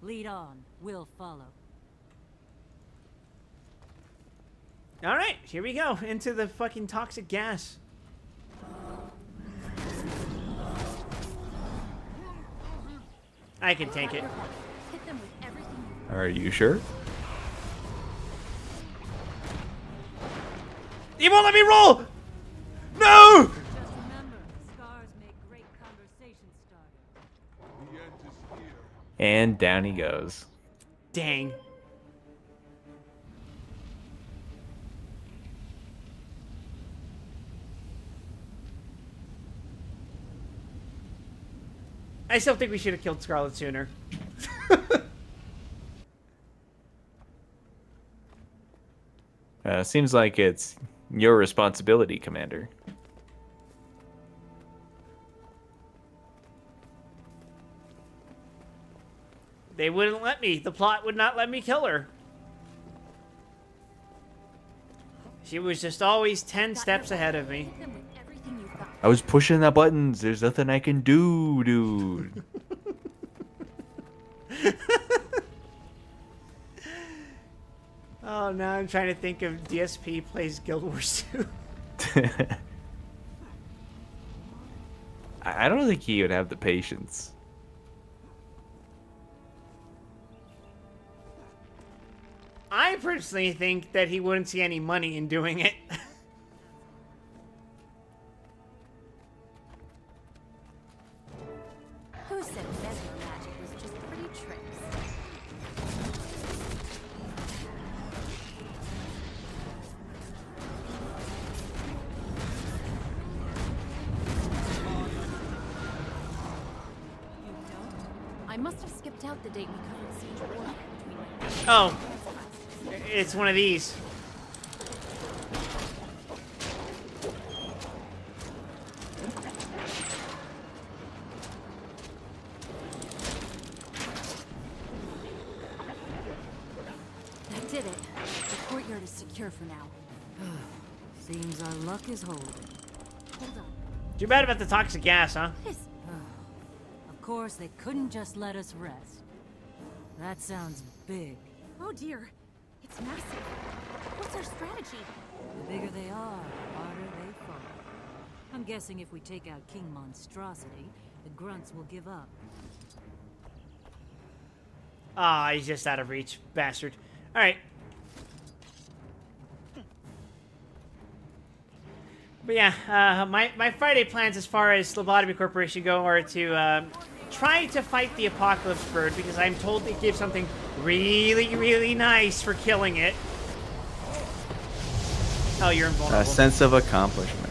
Lead on. We'll follow. All right, here we go into the fucking toxic gas. I can tank it. Hit them with everything. Are you sure? You won't let me roll! No! Just remember, scars make great conversation starters. And down he goes. Dang. I still think we should have killed Scarlet sooner. Seems like it's your responsibility, Commander. They wouldn't let me. The plot would not let me kill her. She was just always 10 steps ahead of me. Hit them with everything you've got. I was pushing the buttons. There's nothing I can do, dude. Oh, now I'm trying to think of DSP plays Guild Wars 2. I don't think he would have the patience. I personally think that he wouldn't see any money in doing it. Who said mesmer magic was just pretty tricks? You don't? I must have skipped out the date we covered siege warfare between Oh, it's one of these. That did it. The courtyard is secure for now. Seems our luck is holding. Hold on. Too bad about the toxic gas, huh? This. Of course, they couldn't just let us rest. That sounds big. Oh dear. It's massive. What's our strategy? The bigger they are, the harder they fall. I'm guessing if we take out King Monstrosity, the grunts will give up. Ah, he's just out of reach. Bastard. Alright. But yeah, my Friday plans as far as Lobotomy Corporation go are to try to fight the Apocalypse Bird because I'm told it gives something really, really nice for killing it. Oh, you're invulnerable. A sense of accomplishment.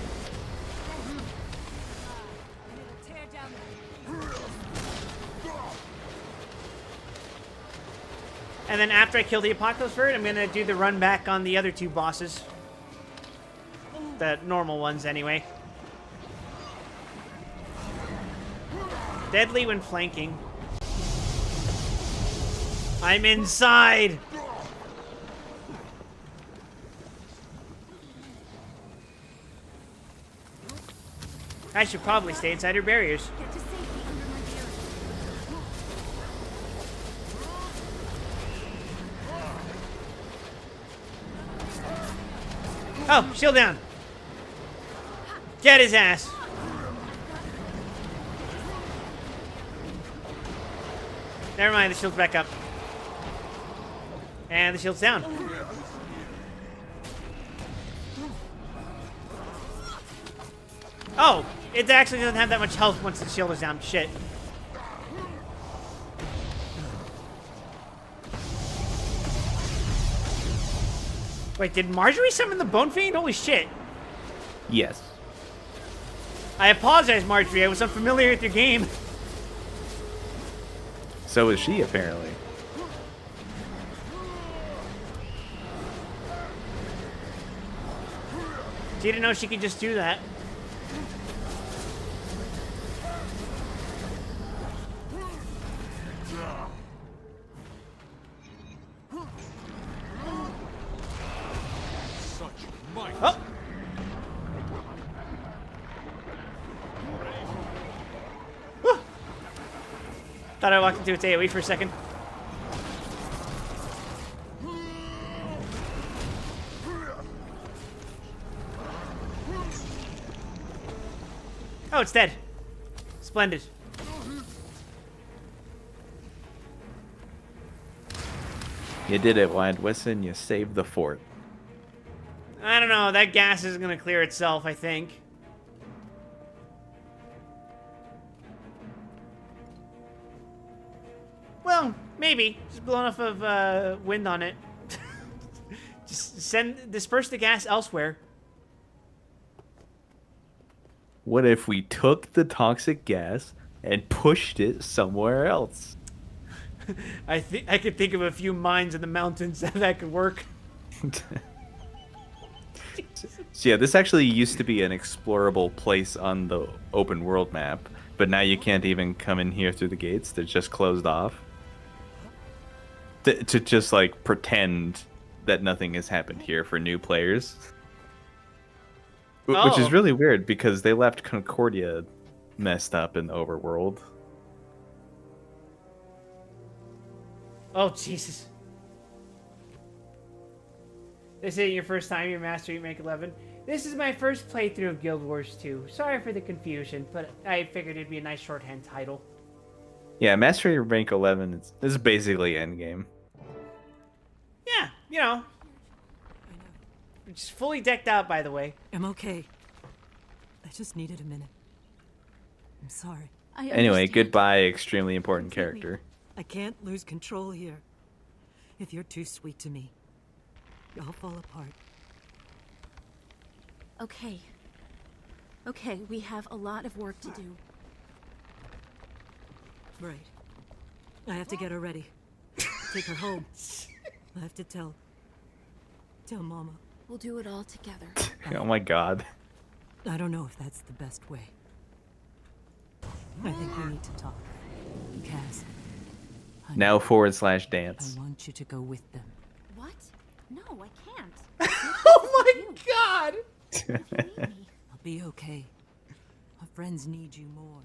And then after I kill the Apocalypse Bird, I'm gonna do the run back on the other two bosses. The normal ones, anyway. Deadly when flanking. I'm inside! I should probably stay inside her barriers. Get to safety under my barrier. Oh, shield down. Get his ass. Never mind, the shield's back up. And the shield's down. Oh, it actually doesn't have that much health once the shield is down. Shit. Wait, did Marjorie summon the Bone Fiend? Holy shit. Yes. I apologize, Marjorie. I was unfamiliar with your game. So is she, apparently. She didn't know she could just do that. Oh! Whew. Thought I walked into its AoE for a second. Oh, it's dead. Splendid. You did it, Wyatt Wesson. You saved the fort. I don't know. That gas is going to clear itself, I think. Well, maybe. Just blow enough of wind on it. Just disperse the gas elsewhere. What if we took the toxic gas and pushed it somewhere else? I could think of a few mines in the mountains that could work. So yeah, this actually used to be an explorable place on the open world map, but now you can't even come in here through the gates. They're just closed off. To just like pretend that nothing has happened here for new players. Which Oh. is really weird because they left Concordia messed up in the overworld. Oh, Jesus. This ain't your first time you're mastering Rank 11. This is my first playthrough of Guild Wars 2. Sorry for the confusion, but I figured it'd be a nice shorthand title. Yeah, Mastery Rank 11 is basically endgame. Yeah, you know. It's fully decked out, by the way. I'm okay. I just needed a minute. I'm sorry. I Anyway, understand. goodbye, extremely important character. I can't lose control here. If you're too sweet to me, I'll fall apart. Okay. Okay, we have a lot of work to do. Right. I have to get her ready. Take her home. I have to tell Mama. We'll do it all together. Oh my god. I don't know if that's the best way. I think we need to talk. Kaz. honey, Now /dance. I want you to go with them. What? No, I can't. Oh my god! I'll be okay. Our friends need you more.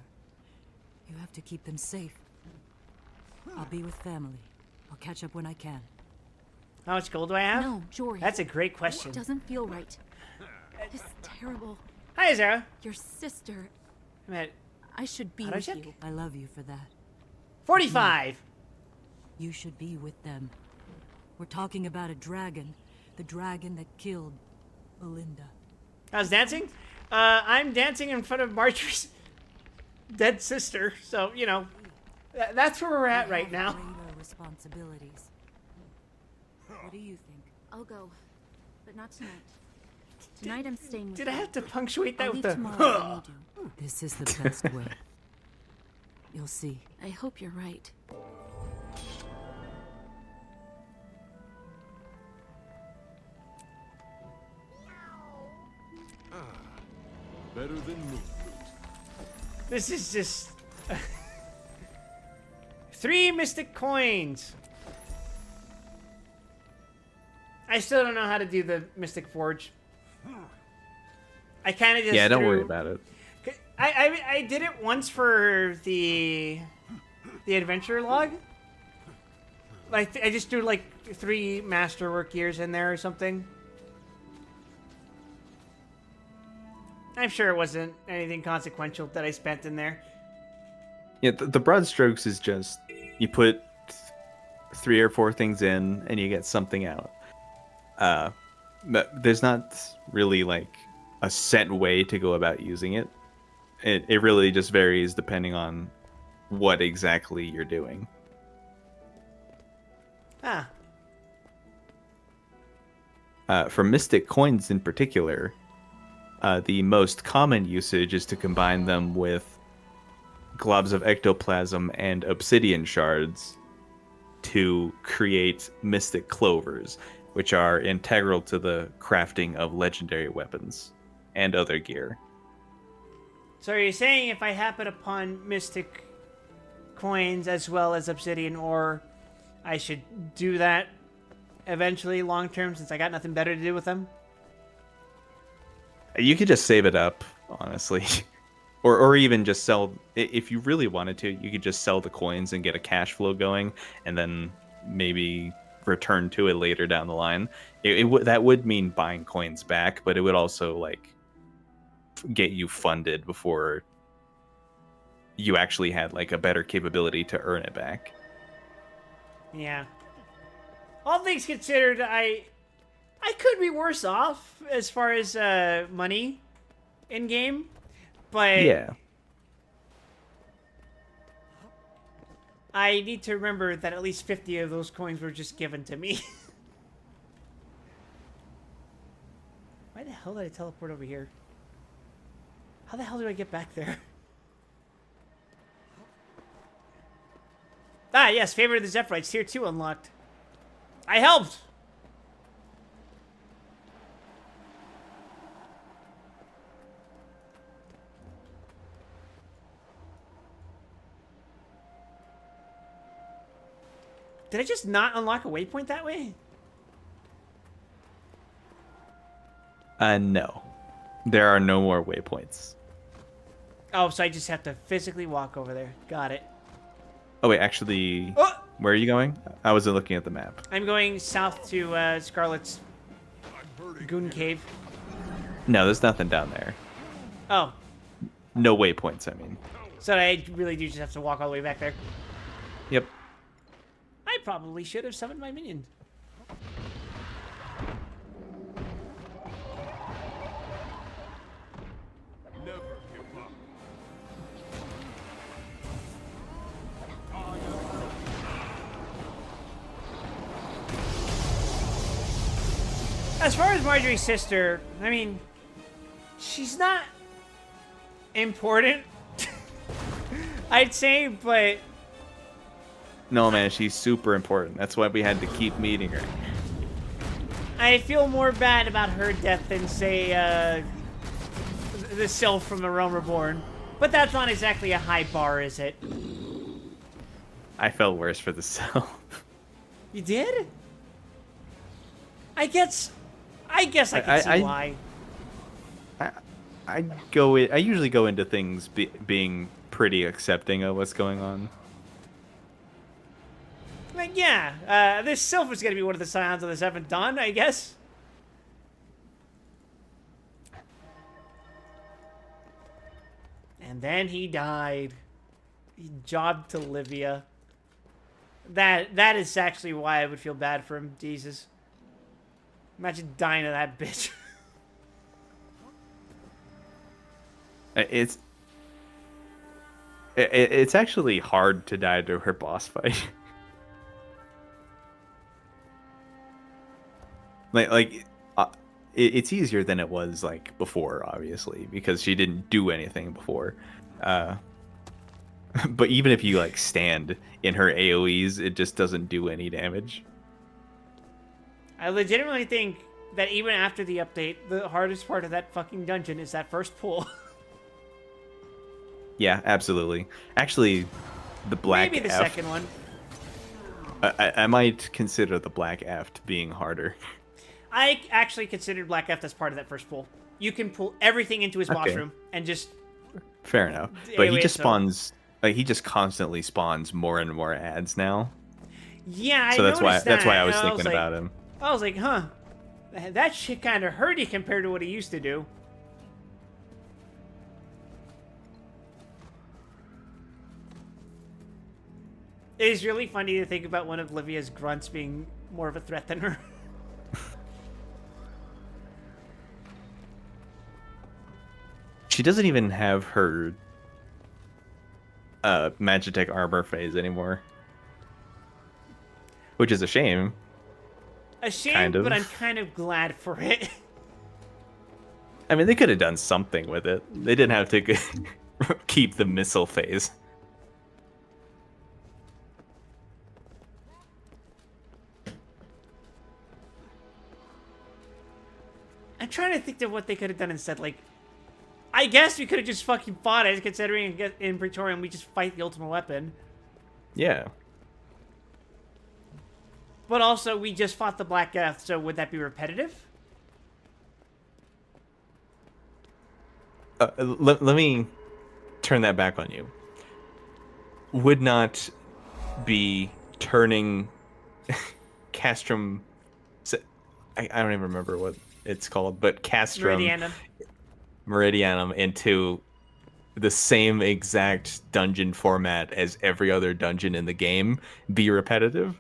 You have to keep them safe. I'll be with family. I'll catch up when I can. How much gold do I have? No, Jory. That's a great It question. doesn't feel right. It's terrible. Hi, Zara. Your sister. I'm at I should be How do I with check? you. I love you for that. 45. You should be with them. We're talking about a dragon. The dragon that killed Belinda. I was dancing? I'm dancing in front of Marjorie's dead sister, so, you know, That's where we're at We right have now. greater responsibilities. What do you think? I'll go, but not tonight. Tonight I'm staying with Did I you. have to punctuate that I'll with leave the tomorrow when you do. This is the best way. You'll see. I hope you're right. Better than moon. This is just 3 mystic coins. I still don't know how to do the mystic forge. I kind of just Yeah, don't worry threw- about it. I did it once for the adventure log. Like I just threw like 3 masterwork gears in there or something. I'm sure it wasn't anything consequential that I spent in there. Yeah, the broad strokes is just you put 3 or 4 things in and you get something out. But there's not really like a set way to go about using it. It really just varies depending on what exactly you're doing. Ah, For mystic coins in particular, the most common usage is to combine them with globs of ectoplasm and obsidian shards to create mystic clovers, which are integral to the crafting of legendary weapons and other gear. so are you saying if I happen upon mystic coins as well as obsidian ore, I should do that eventually long term since I got nothing better to do with them? You could just save it up, honestly. Or even just sell, if you really wanted to, you could just sell the coins and get a cash flow going, and then maybe return to it later down the line. That would mean buying coins back, but it would also like get you funded before you actually had like a better capability to earn it back. Yeah. All things considered, I could be worse off as far as money in game, but Yeah. I need to remember that at least 50 of those coins were just given to me. Why the hell did I teleport over here? How the hell do I get back there? Ah, yes, Favor of the Zephyrites, Tier 2 unlocked. I helped! Did I just not unlock a waypoint that way? No. There are no more waypoints. Oh, so I just have to physically walk over there. Got it. Oh, wait, actually, Oh! where are you going? I wasn't looking at the map. I'm going south to Scarlet's Goon Cave. No, there's nothing down there. Oh, No waypoints, I mean. so I really do just have to walk all the way back there. Yep. I probably should have summoned my minion. Never give up. As far as Marjorie's sister, I mean, she's not important, I'd say, but No, man, she's super important. That's why we had to keep meeting her. I feel more bad about her death than, say, the Sylph from The Realm Reborn. But that's not exactly a high bar, is it? I felt worse for the self. You did? I guess I can see why. I usually go into things being pretty accepting of what's going on. Like, yeah, this Sylph is going to be one of the Scions of the Seventh Dawn, I guess. And then he died. He jobbed to Livia. That is actually why I would feel bad for him, Jesus. Imagine dying to that bitch. It's actually hard to die to her boss fight. It's easier than it was like before, obviously, because she didn't do anything before. But even if you like stand in her AoEs, it just doesn't do any damage. I legitimately think that even after the update, the hardest part of that fucking dungeon is that first pool. Yeah, absolutely. Actually, the black Maybe the F, second one. I might consider the black F being harder. I actually considered Black F as part of that first pool. You can pull everything into his boss Okay. room and just... Fair enough. But he AoE just so- spawns, like he just constantly spawns more and more ads now. Yeah, So I that's why noticed that's why that, I was and thinking like- about him. I was like, huh, that shit kind of hurt you compared to what he used to do. It is really funny to think about one of Livia's grunts being more of a threat than her. She doesn't even have her Magitech armor phase anymore. Which is a shame. A shame, Kind of. but I'm kind of glad for it. I mean, they could have done something with it. They didn't have to keep the missile phase. I'm trying to think of what they could have done instead. Like, I guess we could have just fucking fought it, considering in Praetorium we just fight the ultimate weapon. Yeah. But also, we just fought the Black Death, so would that be repetitive? Let me turn that back on you. Would not be turning Castrum... I don't even remember what it's called, but Castrum... Meridianum into the same exact dungeon format as every other dungeon in the game be repetitive?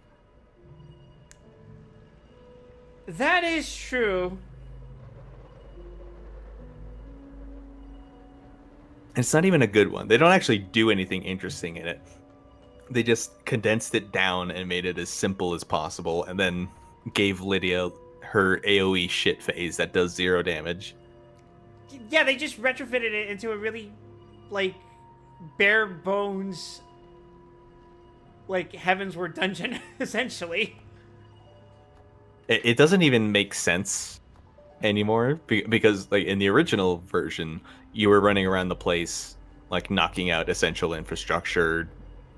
That is true. It's not even a good one. They don't actually do anything interesting in it. They just condensed it down and made it as simple as possible, and then gave Lydia her AoE shit phase that does 0 damage. Yeah, they just retrofitted it into a really, like, bare bones, like, Heavensward dungeon, essentially. It doesn't even make sense anymore because, like, in the original version, you were running around the place, like, knocking out essential infrastructure,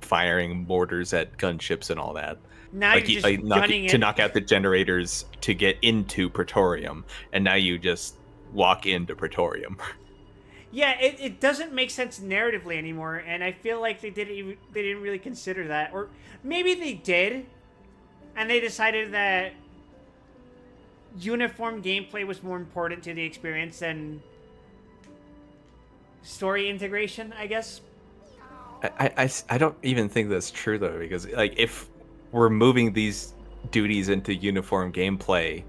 firing mortars at gunships and all that. Now like, you're just gunning to it. knock out the generators to get into Praetorium, and now you just walk into Praetorium. Yeah, it doesn't make sense narratively anymore, and I feel like they didn't really consider that, or maybe they did, and they decided that uniform gameplay was more important to the experience than story integration, I guess. I don't even think that's true though, because like if we're moving these duties into uniform gameplay,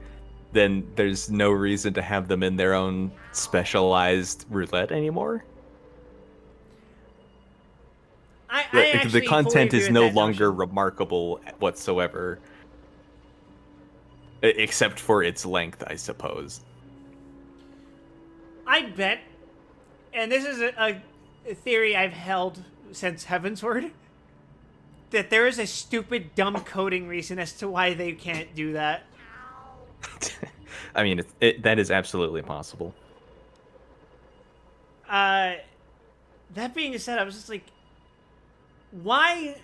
then there's no reason to have them in their own specialized roulette anymore. I The actually content fully is agree no with that longer notion. remarkable whatsoever, except for its length, I suppose. I bet, and this is a theory I've held since Heavensward, that there is a stupid, dumb coding reason as to why they can't do that. I mean, that is absolutely possible. That being said, I was just like, why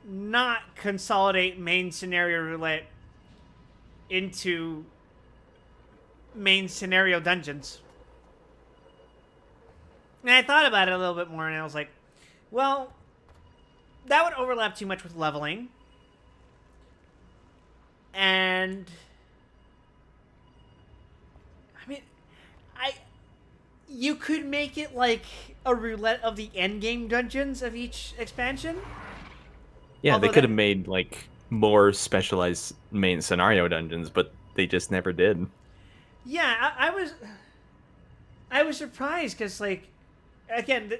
not consolidate main scenario roulette into main scenario dungeons? And I thought about it a little bit more, and I was like, well, that would overlap too much with leveling. And I mean, you could make it like a roulette of the endgame dungeons of each expansion. Yeah, Although they could that- have made like more specialized main scenario dungeons, but they just never did. Yeah, I was surprised because like again,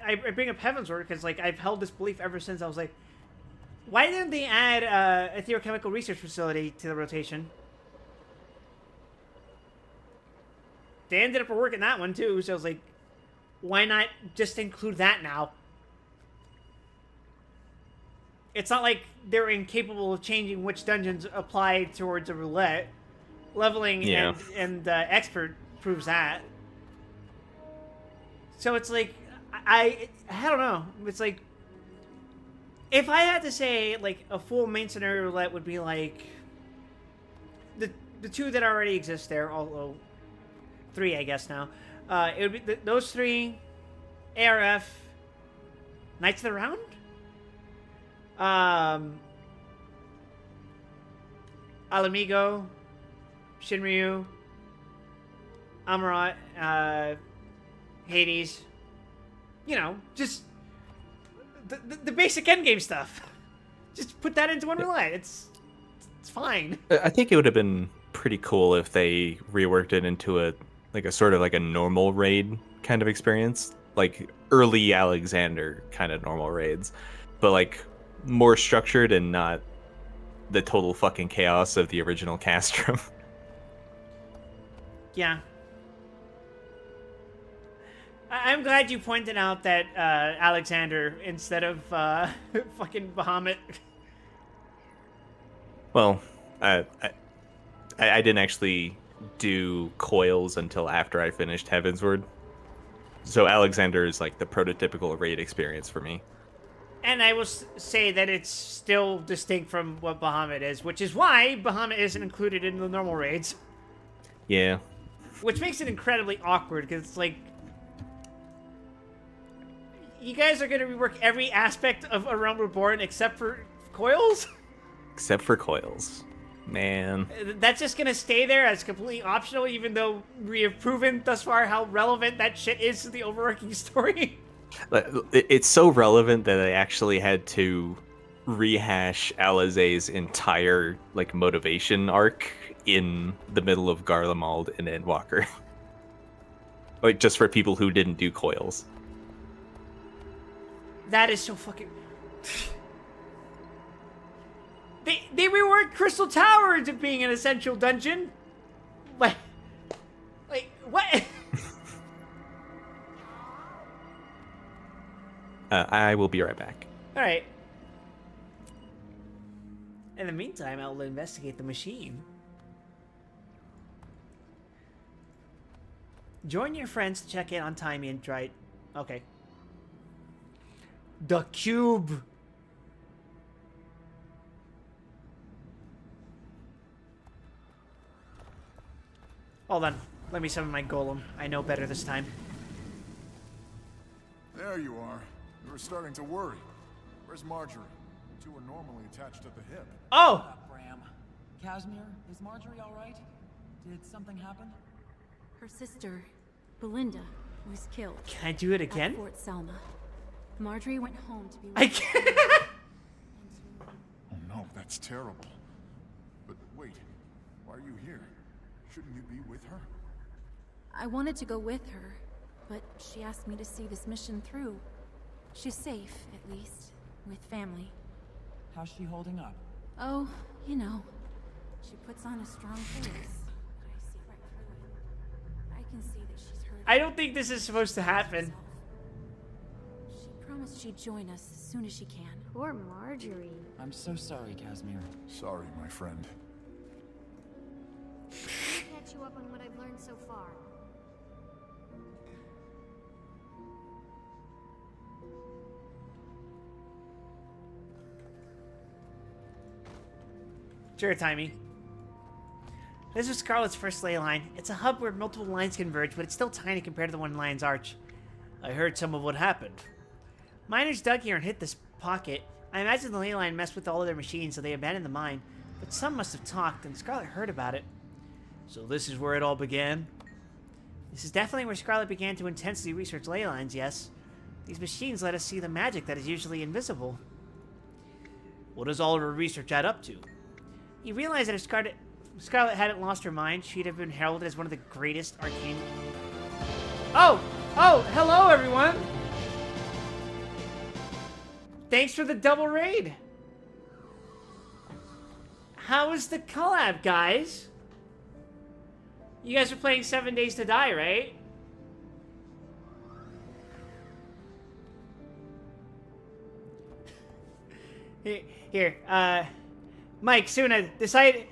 I bring up Heavensward because like I've held this belief ever since I was like, why didn't they add a theochemical research facility to the rotation? They ended up working that one too, so I was like, why not just include that now? It's not like they're incapable of changing which dungeons apply towards a roulette. Leveling and expert proves that. So it's like, I don't know. It's like, if I had to say, like, a full main scenario roulette would be like the two that already exist there, although 3, I guess now. It would be those 3, ARF, Knights of the Round, Alamigo, Shinryu, Amarat, Hades. You know, just the basic endgame stuff. Just put that into one roulette. It's fine. I think it would have been pretty cool if they reworked it into a sort of like a normal raid kind of experience, like early Alexander kind of normal raids, but like more structured and not the total fucking chaos of the original Castrum. Yeah. I'm glad you pointed out that Alexander instead of fucking Bahamut. Well, I didn't actually do coils until after I finished Heavensward. So Alexander is like the prototypical raid experience for me. And I will say that it's still distinct from what Bahamut is, which is why Bahamut isn't included in the normal raids. Yeah. Which makes it incredibly awkward, because it's like, you guys are going to rework every aspect of A Realm Reborn except for coils? Except for coils. Man. That's just going to stay there as completely optional, even though we have proven thus far how relevant that shit is to the overarching story. It's so relevant that I actually had to rehash Alizé's entire like motivation arc in the middle of Garlemald and Endwalker. Like, just for people who didn't do coils. That is so fucking... They reworked Crystal Tower into being an essential dungeon. Like what? I will be right back. All right. In the meantime, I'll investigate the machine. Join your friends to check in on Timey and try... Okay. The cube. Hold on. Let me summon my golem. I know better this time. There you are. You were starting to worry. Where's Marjorie? You two are normally attached at the hip. Oh! Shut up, Bram. Casimir, is Marjorie all right? Did something happen? Her sister, Belinda, was killed. Can I do it again? At Fort Selma. Marjorie went home to be with I can't. Oh no, that's terrible. But wait, why are you here? Shouldn't you be with her? I wanted to go with her, but she asked me to see this mission through. She's safe, at least, with family. How's she holding up? Oh, you know. She puts on a strong face, but I see right through it. I can see that she's hurt. I don't think this is supposed to happen. She promised she'd join us as soon as she can. Poor Marjorie. I'm so sorry, Casimir. Sorry, my friend. I'll catch you up on what I've learned so far. Sure, Timey. This is Scarlet's first ley line. It's a hub where multiple lines converge, but it's still tiny compared to the one line's arch. I heard some of what happened. Miners dug here and hit this pocket. I imagine the ley line messed with all of their machines, so they abandoned the mine. But some must have talked, and Scarlet heard about it. So this is where it all began? This is definitely where Scarlet began to intensely research ley lines, yes. These machines let us see the magic that is usually invisible. What does all of her research add up to? You realize that if Scarlet hadn't lost her mind, she'd have been heralded as one of the greatest arcane... Oh! Oh, hello everyone! Thanks for the double raid! How was the collab, guys? You guys are playing 7 Days to Die, right? Here, Mike, Suna, decide...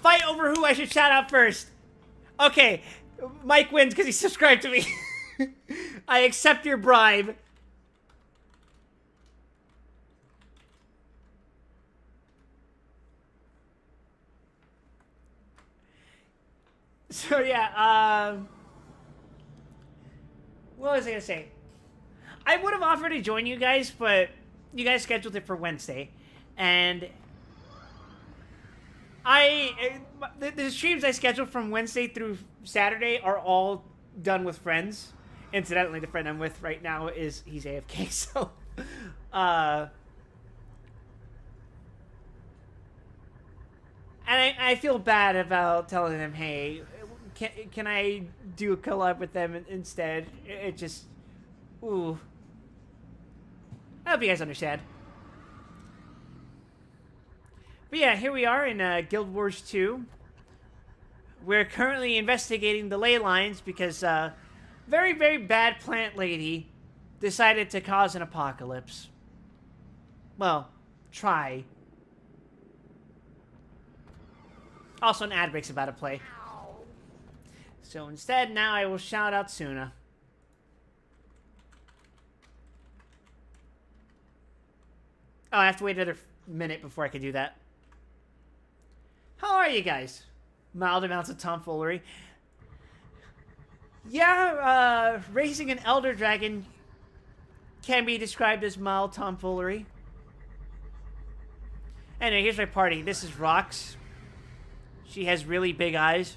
fight over who I should shout out first. Okay, Mike wins because he subscribed to me. I accept your bribe. So yeah, what was I gonna say? I would have offered to join you guys, but you guys scheduled it for Wednesday, and the streams I scheduled from Wednesday through Saturday are all done with friends. Incidentally, the friend I'm with right now he's AFK, so and I feel bad about telling them, hey, can I do a collab with them instead? It just, ooh. I hope you guys understand. But yeah, here we are in Guild Wars 2. We're currently investigating the ley lines because very, very bad plant lady decided to cause an apocalypse. Well, try. Also, an ad break's about to play. So instead, now I will shout out Suna. Oh, I have to wait another minute before I can do that. How are you guys? Mild amounts of tomfoolery. Yeah, raising an Elder Dragon can be described as mild tomfoolery. Anyway, here's my party. This is Rox. She has really big eyes.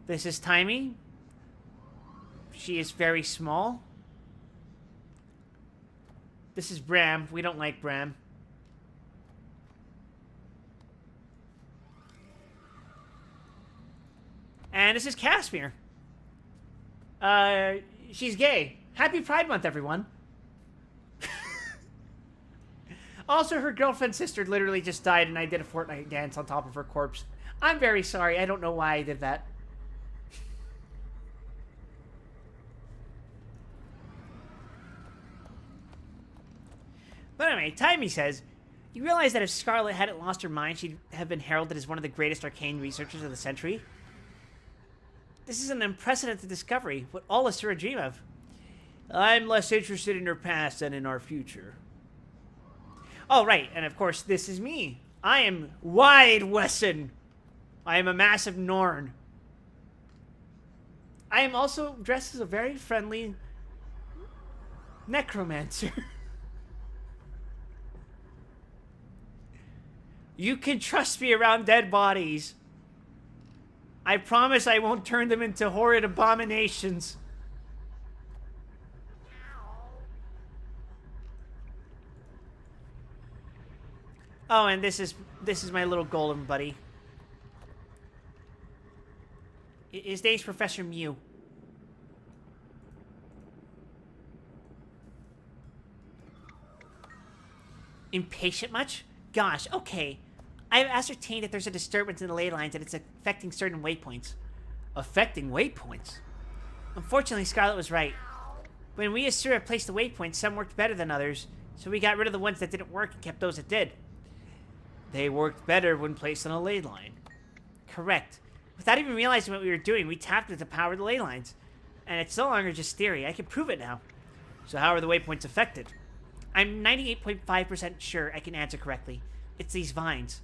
This is Timey. She is very small. This is Bram. We don't like Bram. And this is Casimir. She's gay. Happy Pride Month, everyone. Also, her girlfriend's sister literally just died and I did a Fortnite dance on top of her corpse. I'm very sorry. I don't know why I did that. But anyway, Timey says, you realize that if Scarlet hadn't lost her mind, she'd have been heralded as one of the greatest arcane researchers of the century? This is an unprecedented discovery, what all Asura dream of. I'm less interested in her past than in our future. Oh, right, and of course, this is me. I am Wide Wesson. I am a massive Norn. I am also dressed as a very friendly necromancer. You can trust me around dead bodies. I promise I won't turn them into horrid abominations. Oh, and this is my little golem buddy. His name's Professor Mew. Impatient much? Gosh, okay. I've ascertained that there's a disturbance in the ley lines and it's affecting certain waypoints. Affecting waypoints? Unfortunately, Scarlet was right. When we Asura placed the waypoints, some worked better than others, so we got rid of the ones that didn't work and kept those that did. They worked better when placed on a ley line. Correct. Without even realizing what we were doing, we tapped it to power the ley lines. And it's no longer just theory, I can prove it now. So how are the waypoints affected? I'm 98.5% sure I can answer correctly. It's these vines.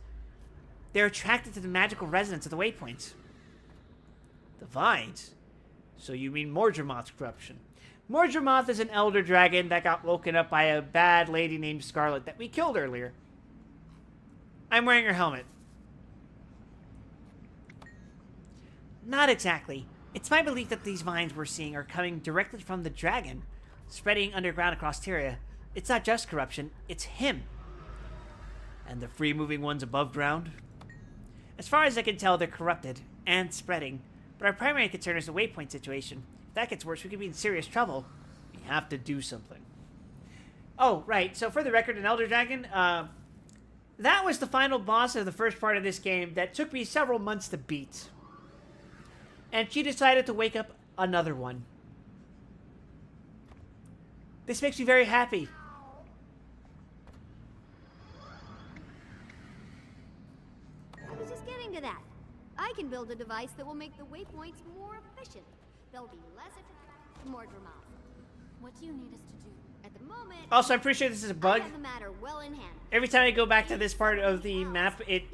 They're attracted to the magical resonance of the waypoints. The vines? So you mean Mordremoth's corruption. Mordremoth is an elder dragon that got woken up by a bad lady named Scarlet that we killed earlier. I'm wearing her helmet. Not exactly. It's my belief that these vines we're seeing are coming directly from the dragon, spreading underground across Tyria. It's not just corruption, it's him. And the free-moving ones above ground? As far as I can tell, they're corrupted and spreading, but our primary concern is the waypoint situation. If that gets worse, we could be in serious trouble. We have to do something. Oh, right. So for the record, an Elder Dragon, that was the final boss of the first part of this game that took me several months to beat. And she decided to wake up another one. This makes me very happy. I was just getting to that. I can build a device that will make the waypoints more efficient. They'll be less attractive, more dramatic. What do you need us to do? At the moment, Also, I'm pretty sure this is a bug. I have the matter well in hand. Every time I go back to this part of the map, it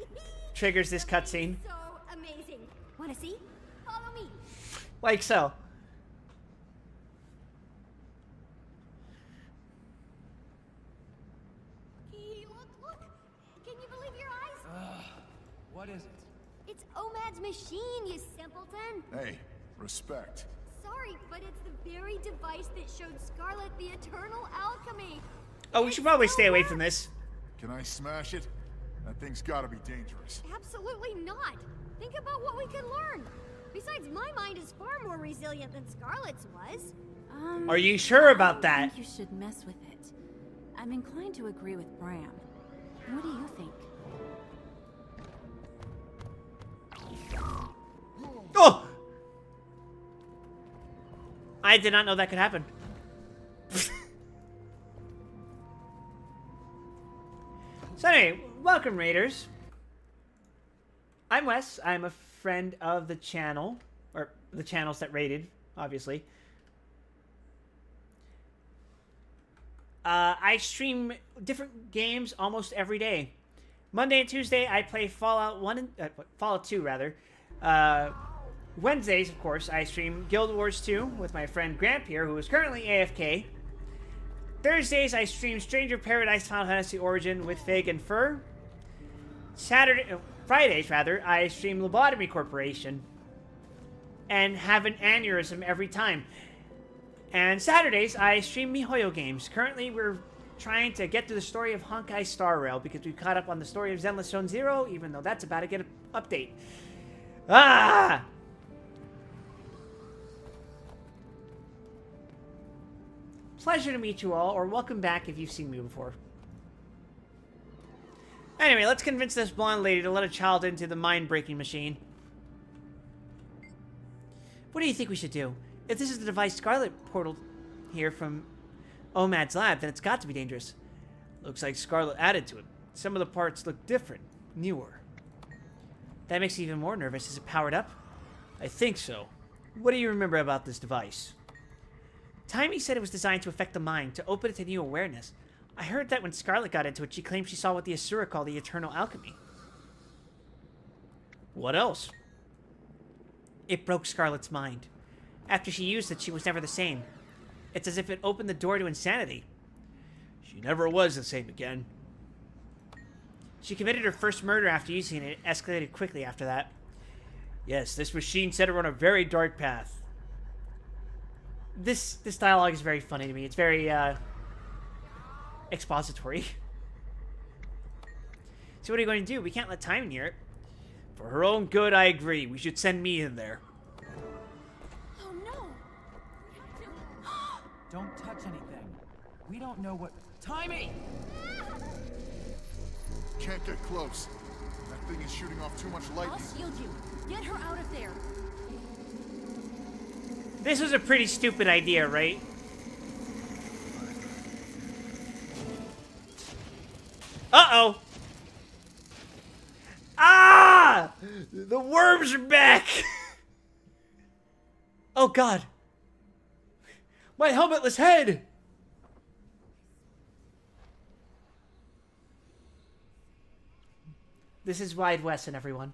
triggers this cutscene. So amazing. Wanna see? Follow me. Like so. Hey, look. Can you believe your eyes? What is it? It's OMAD's machine, you simpleton. Hey, respect. Sorry, but it's the very device that showed Scarlet the eternal alchemy. Oh, we should probably stay away from this. Can I smash it? That thing's gotta be dangerous. Absolutely not. Think about what we could learn. Besides, my mind is far more resilient than Scarlet's was. Are you sure about I that? think you should mess with it. I'm inclined to agree with Bram. What do you think? Oh! I did not know that could happen. So anyway, welcome Raiders. I'm Wes. I'm a friend of the channel, or the channels that raided, obviously. I stream different games almost every day. Monday and Tuesday, I play Fallout 1 and Fallout 2 rather. Wednesdays, of course, I stream Guild Wars 2 with my friend Grant here, who is currently AFK. Thursdays, I stream Stranger Paradise Final Fantasy Origin with Fig and Fur. Fridays, I stream Lobotomy Corporation and have an aneurysm every time. And Saturdays, I stream MiHoYo games. Currently, we're trying to get to the story of Honkai Star Rail because we've caught up on the story of Zenless Zone Zero, even though that's about to get an update. Ah! Pleasure to meet you all, or welcome back if you've seen me before. Anyway, let's convince this blonde lady to let a child into the mind-breaking machine. What do you think we should do? If this is the device Scarlet portaled here from OMAD's lab, then it's got to be dangerous. Looks like Scarlet added to it. Some of the parts look different, newer. That makes me even more nervous. Is it powered up? I think so. What do you remember about this device? Timmy said it was designed to affect the mind, to open it to new awareness. I heard that when Scarlet got into it, she claimed she saw what the Asura call the Eternal Alchemy. What else? It broke Scarlet's mind. After she used it, she was never the same. It's as if it opened the door to insanity. She never was the same again. She committed her first murder after using it. It escalated quickly after that. Yes, this machine set her on a very dark path. This dialogue is very funny to me. It's very, expository. So what are you going to do? We can't let Time near it. For her own good, I agree. We should send me in there. Oh no! Don't touch anything. We don't know what... Timey! Can't get close. That thing is shooting off too much I'll lightning. shield you. Get her out of there. This was a pretty stupid idea, right? Uh-oh! Ah! The worms are back! Oh, God. My helmetless head! This is Wide Wesson, everyone.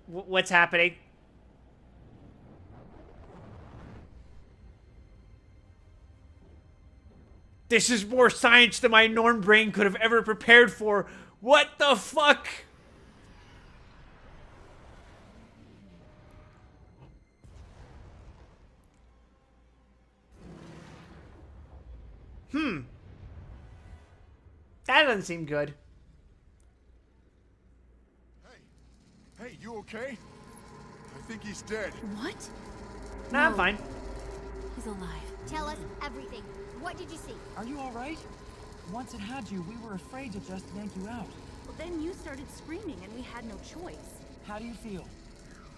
What's happening? This is more science than my Norn brain could have ever prepared for. What the fuck? That doesn't seem good. Hey, okay? I think he's dead. What? Nah, I'm fine. He's alive. Tell us everything. What did you see? Are you alright? Once it had you, we were afraid to just yank you out. Well, then you started screaming and we had no choice. How do you feel?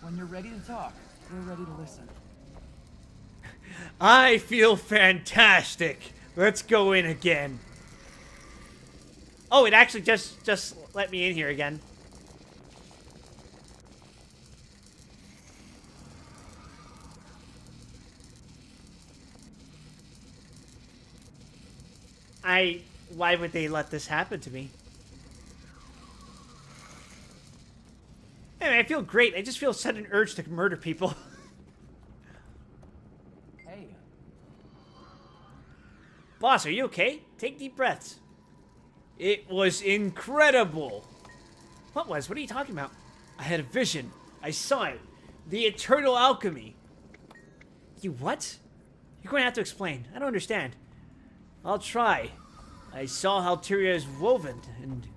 When you're ready to talk, we're ready to listen. I feel fantastic. Let's go in again. Oh, it actually just let me in here again. Why would they let this happen to me? Anyway, I feel great. I just feel a sudden urge to murder people. Hey. Boss, are you okay? Take deep breaths. It was incredible. What was? What are you talking about? I had a vision. I saw it. The eternal alchemy. You what? You're going to have to explain. I don't understand. I'll try. I saw how Tyria is woven, and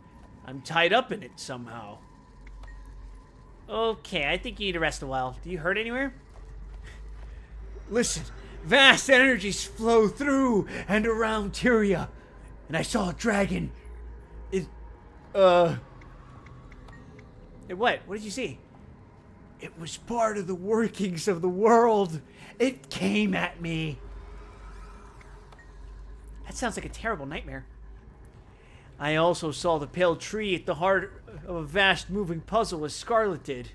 I'm tied up in it somehow. Okay, I think you need to rest a while. Do you hurt anywhere? Listen, vast energies flow through and around Tyria, and I saw a dragon. What? What did you see? It was part of the workings of the world. It came at me. That sounds like a terrible nightmare. I also saw the pale tree at the heart of a vast moving puzzle as Scarlet did.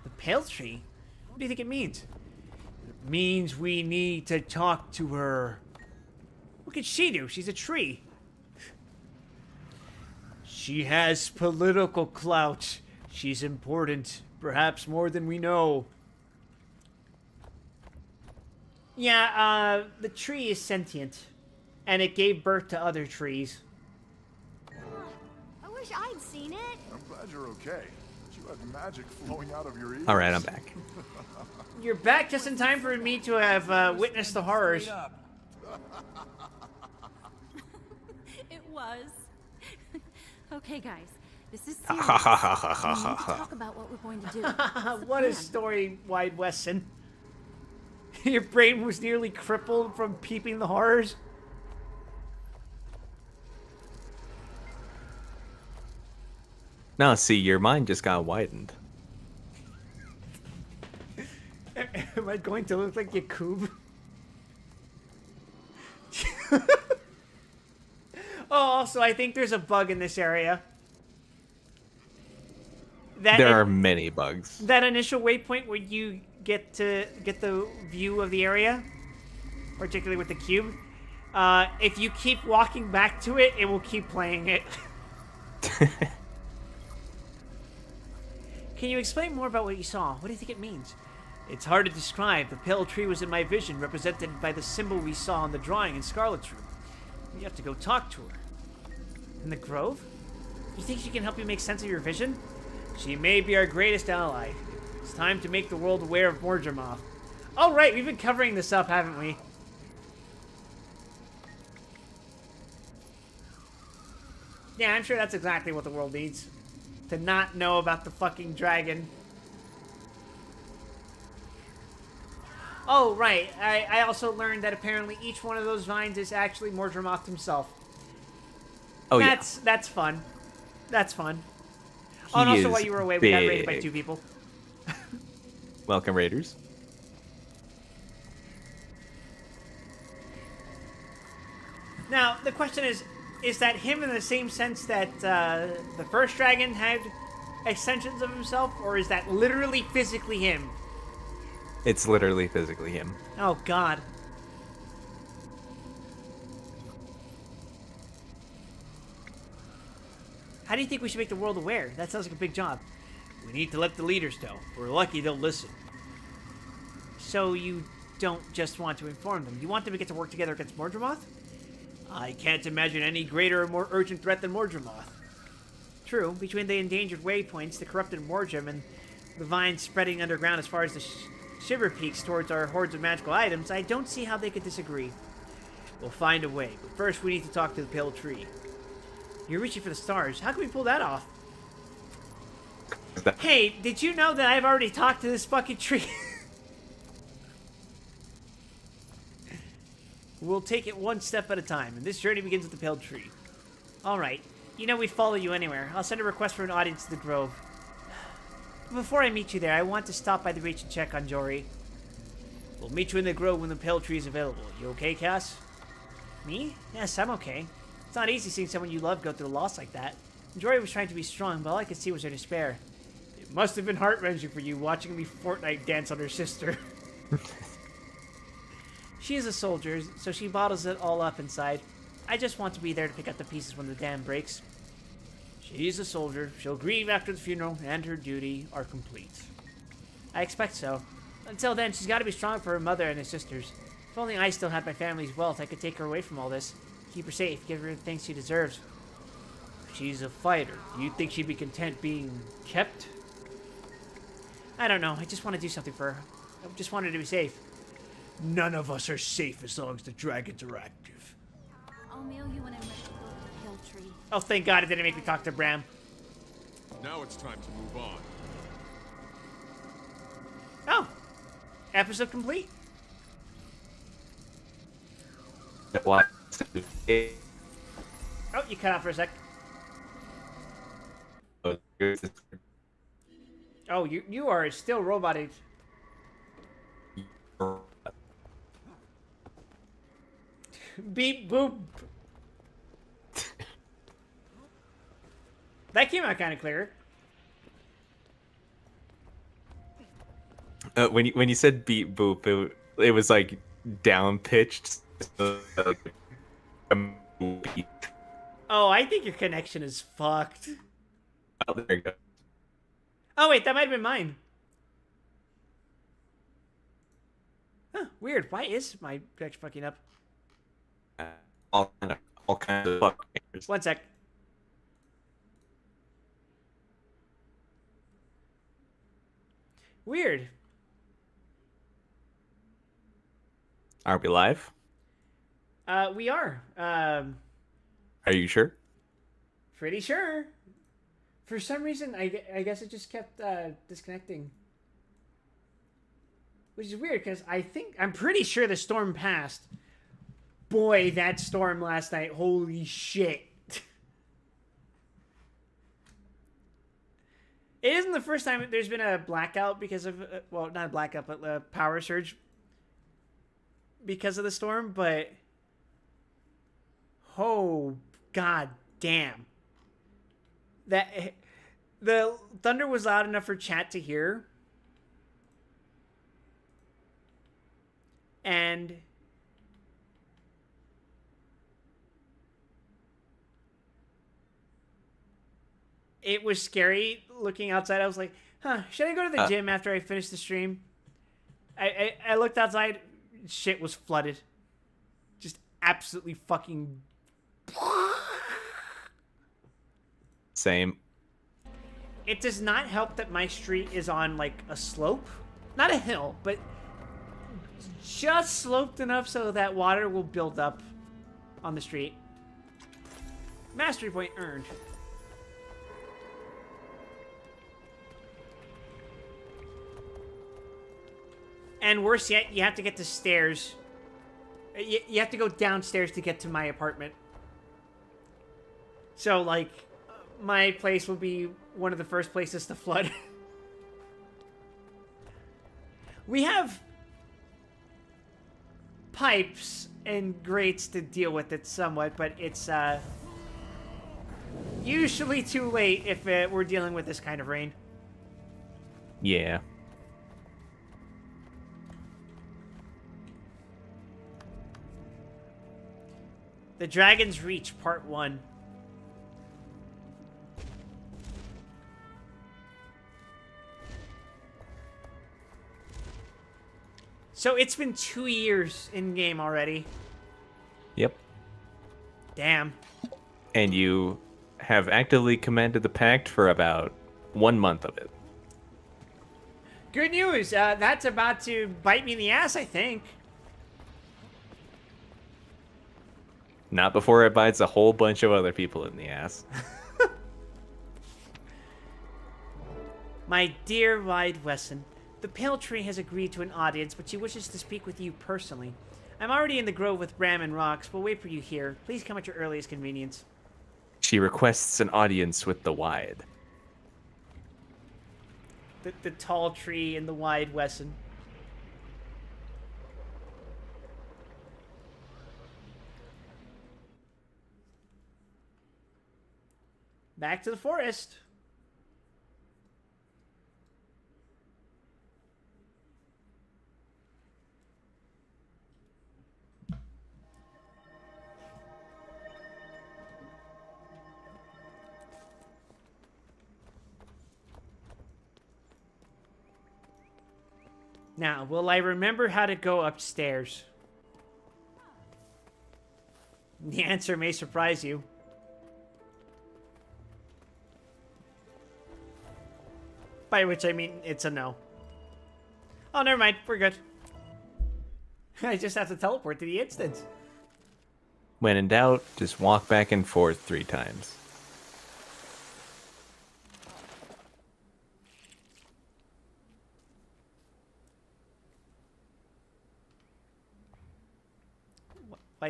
The pale tree? What do you think it means? It means we need to talk to her. What can she do? She's a tree. She has political clout. She's important, perhaps more than we know. Yeah, the tree is sentient, and it gave birth to other trees. I wish I'd seen it. I'm glad you're okay. But you have magic flowing out of your ears. All right, I'm back. You're back just in time for me to have witnessed the horrors. Straight up. It was. Okay, guys. This is serious. We need to talk about what we're going to do. What a story, Wide Wesson. Your brain was nearly crippled from peeping the horrors. No, see, your mind just got widened. Am I going to look like Yakub? Oh, also, I think there's a bug in this area. There are many bugs. That initial waypoint where you get the view of the area, particularly with the cube. If you keep walking back to it, it will keep playing it. Can you explain more about what you saw? What do you think it means? It's hard to describe. The pale tree was in my vision, represented by the symbol we saw in the drawing in Scarlet's room. You have to go talk to her. In the Grove? You think she can help you make sense of your vision? She may be our greatest ally. It's time to make the world aware of Mordremoth. Oh, right, we've been covering this up, haven't we? Yeah, I'm sure that's exactly what the world needs. To not know about the fucking dragon. Oh, right. I also learned that apparently each one of those vines is actually Mordremoth himself. Oh, That's fun. That's fun. Oh, and also while you were away, we got raided by 2 people. Welcome, Raiders. Now, the question is that him in the same sense that the first dragon had extensions of himself, or is that literally physically him? It's literally physically him. Oh, God. How do you think we should make the world aware? That sounds like a big job. We need to let the leaders know. If we're lucky, they'll listen. So you don't just want to inform them. You want them to get to work together against Mordremoth? I can't imagine any greater or more urgent threat than Mordremoth. True, between the endangered waypoints, the corrupted Mordrem, and the vines spreading underground as far as the Shiver Peaks towards our hordes of magical items, I don't see how they could disagree. We'll find a way, but first we need to talk to the Pale Tree. You're reaching for the stars. How can we pull that off? Hey, did you know that I've already talked to this fucking tree? We'll take it one step at a time, and this journey begins with the pale tree. Alright, you know we'd follow you anywhere. I'll send a request for an audience to the Grove. Before I meet you there, I want to stop by the Reach and check on Jory. We'll meet you in the Grove when the pale tree is available. You okay, Cass? Me? Yes, I'm okay. It's not easy seeing someone you love go through a loss like that. Jory was trying to be strong, but all I could see was her despair. It must have been heart-wrenching for you watching me Fortnite dance on her sister. She is a soldier, so she bottles it all up inside. I just want to be there to pick up the pieces when the dam breaks. She's a soldier. She'll grieve after the funeral, and her duty are complete. I expect so. Until then, she's got to be strong for her mother and her sisters. If only I still had my family's wealth, I could take her away from all this. Keep her safe, give her the things she deserves. She's a fighter. Do you think she'd be content being kept? I don't know. I just want to do something for her. I just want her to be safe. None of us are safe as long as the dragons are active. I'll mail you when I'm ready to go to the Pale Tree. Oh, thank God it didn't make me talk to Bram. Now it's time to move on. Oh. Episode complete. What? Oh, you cut out for a sec. Oh, you are still roboted. Beep boop. That came out kind of clear. When you said beep boop, it was like down pitched. Oh, I think your connection is fucked. Oh, there you go. Oh wait, that might have been mine. Huh, weird. Why is my connection fucking up? All kinds of fuck. 1 sec. Weird. Are we live? We are. Are you sure? Pretty sure. For some reason, I guess it just kept disconnecting. Which is weird, because I'm pretty sure the storm passed. Boy, that storm last night, holy shit. It isn't the first time there's been a blackout because of, well, not a blackout, but a power surge because of the storm, but oh, god damn. The thunder was loud enough for chat to hear. And it was scary looking outside. I was like, huh, should I go to the gym after I finish the stream? I looked outside. Shit was flooded. Just absolutely fucking... Same. It does not help that my street is on, like, a slope. Not a hill, but just sloped enough so that water will build up on the street. Mastery point earned. And worse yet, you have to get the stairs. You have to go downstairs to get to my apartment. So, like, my place will be one of the first places to flood. We have pipes and grates to deal with it somewhat, but it's usually too late if we're dealing with this kind of rain. Yeah. The Dragon's Reach, Part 1. So it's been 2 years in-game already. Yep. Damn. And you have actively commanded the pact for about 1 month of it. Good news. That's about to bite me in the ass, I think. Not before it bites a whole bunch of other people in the ass. My dear Wide Wesson, the Pale Tree has agreed to an audience, but she wishes to speak with you personally. I'm already in the grove with Bram and Rox. We'll wait for you here. Please come at your earliest convenience. She requests an audience with the Wide. The tall tree and the Wide Wesson. Back to the forest. Now, will I remember how to go upstairs? The answer may surprise you. By which I mean it's a no. Oh, never mind. We're good. I just have to teleport to the instance. When in doubt, just walk back and forth 3 times.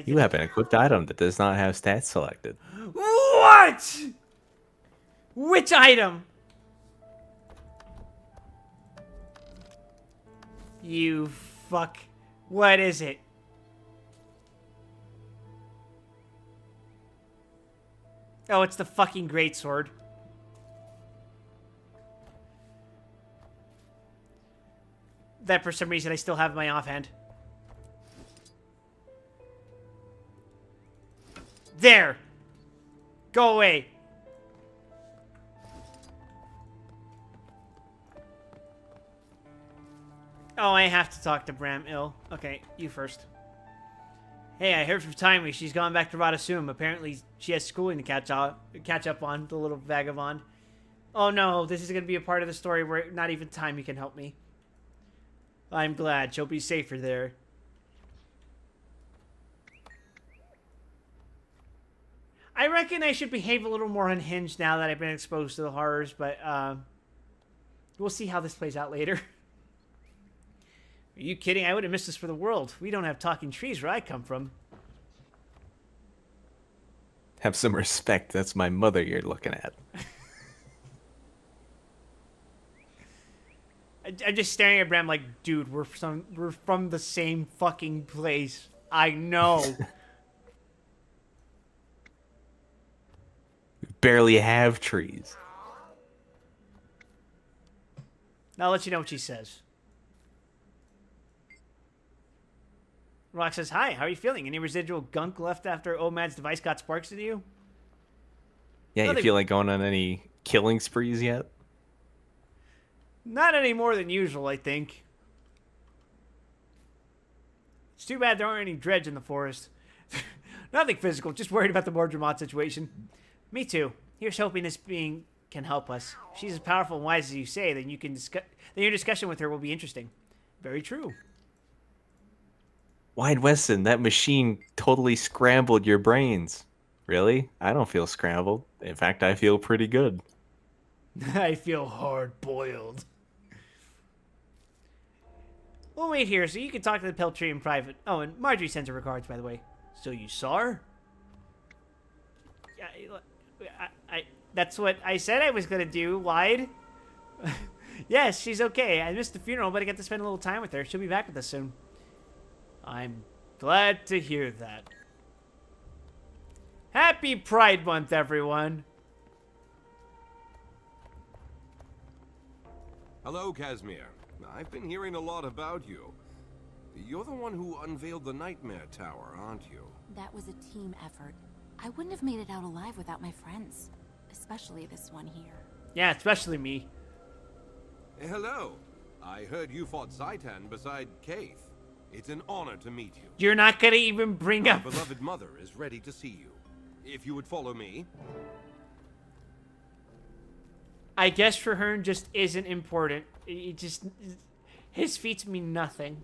You have an equipped item that does not have stats selected. What? Which item? You fuck. What is it? Oh, it's the fucking greatsword. That for some reason I still have in my offhand. There! Go away! Oh, I have to talk to Bram Ill. Okay, you first. Hey, I heard from Timely. She's gone back to Radasum. Apparently, she has schooling to catch up on, the little vagabond. Oh no, this is going to be a part of the story where not even Timely can help me. I'm glad. She'll be safer there. I reckon I should behave a little more unhinged now that I've been exposed to the horrors, but we'll see how this plays out later. Are you kidding? I would have missed this for the world. We don't have talking trees where I come from. Have some respect. That's my mother you're looking at. I'm just staring at Bram like, dude, we're from the same fucking place. I know. Barely have trees. Now I'll let you know what she says. Rock says, hi, how are you feeling? Any residual gunk left after OMAD's device got sparks into you? Yeah, Nothing. you feel like going on any killing sprees yet? Not any more than usual, I think. It's too bad there aren't any dredge in the forest. Nothing physical, just worried about the Mordredmont situation. Me too. Here's hoping this being can help us. If she's as powerful and wise as you say, then then your discussion with her will be interesting. Very true. Wide Weston, that machine totally scrambled your brains. Really? I don't feel scrambled. In fact, I feel pretty good. I feel hard-boiled. We'll wait here so you can talk to the Pale Tree in private. Oh, and Marjorie sends her regards, by the way. So you saw her? That's what I said I was going to do, Wide. Yes, she's okay. I missed the funeral, but I get to spend a little time with her. She'll be back with us soon. I'm glad to hear that. Happy Pride Month, everyone. Hello, Casimir. I've been hearing a lot about you. You're the one who unveiled the Nightmare Tower, aren't you? That was a team effort. I wouldn't have made it out alive without my friends. Especially this one here. Yeah, especially me. Hello. I heard you fought Zaitan beside Kaith. It's an honor to meet you. You're not gonna even bring My up... beloved mother is ready to see you. If you would follow me. I guess Traherne just isn't important. His feats mean nothing.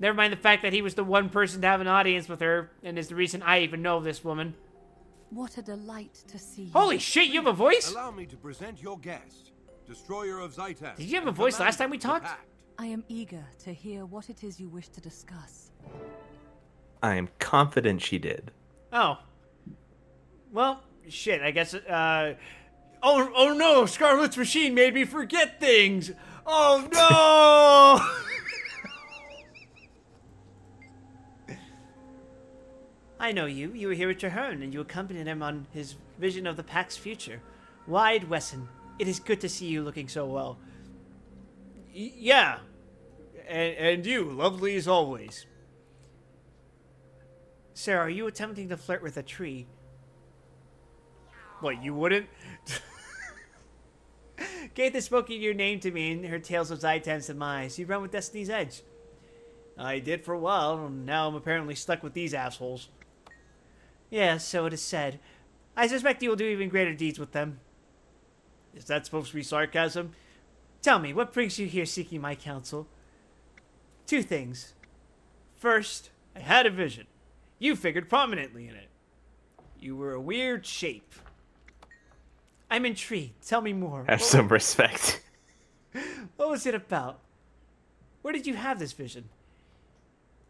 Never mind the fact that he was the one person to have an audience with her, and is the reason I even know this woman. What a delight to see you. Holy shit, you have a voice? Allow me to present your guest, destroyer of Zytan. Did you have a and voice commander last time we of the talked? Pact. I am eager to hear what it is you wish to discuss. I am confident she did. Oh. Well, shit, I guess, oh no, Scarlet's machine made me forget things! Oh no! I know you. You were here with Traherne, and you accompanied him on his vision of the Pact's future. Wide Wesson, it is good to see you looking so well. Yeah. And you, lovely as always. Sarah, are you attempting to flirt with a tree? What, you wouldn't? Gaith is spoken your name to me in her tales of Zytan's demise. You run with Destiny's Edge. I did for a while, and now I'm apparently stuck with these assholes. Yes, so it is said. I suspect you will do even greater deeds with them. Is that supposed to be sarcasm? Tell me, what brings you here seeking my counsel? 2 things. First, I had a vision. You figured prominently in it. You were a weird shape. I'm intrigued. Tell me more. Have some respect. What was it about? Where did you have this vision?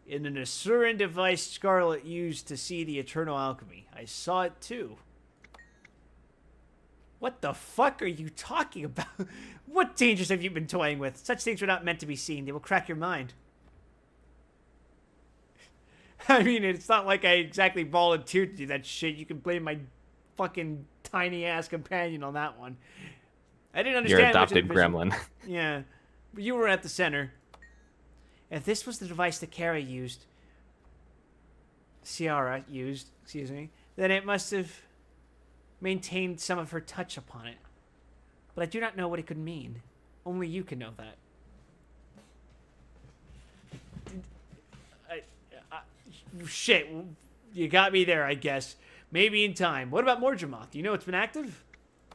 In an Asuran device Scarlet used to see the eternal alchemy. I saw it too. What the fuck are you talking about? What dangers have you been toying with? Such things are not meant to be seen. They will crack your mind. I mean, it's not like I exactly volunteered to do that shit. You can blame my fucking tiny-ass companion on that one. I didn't understand. Your adopted much of the vision. gremlin. Yeah. But you were at the center. If this was the device that Ciara used, then it must have maintained some of her touch upon it. But I do not know what it could mean. Only you can know that. Shit, you got me there, I guess. Maybe in time. What about Mordremoth? Do you know it's been active?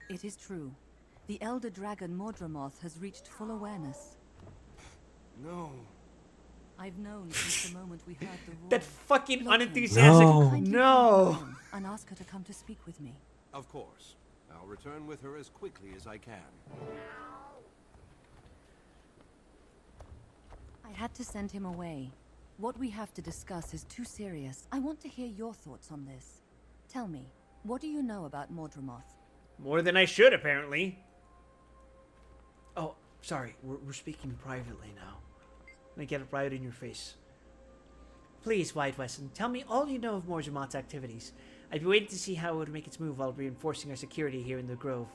It is true. The Elder Dragon Mordramoth has reached full awareness. No. I've known since the moment we heard the roar. That fucking Look, unenthusiastic. kindly No. find her and ask her to come to speak with me. Of course. I'll return with her as quickly as I can. I had to send him away. What we have to discuss is too serious. I want to hear your thoughts on this. Tell me, what do you know about Mordramoth? More than I should, apparently. Oh, sorry. We're speaking privately now. Let me get it right in your face. Please, Wide Wesson, tell me all you know of Mordremoth's activities. I'd be waiting to see how it would make its move while reinforcing our security here in the Grove.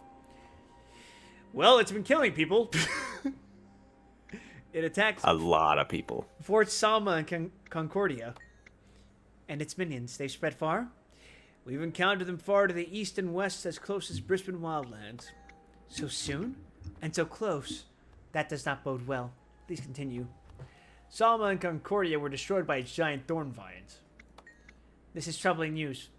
Well, it's been killing people. It attacks A lot of people. Fort Salma and Concordia. And its minions. They've spread far? We've encountered them far to the east and west, as close as Brisbane Wildlands. So soon? And so close? That does not bode well. Please continue. Salma and Concordia were destroyed by its giant thorn vines. This is troubling news.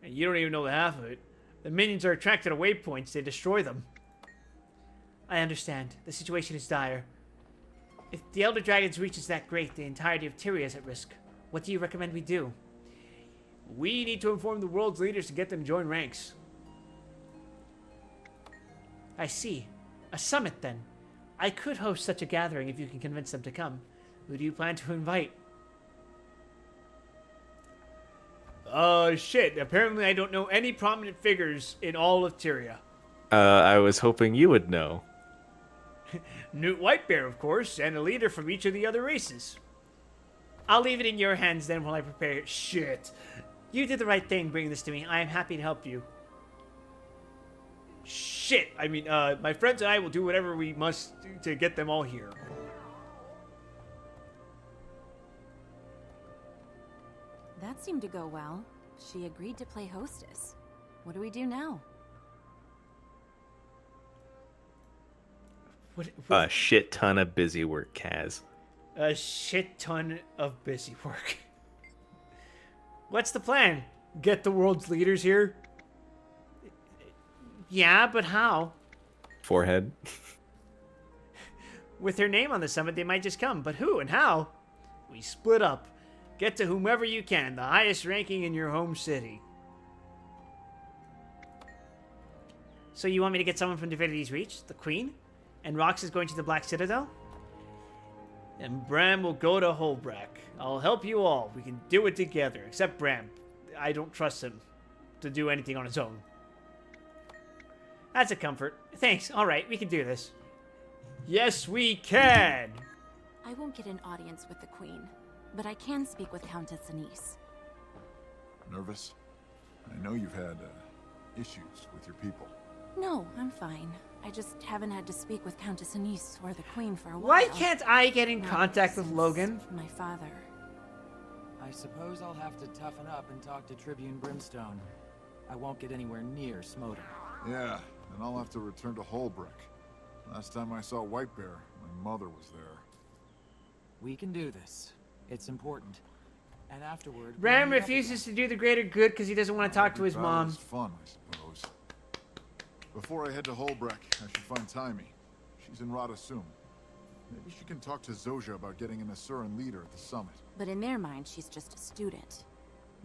And you don't even know the half of it. The minions are attracted to waypoints. They destroy them. I understand. The situation is dire. If the Elder Dragon's reach is that great, the entirety of Tyria is at risk. What do you recommend we do? We need to inform the world's leaders to get them to join ranks. I see. A summit, then. I could host such a gathering if you can convince them to come. Who do you plan to invite? Shit. Apparently I don't know any prominent figures in all of Tyria. I was hoping you would know. Newt Whitebear, of course, and a leader from each of the other races. I'll leave it in your hands then while I prepare it. Shit. You did the right thing bringing this to me. I am happy to help you. Shit. I mean, my friends and I will do whatever we must to get them all here. That seemed to go well. She agreed to play hostess. What do we do now? A shit ton of busy work, Kaz. A shit ton of busy work. What's the plan? Get the world's leaders here? Yeah, but how? Forehead. With her name on the summit, they might just come. But who and how? We split up. Get to whomever you can, the highest ranking in your home city. So you want me to get someone from Divinity's Reach, the Queen? And Rox is going to the Black Citadel? And Bram will go to Holbrack. I'll help you all. We can do it together. Except Bram. I don't trust him to do anything on his own. That's a comfort. Thanks. All right, we can do this. Yes, we can! I won't get an audience with the Queen, but I can speak with Countess Anise. Nervous? I know you've had issues with your people. No, I'm fine. I just haven't had to speak with Countess Anise or the Queen for a while. Why can't I get in Not contact with since Logan? My father. I suppose I'll have to toughen up and talk to Tribune Brimstone. I won't get anywhere near Smoder. Yeah, and I'll have to return to Holbrook. Last time I saw Whitebear, my mother was there. We can do this. It's important. And afterward, Bram refuses to do the greater good because he doesn't want to talk to his Battle mom. is fun, I suppose. Before I head to Holbrook, I should find Taimi. She's in Radasum. Maybe she can talk to Zojja about getting an Asuran leader at the summit. But in their mind, she's just a student.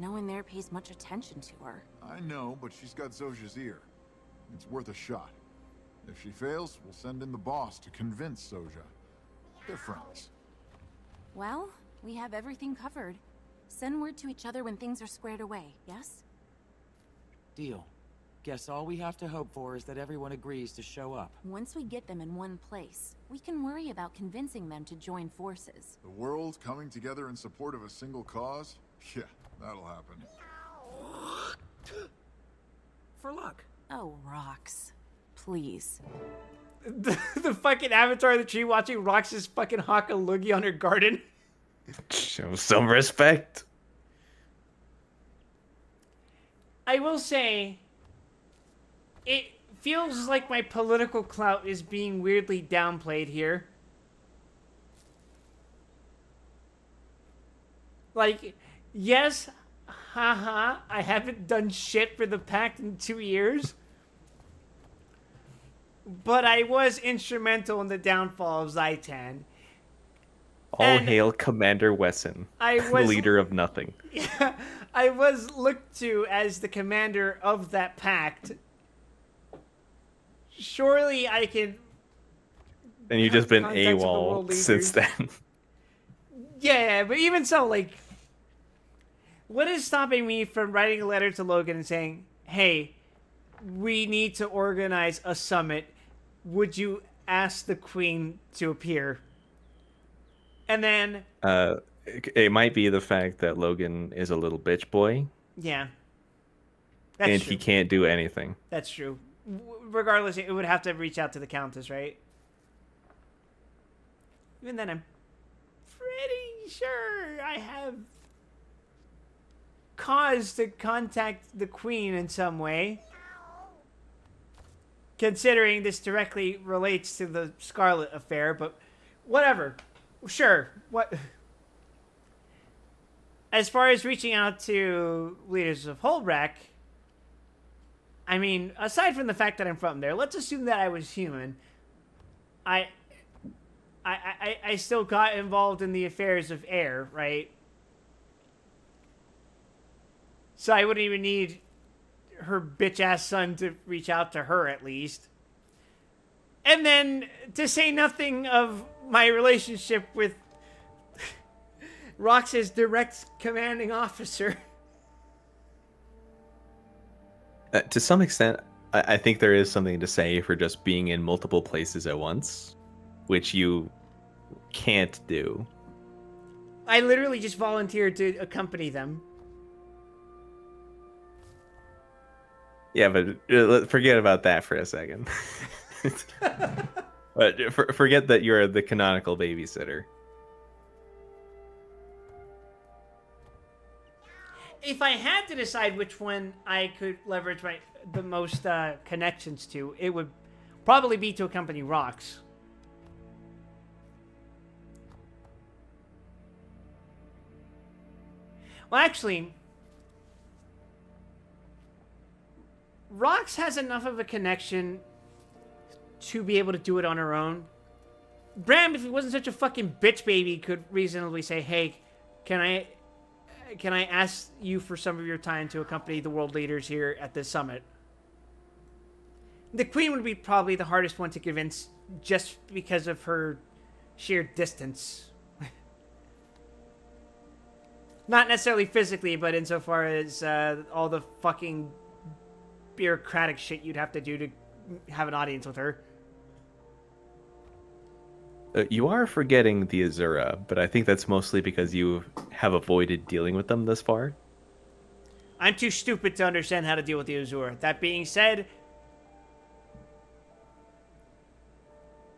No one there pays much attention to her. I know, but she's got Zojja's ear. It's worth a shot. If she fails, we'll send in the boss to convince Zojja. They're friends. Well, we have everything covered. Send word to each other when things are squared away, yes? Deal. Guess all we have to hope for is that everyone agrees to show up. Once we get them in one place, we can worry about convincing them to join forces. The world coming together in support of a single cause? Yeah, that'll happen. For luck. Oh, Rox. Please. The fucking avatar of the tree watching Rox's fucking hawk a loogie on her garden. Show some respect. I will say, it feels like my political clout is being weirdly downplayed here. Like, yes, haha, I haven't done shit for the Pact in 2 years. But I was instrumental in the downfall of Zaitan. All And hail Commander Wesson, I was leader of nothing. Yeah, I was looked to as the commander of that pact. Surely I can. And you've just been Contacts with the world AWOL since leaders. then. Yeah, but even so, like, what is stopping me from writing a letter to Logan and saying, "Hey, we need to organize a summit. Would you ask the Queen to appear?" And then, It might be the fact that Logan is a little bitch boy, yeah, that's and true. he can't do anything. That's true. Regardless, it would have to reach out to the Countess, right? Even then, I'm pretty sure I have cause to contact the Queen in some way. Considering this directly relates to the Scarlet affair, but whatever. Sure. What? As far as reaching out to leaders of Holbrack, I mean, aside from the fact that I'm from there, let's assume that I was human. I still got involved in the affairs of air, right? So I wouldn't even need her bitch-ass son to reach out to her, at least. And then, to say nothing of my relationship with Rox's direct commanding officer. To some extent, I think there is something to say for just being in multiple places at once, which you can't do. I literally just volunteered to accompany them. Yeah, but forget about that for a second. But forget that you're the canonical babysitter. If I had to decide which one I could leverage the most connections to, it would probably be to accompany Rox. Well, actually, Rox has enough of a connection to be able to do it on her own. Bram, if he wasn't such a fucking bitch baby, could reasonably say, "Hey, can I ask you for some of your time to accompany the world leaders here at this summit?" The queen would be probably the hardest one to convince just because of her sheer distance. Not necessarily physically, but insofar as all the fucking bureaucratic shit you'd have to do to have an audience with her. You are forgetting the Azura, but I think that's mostly because you have avoided dealing with them thus far. I'm too stupid to understand how to deal with the Azura. That being said,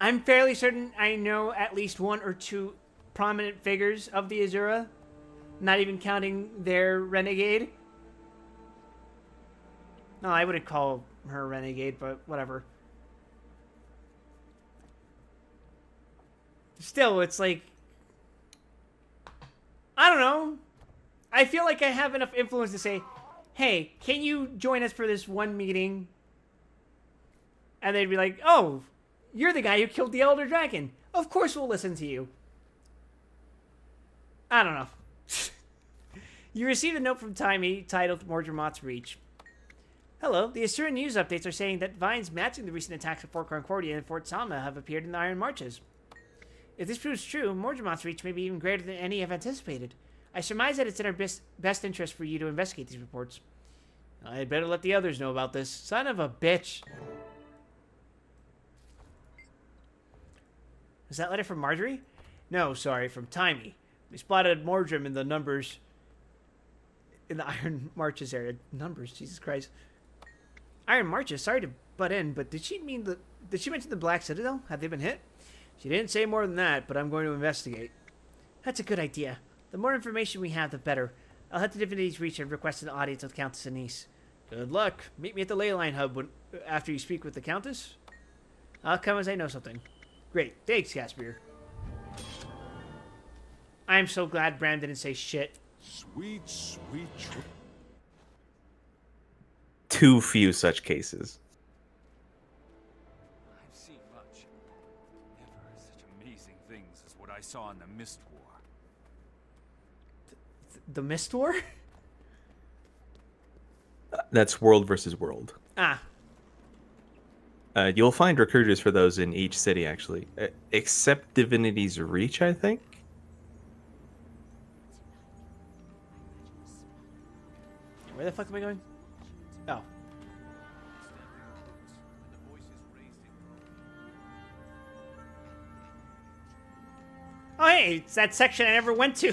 I'm fairly certain I know at least one or two prominent figures of the Azura, not even counting their renegade. No, I wouldn't call her a renegade, but whatever. Still, it's like, I don't know. I feel like I have enough influence to say, hey, can you join us for this one meeting? And they'd be like, oh, you're the guy who killed the Elder Dragon. Of course we'll listen to you. I don't know. You received a note from Timey titled Mordremoth's Reach. Hello, the Asuran news updates are saying that vines matching the recent attacks at Fort Concordia and Fort Salma have appeared in the Iron Marches. If this proves true, Mordremoth's reach may be even greater than any have anticipated. I surmise that it's in our best interest for you to investigate these reports. I'd better let the others know about this. Son of a bitch. Is that letter from Marjorie? No, sorry, from Timey. We spotted Mordrim in the numbers... in the Iron Marches area. Numbers, Jesus Christ. Iron Marches, sorry to butt in, but did she mention the Black Citadel? Have they been hit? She didn't say more than that, but I'm going to investigate. That's a good idea. The more information we have, the better. I'll head to Divinity's Reach and request an audience with Countess Anise. Good luck. Meet me at the Leyline Hub after you speak with the Countess. I'll come as I know something. Great. Thanks, Caspier. I'm so glad Bram didn't say shit. Sweet, sweet. Too few such cases. I've seen much. Never such amazing things as what I saw in the Mist War. The Mist War? That's World versus World. Ah. You'll find recruiters for those in each city, actually. Except Divinity's Reach, I think? Where the fuck am I going? Oh. Oh, hey, it's that section I never went to.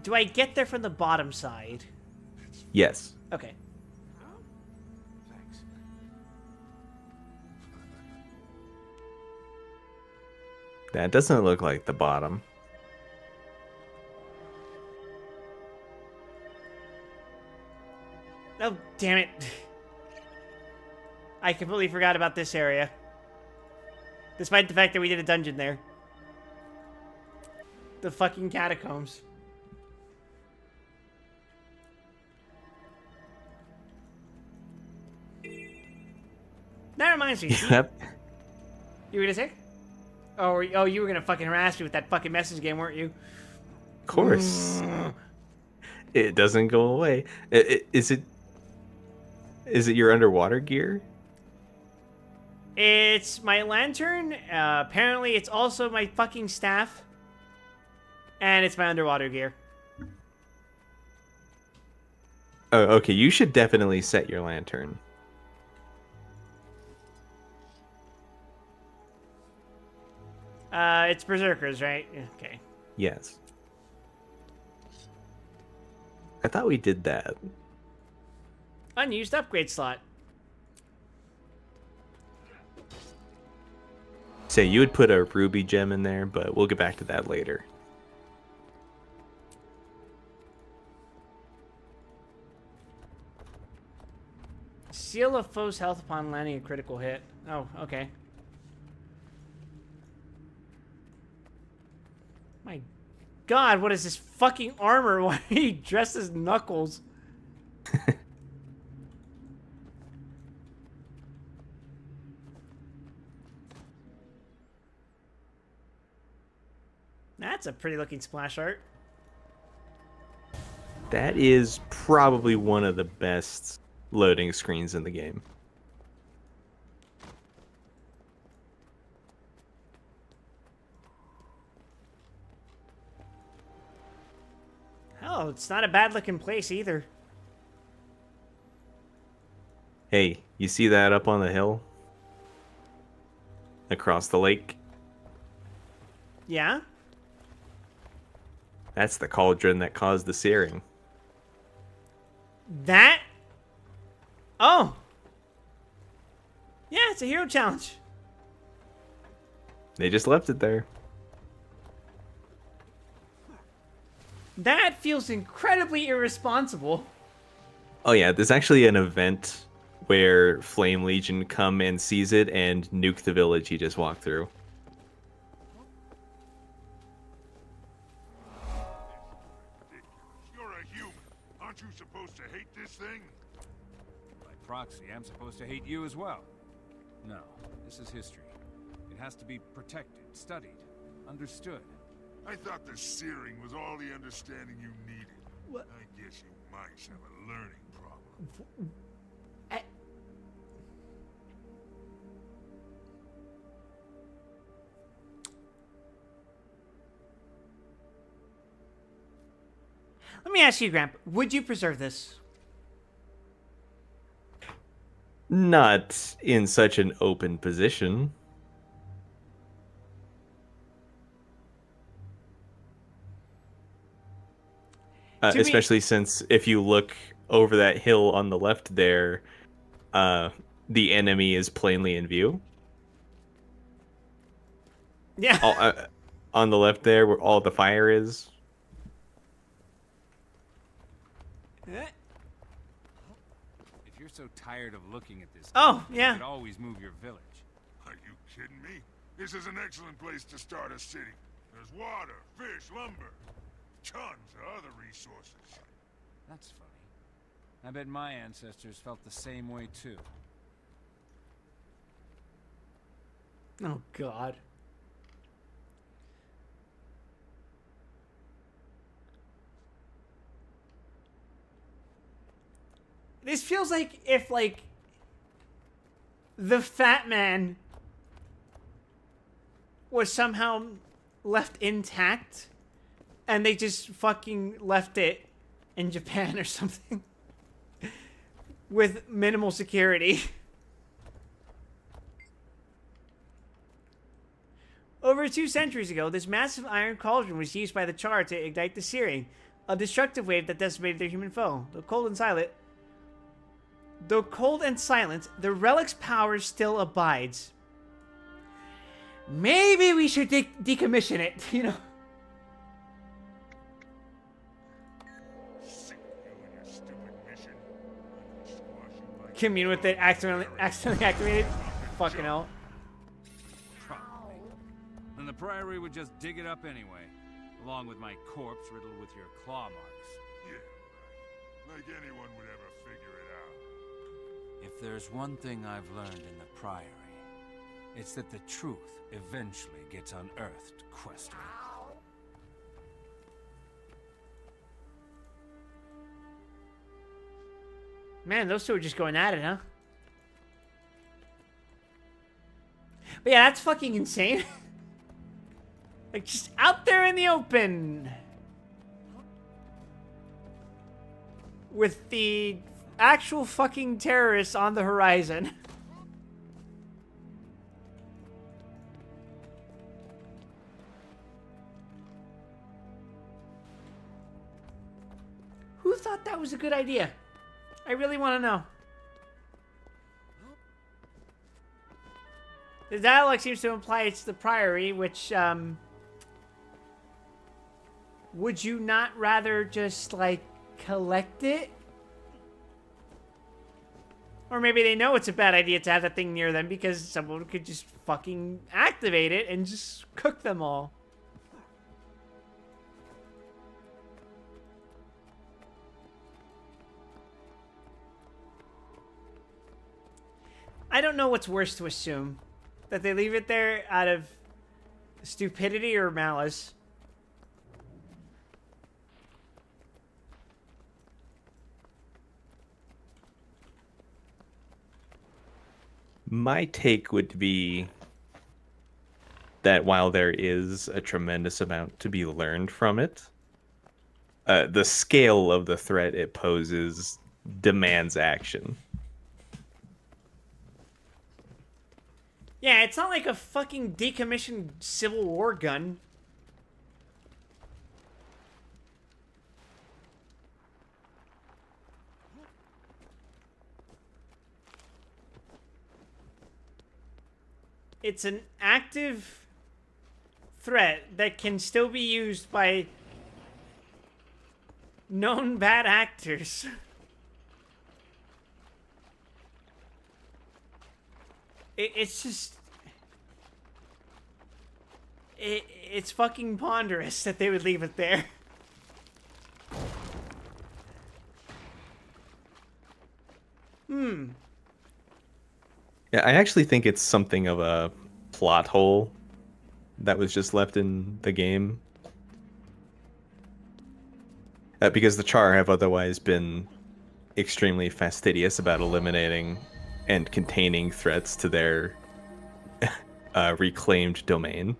Do I get there from the bottom side? Yes. Okay. Thanks. That doesn't look like the bottom. Oh, damn it. I completely forgot about this area. Despite the fact that we did a dungeon there. The fucking catacombs. That reminds me. Yep. You were gonna say? Oh, you were gonna fucking harass me with that fucking message game, weren't you? Of course. It doesn't go away. Is it your underwater gear? It's my lantern. Apparently, it's also my fucking staff. And it's my underwater gear. Oh, okay. You should definitely set your lantern. It's Berserkers, right? Okay. Yes. I thought we did that. Unused upgrade slot. Say you would put a ruby gem in there, but we'll get back to that later. Seal a foe's health upon landing a critical hit. Oh, okay. My God, what is this fucking armor? Why are he dressed as Knuckles? That's a pretty looking splash art. That is probably one of the best loading screens in the game. Hell, it's not a bad looking place either. Hey, you see that up on the hill? Across the lake? Yeah? That's the cauldron that caused the searing. That? Oh! Yeah, it's a hero challenge. They just left it there. That feels incredibly irresponsible. Oh yeah, there's actually an event where Flame Legion come and seize it and nuke the village he just walked through. You're a human. Aren't you supposed to hate this thing? By proxy, I'm supposed to hate you as well. No, this is history. It has to be protected, studied, understood. I thought the searing was all the understanding you needed. What? I guess you mice have a learning problem. Let me ask you, Gramp, would you preserve this? Not in such an open position. Especially since if you look over that hill on the left there, the enemy is plainly in view. Yeah. On the left there, where all the fire is. If you're so tired of looking at this, Oh, yeah. you could always move your village. Are you kidding me? This is an excellent place to start a city. There's water, fish, lumber, tons of other resources. That's funny. I bet my ancestors felt the same way too. Oh, God. This feels like if, like, the Fat Man was somehow left intact and they just fucking left it in Japan or something with minimal security. Over 2 centuries ago, this massive iron cauldron was used by the Char to ignite the searing, a destructive wave that decimated their human foe. Though cold and silent, the relic's power still abides. Maybe we should decommission it, you know? Commune with it, accidentally activated? Fucking hell. Probably. And the Priory would just dig it up anyway, along with my corpse riddled with your claw marks. Yeah, right. Like anyone would ever figure it out. If there's one thing I've learned in the Priory, it's that the truth eventually gets unearthed, Questor. Man, those two are just going at it, huh? But yeah, that's fucking insane. Like, just out there in the open. With the actual fucking terrorists on the horizon. Who thought that was a good idea? I really want to know. The dialogue seems to imply it's the Priory, which, would you not rather just, like, collect it? Or maybe they know it's a bad idea to have that thing near them because someone could just fucking activate it and just cook them all. I don't know what's worse to assume. That they leave it there out of stupidity or malice. My take would be that while there is a tremendous amount to be learned from it, the scale of the threat it poses demands action. Yeah, it's not like a fucking decommissioned Civil War gun. It's an active threat that can still be used by known bad actors. It's just... It's fucking ponderous that they would leave it there. Yeah, I actually think it's something of a plot hole that was just left in the game. Because the Char have otherwise been extremely fastidious about eliminating and containing threats to their reclaimed domain.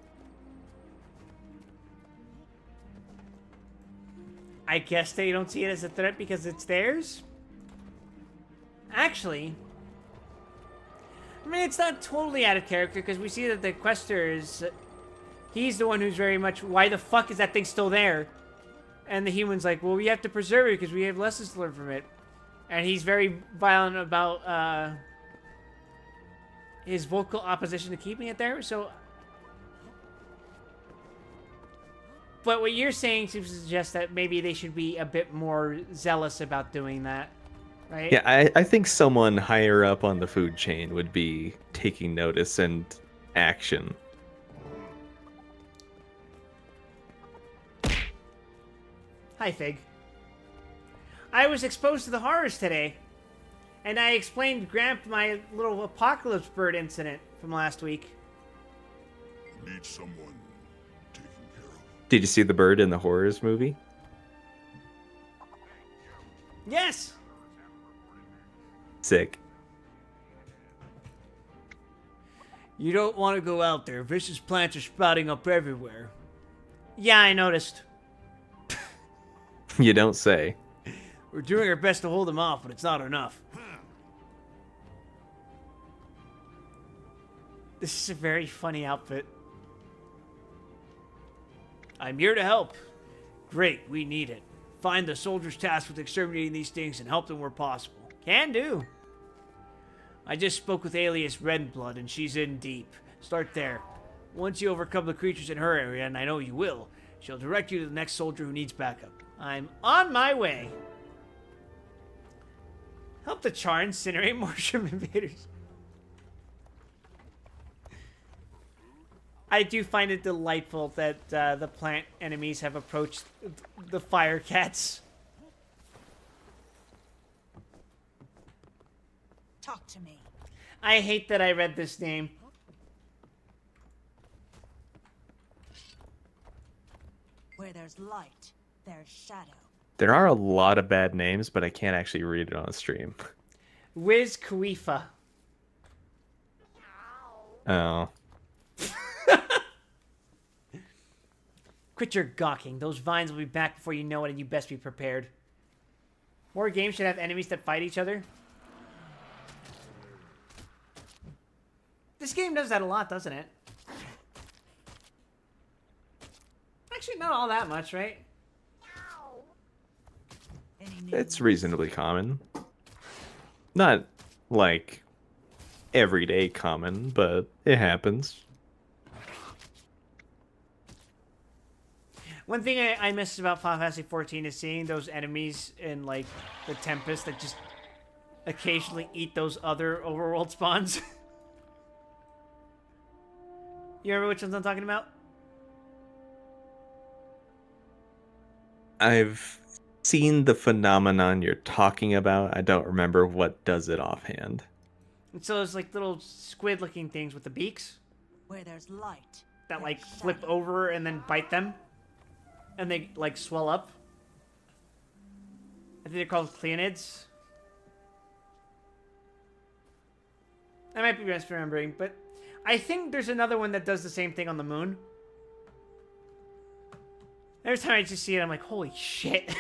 I guess they don't see it as a threat because it's theirs? Actually, I mean, it's not totally out of character because we see that the Quester is... he's the one who's very much, why the fuck is that thing still there? And the human's like, well, we have to preserve it because we have lessons to learn from it. And he's very violent about his vocal opposition to keeping it there, so... But what you're saying seems to suggest that maybe they should be a bit more zealous about doing that, right? Yeah, I think someone higher up on the food chain would be taking notice and action. Hi, Fig. I was exposed to the horrors today, and I explained Gramp my little apocalypse bird incident from last week. Need someone taken care of. Did you see the bird in the Horrors movie? Yes! Sick. You don't want to go out there. Vicious plants are sprouting up everywhere. Yeah, I noticed. You don't say. We're doing our best to hold them off, but it's not enough. This is a very funny outfit. I'm here to help. Great, we need it. Find the soldiers tasked with exterminating these things and help them where possible. Can do. I just spoke with Alias Redblood, and she's in deep. Start there. Once you overcome the creatures in her area, and I know you will, she'll direct you to the next soldier who needs backup. I'm on my way. Help the Char incinerate more shrimp invaders. I do find it delightful that the plant enemies have approached the fire cats. Talk to me. I hate that I read this name. Where there's light, there's shadow. There are a lot of bad names, but I can't actually read it on a stream. Wiz Khalifa. Oh. Quit your gawking. Those vines will be back before you know it, and you best be prepared. More games should have enemies that fight each other. This game does that a lot, doesn't it? Actually, not all that much, right? It's reasonably common. Not, like, everyday common, but it happens. One thing I missed about Final Fantasy XIV is seeing those enemies in, like, the Tempest that just occasionally eat those other overworld spawns. You remember which ones I'm talking about? I've seen the phenomenon you're talking about. I don't remember what does it offhand. And so those, like, little squid-looking things with the beaks Where there's light, that, like, flip over and then bite them. And they, like, swell up. I think they're called Cleonids. I might be misremembering, but I think there's another one that does the same thing on the moon. Every time I just see it, I'm like, holy shit.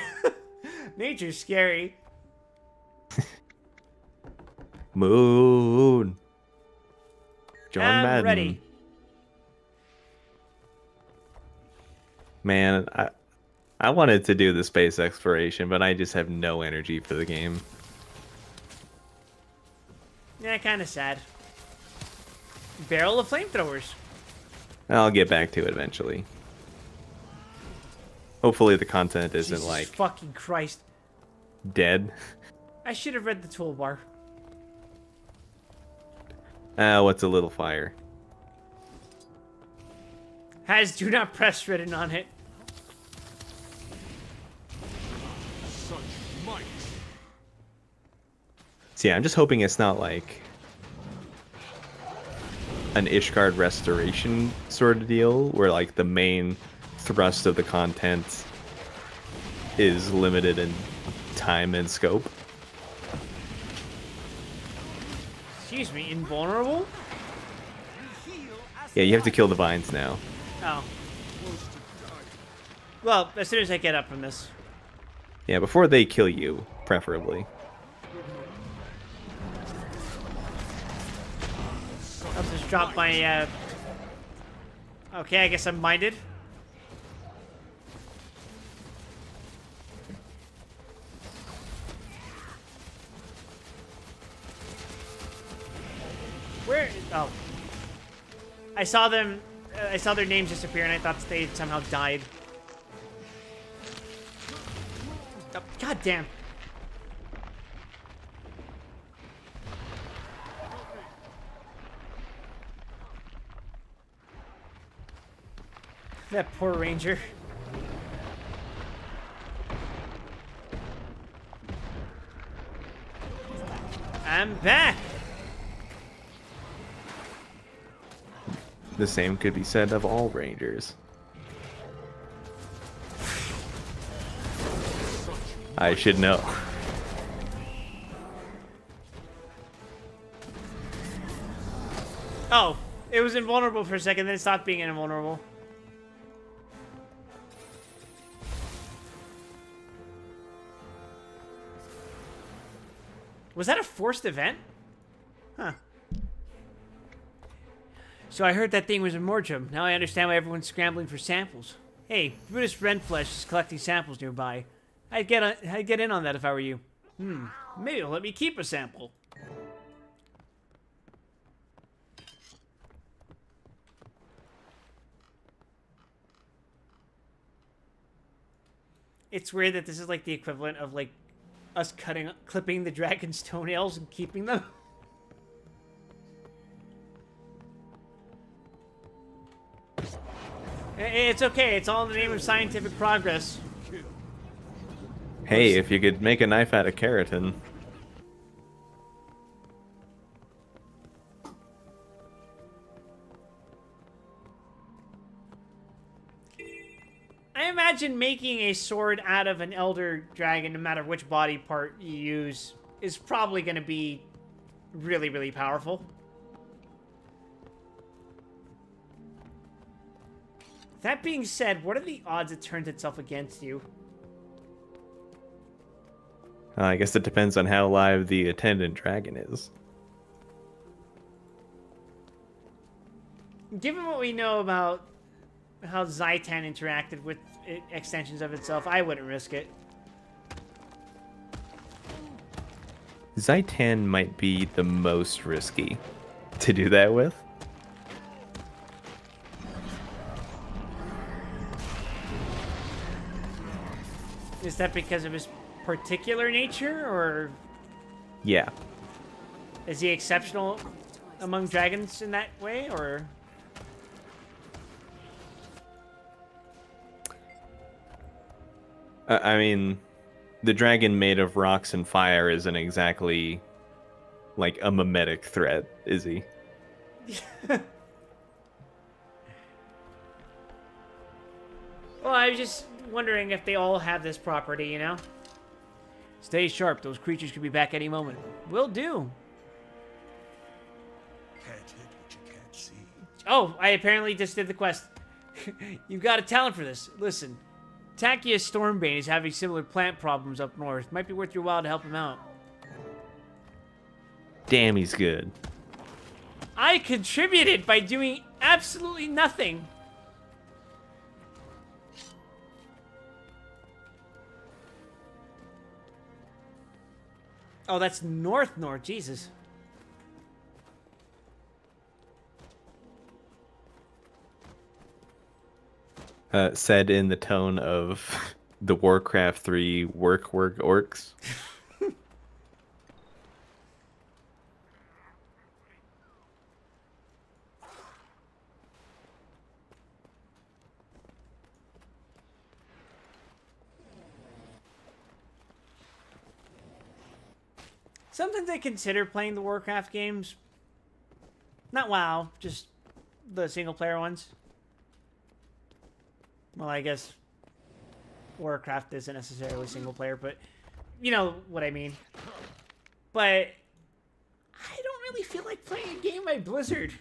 Nature's scary. Moon. John I'm Madden. ready. Man, I wanted to do the space exploration, but I just have no energy for the game. Yeah, kind of sad. Barrel of flamethrowers. I'll get back to it eventually. Hopefully the content isn't Jesus like fucking Christ. dead. I should have read the toolbar. What's a little fire? Has do not press written on it. Such might. So yeah, I'm just hoping it's not like an Ishgard restoration sort of deal where like the main thrust of the content is limited in time and scope. Excuse me, invulnerable? Yeah, you have to kill the vines now. Oh. Well, as soon as I get up from this. Yeah, before they kill you, preferably. I'll just drop my, Okay, I guess I'm minded. Where? Oh. I saw them. I saw their names disappear, and I thought they somehow died. Oh, God damn. That poor ranger. I'm back. The same could be said of all rangers. I should know. Oh, it was invulnerable for a second, then it stopped being invulnerable. Was that a forced event? Huh. So I heard that thing was a Mordrum. Now I understand why everyone's scrambling for samples. Hey, Brutus Renflesh is collecting samples nearby. I'd get in on that if I were you. Maybe he'll let me keep a sample. It's weird that this is like the equivalent of like us clipping the dragon's toenails and keeping them. It's okay. It's all in the name of scientific progress. Hey, if you could make a knife out of keratin. I imagine making a sword out of an elder dragon, no matter which body part you use, is probably going to be really, really powerful. That being said, what are the odds it turns itself against you? I guess it depends on how live the attendant dragon is. Given what we know about how Zaitan interacted with extensions of itself, I wouldn't risk it. Zaitan might be the most risky to do that with. Is that because of his particular nature, or Yeah. is he exceptional among dragons in that way, or? I mean, the dragon made of rocks and fire isn't exactly like a mimetic threat, is he? Well, I was just wondering if they all have this property, you know? Stay sharp. Those creatures could be back any moment. Will do. see. Oh, I apparently just did the quest. You've got a talent for this. Listen, Takia Stormbane is having similar plant problems up north. Might be worth your while to help him out. Damn, he's good. I contributed by doing absolutely nothing. Oh, that's north, Jesus. Said in the tone of the Warcraft 3 work orcs. Sometimes I consider playing the Warcraft games. Not WoW, just the single player ones. Well, I guess Warcraft isn't necessarily single player, but you know what I mean. But I don't really feel like playing a game by Blizzard.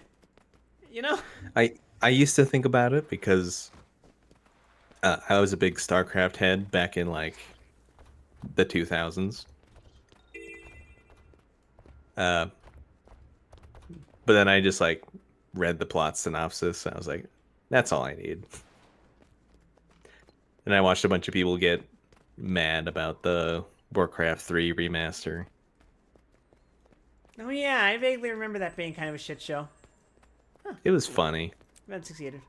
You know? I used to think about it because I was a big StarCraft head back in like the 2000s. But then I just like read the plot synopsis and I was like, that's all I need. And I watched a bunch of people get mad about the Warcraft 3 remaster. Oh yeah, I vaguely remember that being kind of a shit show. Huh. It was funny. That succeeded.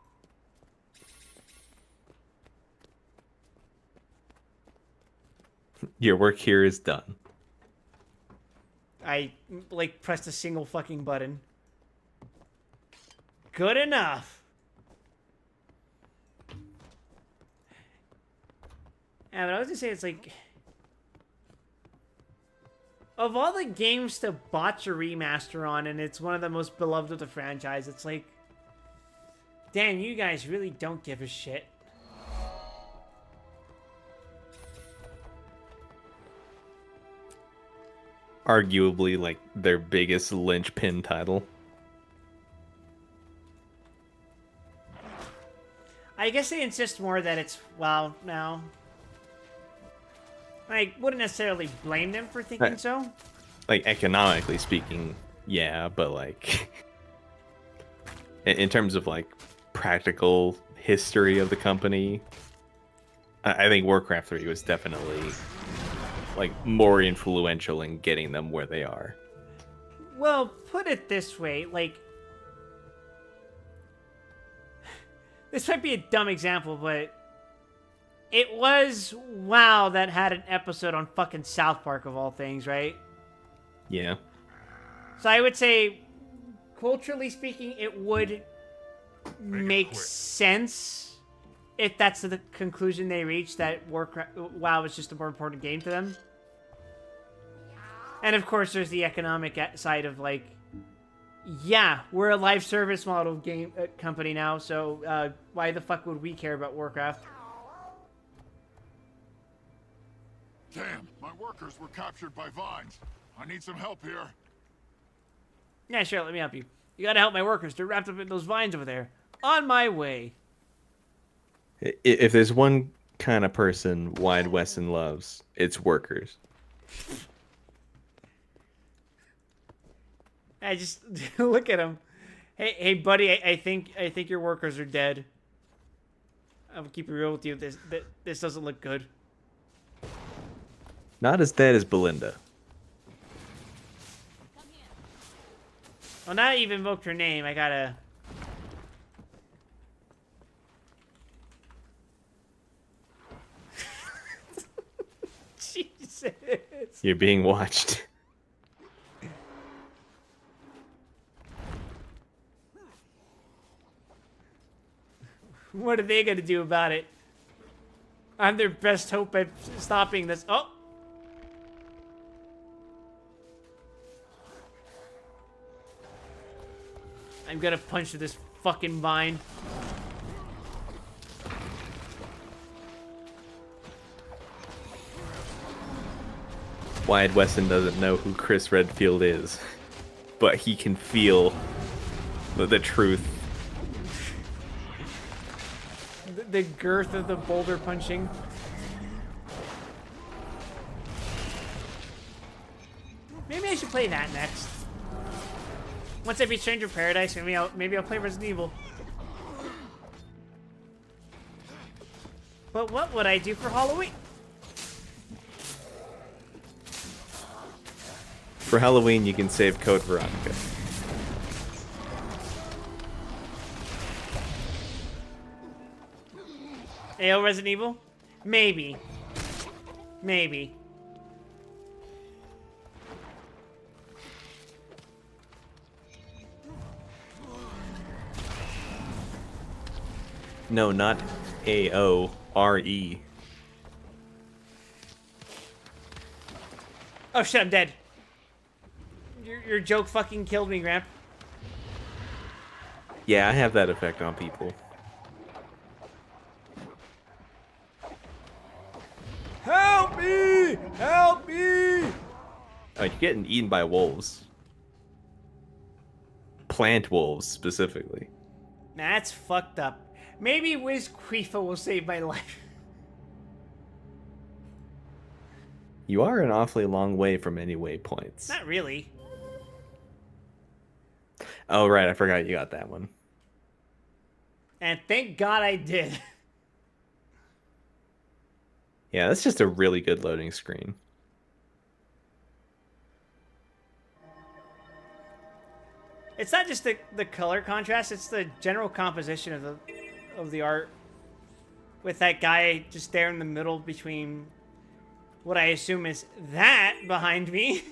Your work here is done. I, like, pressed a single fucking button. Good enough. Yeah, but I was gonna say, it's like... Of all the games to botch a remaster on, and it's one of the most beloved of the franchise, it's like... Damn, you guys really don't give a shit. Arguably, like, their biggest linchpin title. I guess they insist more that it's WoW now. I wouldn't necessarily blame them for thinking so. Like, economically speaking, yeah, but, like... in terms of, like, practical history of the company, I think Warcraft 3 was definitely... like more influential in getting them where they are. Well, put it this way, like... This might be a dumb example, but... It was WoW that had an episode on fucking South Park of all things, right? Yeah. So I would say, culturally speaking, it would make sense if that's the conclusion they reached, that WoW is just a more important game to them. And of course, there's the economic side of like, yeah, we're a live service model game company now, so why the fuck would we care about Warcraft? Damn, my workers were captured by vines. I need some help here. Yeah, sure, let me help you. You gotta help my workers. They're wrapped up in those vines over there. On my way. If there's one kind of person Wide Weston loves, it's workers. I just look at him. Hey, buddy. I think your workers are dead. I'm gonna keep it real with you. This doesn't look good. Not as dead as Belinda. Well, now I even invoked her name. I gotta. Jesus. You're being watched. What are they gonna do about it? I'm their best hope at stopping this. Oh! I'm gonna punch through this fucking vine. Wyatt Weston doesn't know who Chris Redfield is, but he can feel The truth. The girth of the boulder punching. Maybe I should play that next. Once I beat Stranger of Paradise, maybe I'll play Resident Evil. But what would I do for Halloween? For Halloween, you can save Code Veronica. AO Resident Evil? Maybe. Maybe. No, not AORE. Oh shit, I'm dead. Your joke fucking killed me, Gramp. Yeah, I have that effect on people. Help me! Help me! Oh, you're getting eaten by wolves. Plant wolves, specifically. That's fucked up. Maybe Wiz Khalifa will save my life. You are an awfully long way from any waypoints. Not really. Oh, right, I forgot you got that one. And thank God I did. Yeah, that's just a really good loading screen. It's not just the color contrast, it's the general composition of the art. With that guy just there in the middle between what I assume is that behind me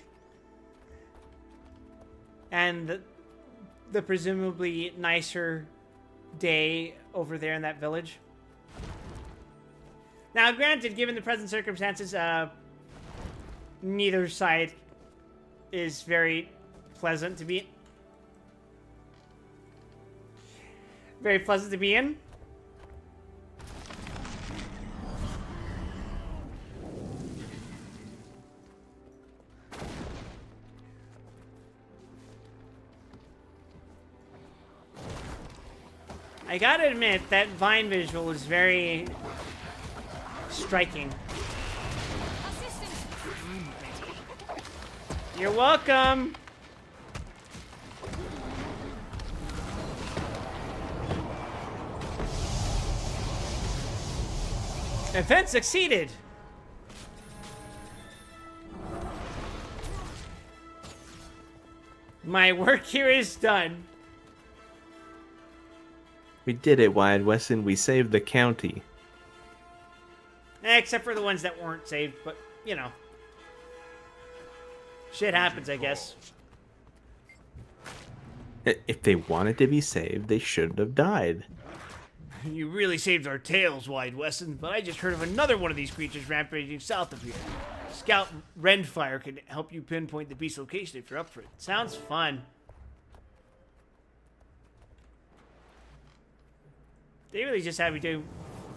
and the presumably nicer day over there in that village. Now, granted, given the present circumstances, neither side is very pleasant to be. Very pleasant to be in. I gotta admit, that vine visual is very striking. You're welcome. Event succeeded. My work here is done. We did it, Wyatt Weston. We saved the county. Except for the ones that weren't saved, but, you know. Shit happens, I guess. If they wanted to be saved, they shouldn't have died. You really saved our tails, Wyatt Weston, but I just heard of another one of these creatures rampaging south of here. Scout Renfire can help you pinpoint the beast's location if you're up for it. Sounds fun. They really just have me do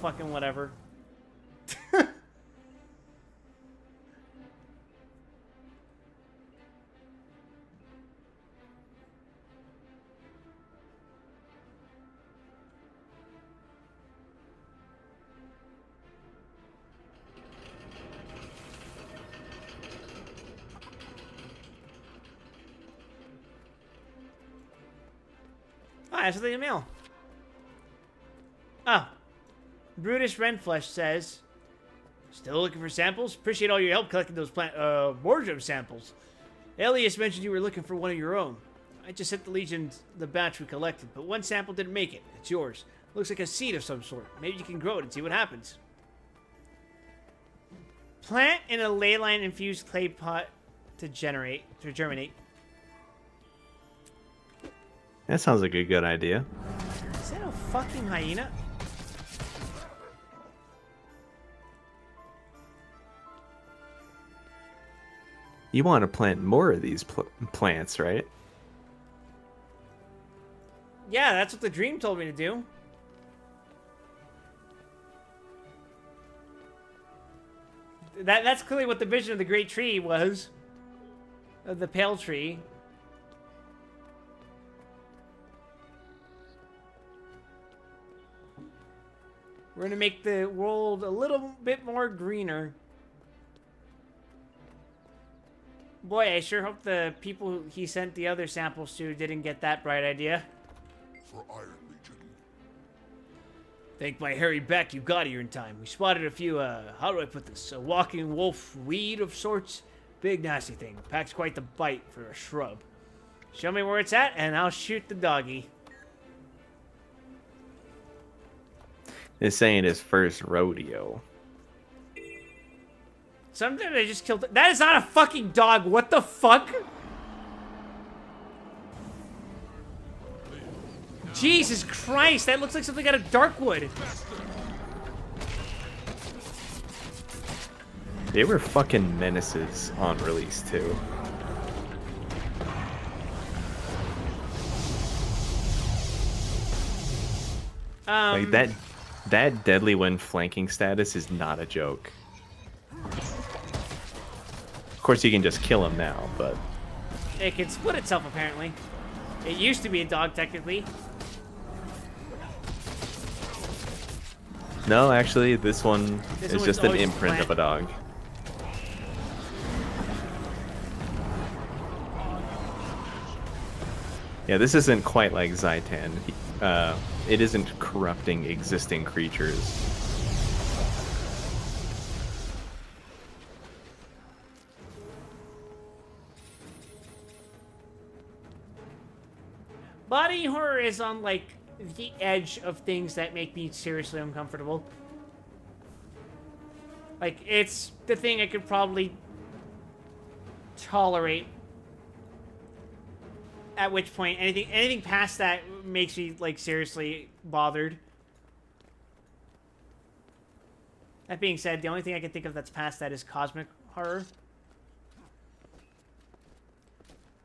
fucking whatever. Ah, that's the email. Oh. Brutus Renflesh says, still looking for samples? Appreciate all your help collecting those wardrobe samples. Elias mentioned you were looking for one of your own. I just sent the Legion the batch we collected, but one sample didn't make it. It's yours. Looks like a seed of some sort. Maybe you can grow it and see what happens. Plant in a ley line infused clay pot to germinate. That sounds like a good idea. Is that a fucking hyena? You want to plant more of these plants, right? Yeah, that's what the dream told me to do. That's clearly what the vision of the great tree was. Of the pale tree. We're gonna make the world a little bit more greener. Boy, I sure hope the people he sent the other samples to didn't get that bright idea. For Iron Legion. Thank my Harry Beck, you got here in time. We spotted a few, how do I put this? A walking wolf weed of sorts. Big nasty thing. Packs quite the bite for a shrub. Show me where it's at, and I'll shoot the doggy. It's saying his first rodeo. Something I just killed. That is not a fucking dog. What the fuck? Jesus Christ, that looks like something out of Darkwood. They were fucking menaces on release too. Like that deadly when flanking status is not a joke. Of course, you can just kill him now, but it can split itself apparently. It used to be a dog technically. no, actually, this one is just an always imprint of a dog. Yeah, this isn't quite like Zaitan. It isn't corrupting existing creatures. Body horror is on, like, the edge of things that make me seriously uncomfortable. Like, it's the thing I could probably tolerate. At which point, anything past that makes me, like, seriously bothered. That being said, the only thing I can think of that's past that is cosmic horror.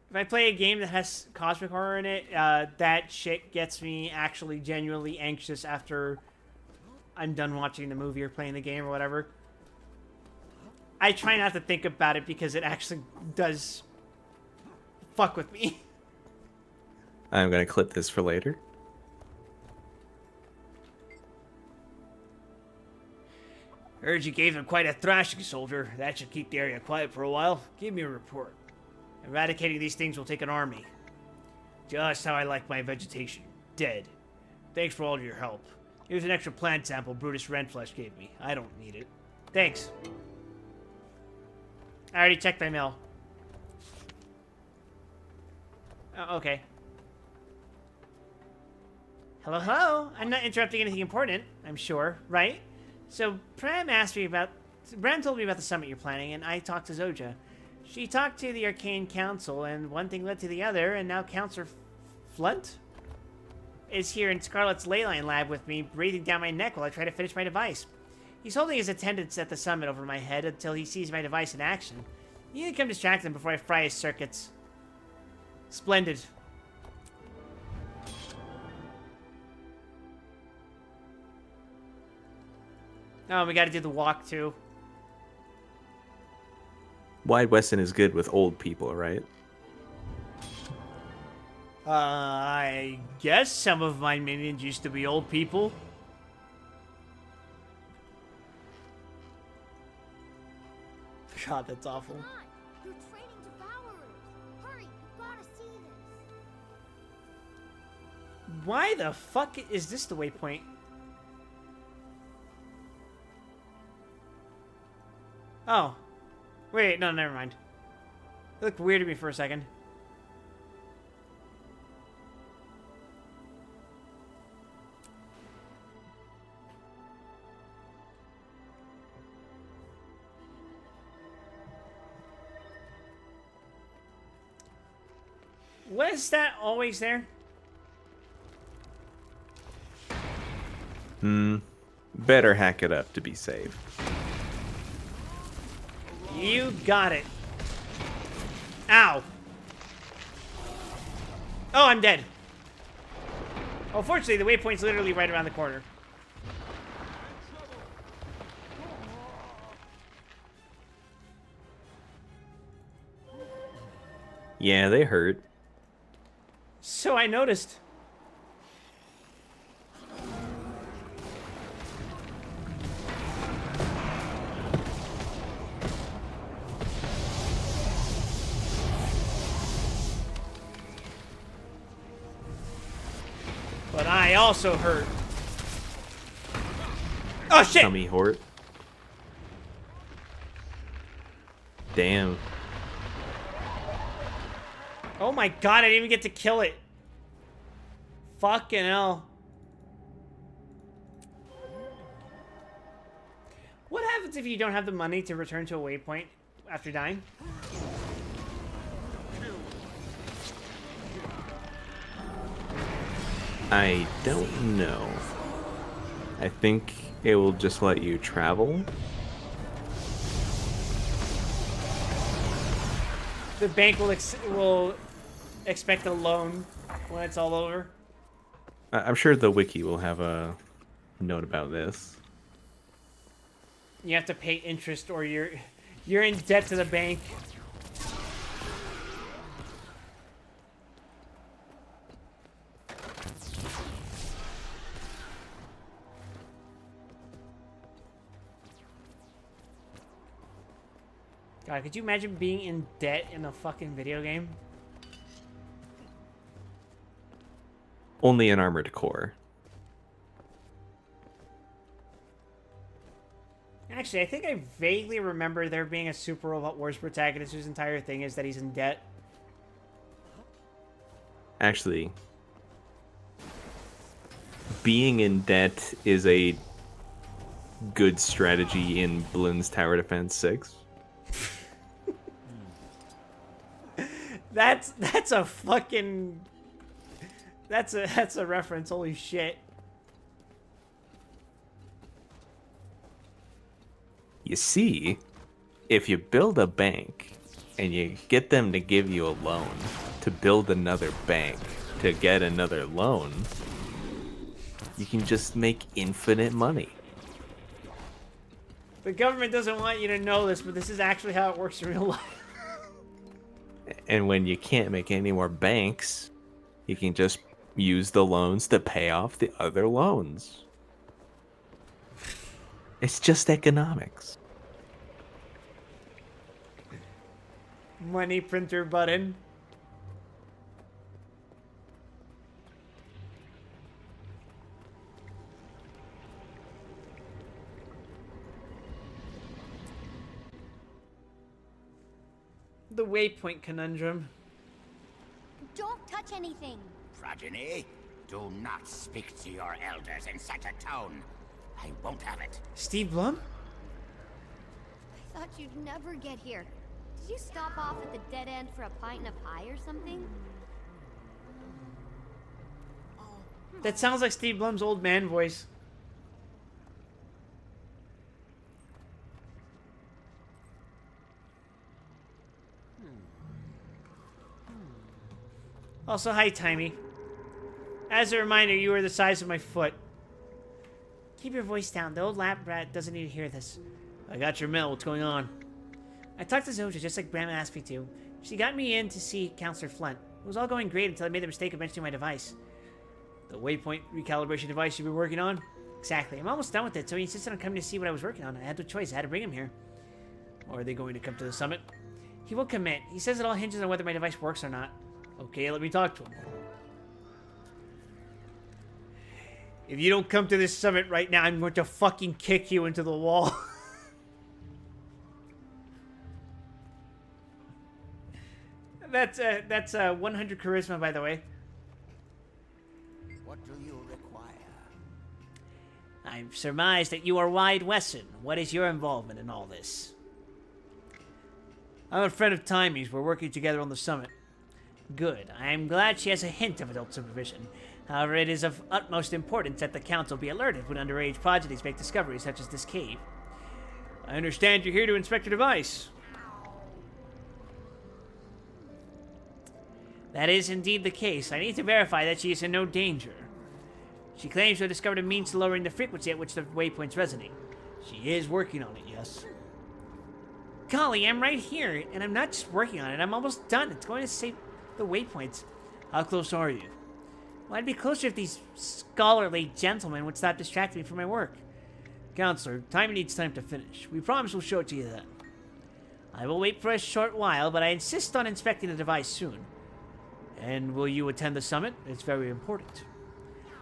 If I play a game that has cosmic horror in it, that shit gets me actually genuinely anxious after I'm done watching the movie or playing the game or whatever. I try not to think about it because it actually does fuck with me. I'm gonna clip this for later. Heard you gave him quite a thrashing, soldier. That should keep the area quiet for a while. Give me a report. Eradicating these things will take an army. Just how I like my vegetation. Dead. Thanks for all your help. Here's an extra plant sample Brutus Rentflesh gave me. I don't need it. Thanks. I already checked my mail. Oh, okay. Hello, hello. I'm not interrupting anything important, I'm sure, right? So, Bram told me about the summit you're planning, and I talked to Zoja. She talked to the Arcane Council, and one thing led to the other, and now Counselor Flunt is here in Scarlet's Leyline lab with me, breathing down my neck while I try to finish my device. He's holding his attendants at the summit over my head until he sees my device in action. You need to come distract him before I fry his circuits. Splendid. Oh, we gotta do the walk, too. Wide Weston is good with old people, right? I guess some of my minions used to be old people. God, that's awful. Come on, you're training devourers. Hurry, you gotta see this. Why the fuck is this the waypoint? Oh. Wait, no, never mind. It looked weird to me for a second. Was that always there? Better hack it up to be safe. You got it. Ow. Oh, I'm dead. Oh, fortunately, the waypoint's literally right around the corner. Yeah, they hurt. So I noticed. But I also hurt. Oh shit! Tummy Hort. Damn. Oh my god, I didn't even get to kill it. Fucking hell. What happens if you don't have the money to return to a waypoint after dying? I don't know. I think it will just let you travel. The bank will expect a loan when it's all over. I'm sure the wiki will have a note about this. You have to pay interest or you're in debt to the bank. God, could you imagine being in debt in a fucking video game? Only in Armored Core. Actually, I think I vaguely remember there being a Super Robot Wars protagonist whose entire thing is that he's in debt. Actually, being in debt is a good strategy in Bloons Tower Defense 6. That's a fucking... That's a reference, holy shit. You see, if you build a bank and you get them to give you a loan to build another bank to get another loan, you can just make infinite money. The government doesn't want you to know this, but this is actually how it works in real life. And when you can't make any more banks, you can just use the loans to pay off the other loans. It's just economics. Money printer button. The waypoint conundrum. Don't touch anything. Progeny, do not speak to your elders in such a tone. I won't have it. Steve Blum? I thought you'd never get here. Did you stop off at the dead end for a pint and a pie or something? That sounds like Steve Blum's old man voice. Also, hi, Timey. As a reminder, you are the size of my foot. Keep your voice down. The old lab rat doesn't need to hear this. I got your mail. What's going on? I talked to Zojja just like Grandma asked me to. She got me in to see Counselor Flint. It was all going great until I made the mistake of mentioning my device. The waypoint recalibration device you've been working on? Exactly. I'm almost done with it, so he insisted on coming to see what I was working on. I had no choice. I had to bring him here. Or are they going to come to the summit? He won't commit. He says it all hinges on whether my device works or not. Okay, let me talk to him. If you don't come to this summit right now, I'm going to fucking kick you into the wall. That's 100 charisma, by the way. What do you require? I've surmised that you are Wide Wesson. What is your involvement in all this? I'm a friend of Timey's. We're working together on the summit. Good. I am glad she has a hint of adult supervision. However, it is of utmost importance that the Council be alerted when underage prodigies make discoveries such as this cave. I understand you're here to inspect your device. That is indeed the case. I need to verify that she is in no danger. She claims to have discovered a means to lowering the frequency at which the waypoints resonate. She is working on it, yes. Golly, I'm right here, and I'm not just working on it. I'm almost done. It's going to save the waypoints. How close are you? Well, I'd be closer if these scholarly gentlemen would stop distracting me from my work. Counselor, Timey needs time to finish. We promise we'll show it to you then. I will wait for a short while, but I insist on inspecting the device soon. And will you attend the summit? It's very important.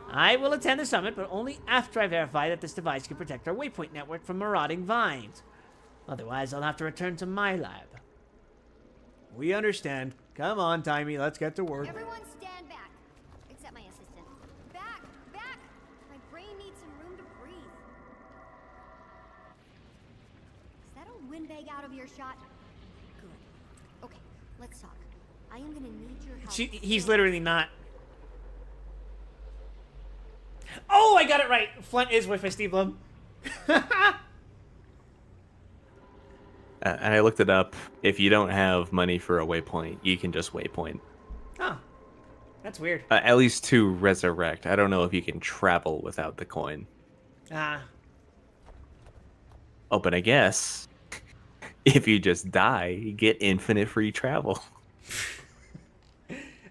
I will attend the summit, but only after I verify that this device can protect our waypoint network from marauding vines. Otherwise, I'll have to return to my lab. We understand. Come on, Timey, let's get to work. Everyone stand back. Except my assistant. Back! Back! My brain needs some room to breathe. Is that old windbag out of earshot? Good. Okay, let's talk. I am gonna need your help. He's literally not. Oh, I got it right. Flint is voiced by Steve Blum. And I looked it up. If you don't have money for a waypoint, you can just waypoint. Oh, that's weird. At least to resurrect. I don't know if you can travel without the coin. Ah. Oh, but I guess if you just die, you get infinite free travel.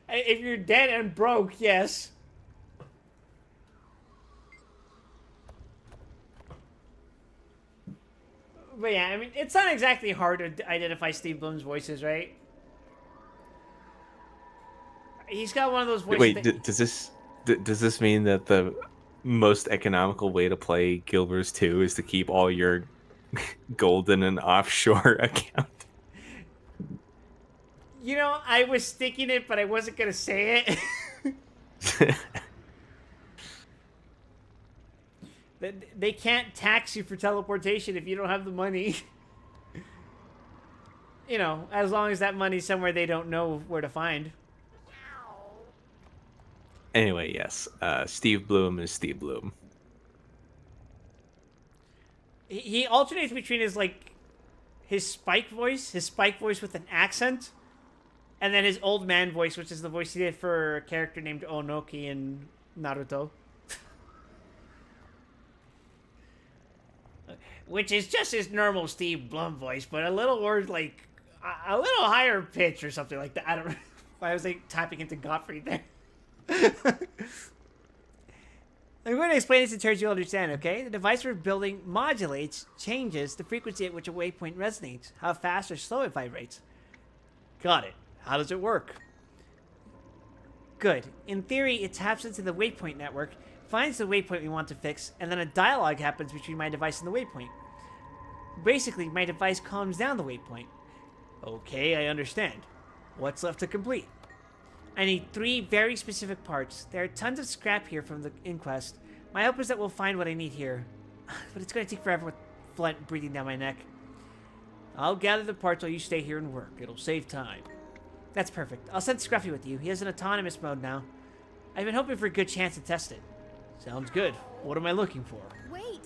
If you're dead and broke, yes. But yeah, I mean, it's not exactly hard to identify Steve Blum's voices, right? He's got one of those voices. Wait, does this mean that the most economical way to play Guild Wars 2 is to keep all your gold in an offshore account? You know, I was thinking it, but I wasn't gonna say it. They can't tax you for teleportation if you don't have the money. You know, as long as that money's somewhere they don't know where to find. Anyway, yes. Steve Blum is Steve Blum. He alternates between his Spike voice with an accent, and then his old man voice, which is the voice he did for a character named Onoki in Naruto. Which is just his normal Steve Blum voice, but a little word a little higher pitch or something like that. I don't know why I was typing into Gottfried there. I'm going to explain this in terms you'll understand, okay? The device we're building changes the frequency at which a waypoint resonates, how fast or slow it vibrates. Got it. How does it work? Good. In theory, it taps into the waypoint network, finds the waypoint we want to fix, and then a dialogue happens between my device and the waypoint. Basically, my device calms down the waypoint. Okay, I understand. What's left to complete? I need 3 very specific parts. There are tons of scrap here from the inquest. My hope is that we'll find what I need here. But it's going to take forever with Flint breathing down my neck. I'll gather the parts while you stay here and work. It'll save time. That's perfect. I'll send Scruffy with you. He has an autonomous mode now. I've been hoping for a good chance to test it. Sounds good. What am I looking for? Wait!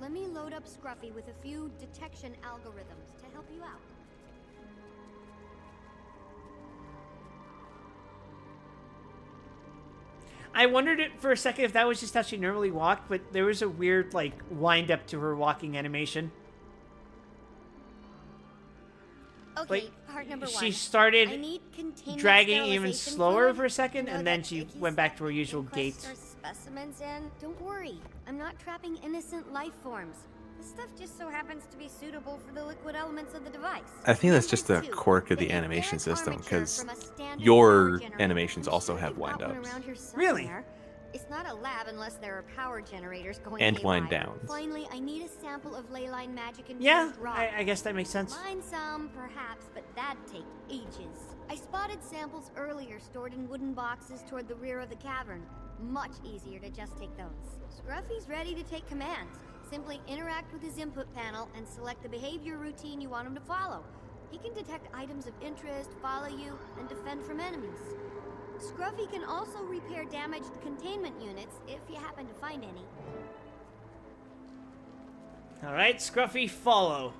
Let me load up Scruffy with a few detection algorithms to help you out. I wondered for a second if that was just how she normally walked, but there was a weird, wind up to her walking animation. Okay, part number 1. She started I need containment dragging even sterilization slower fluid. for a second, You know and then that she icky went back stuff to her usual inquest gait. stores specimens in? Don't worry, I'm not trapping innocent life forms. This stuff just so happens to be suitable for the liquid elements of the device. I think that's just a Number 2, quirk of the the animation etheric system, armature because from a standard power your generator. animations I'm also sure have you've got one wind-ups. around here Really? somewhere. It's not a lab unless there are power generators going And haywire. wind downs. Finally, I need a sample of leyline magic and Yeah, rock. I guess that makes sense. Find some, perhaps, but that'd take ages. I spotted samples earlier stored in wooden boxes toward the rear of the cavern. Much easier to just take those. Scruffy's ready to take commands. Simply interact with his input panel and select the behavior routine you want him to follow. He can detect items of interest, follow you, and defend from enemies. Scruffy can also repair damaged containment units if you happen to find any. Alright, Scruffy, follow.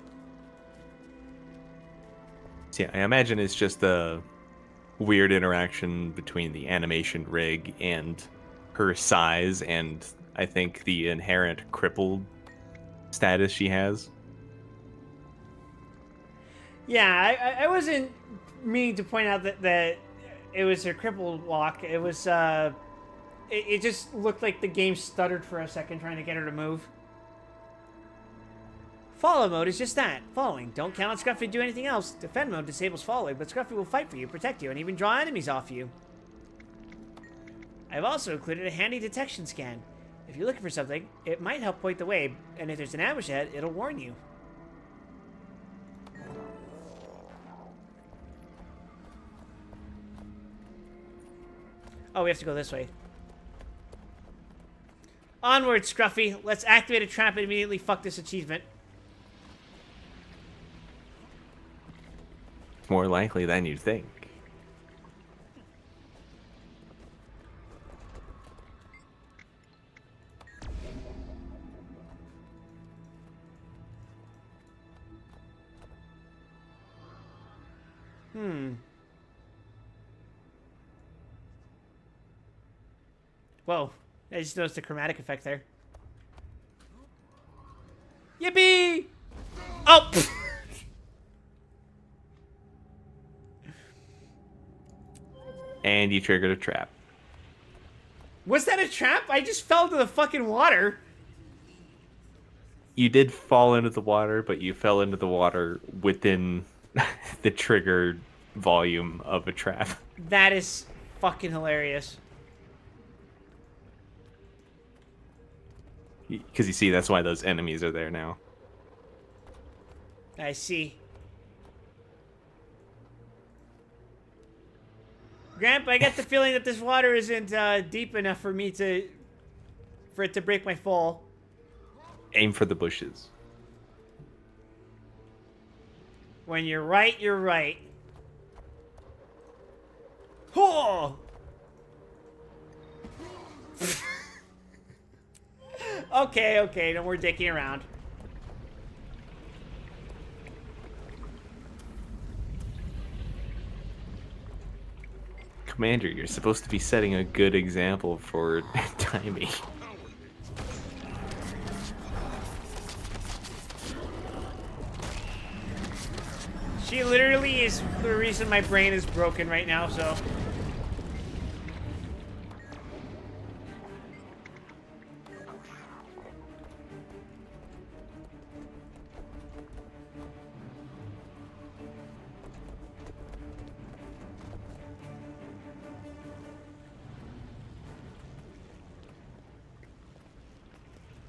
So yeah, I imagine it's just a weird interaction between the animation rig and her size, and I think the inherent crippled status she has. Yeah, I wasn't meaning to point out that it was her crippled walk. It was, it just looked like the game stuttered for a second trying to get her to move. Follow mode is just that, following. Don't count on Scruffy to do anything else. Defend mode disables following, but Scruffy will fight for you, protect you, and even draw enemies off you. I've also included a handy detection scan. If you're looking for something, it might help point the way, and if there's an ambush ahead, it'll warn you. Oh, we have to go this way. Onward, Scruffy. Let's activate a trap and immediately fuck this achievement. More likely than you think. Whoa. I just noticed a chromatic effect there. Yippee! Oh! And you triggered a trap. Was that a trap? I just fell into the fucking water. You did fall into the water, but you fell into the water within the triggered volume of a trap. That is fucking hilarious. Because you see, that's why those enemies are there now. I see. Gramp, I get the feeling that this water isn't deep enough for me to... for it to break my fall. Aim for the bushes. When you're right, you're right. Oh! Okay, no more dicking around. Commander, you're supposed to be setting a good example for timing. She literally is the reason my brain is broken right now, so...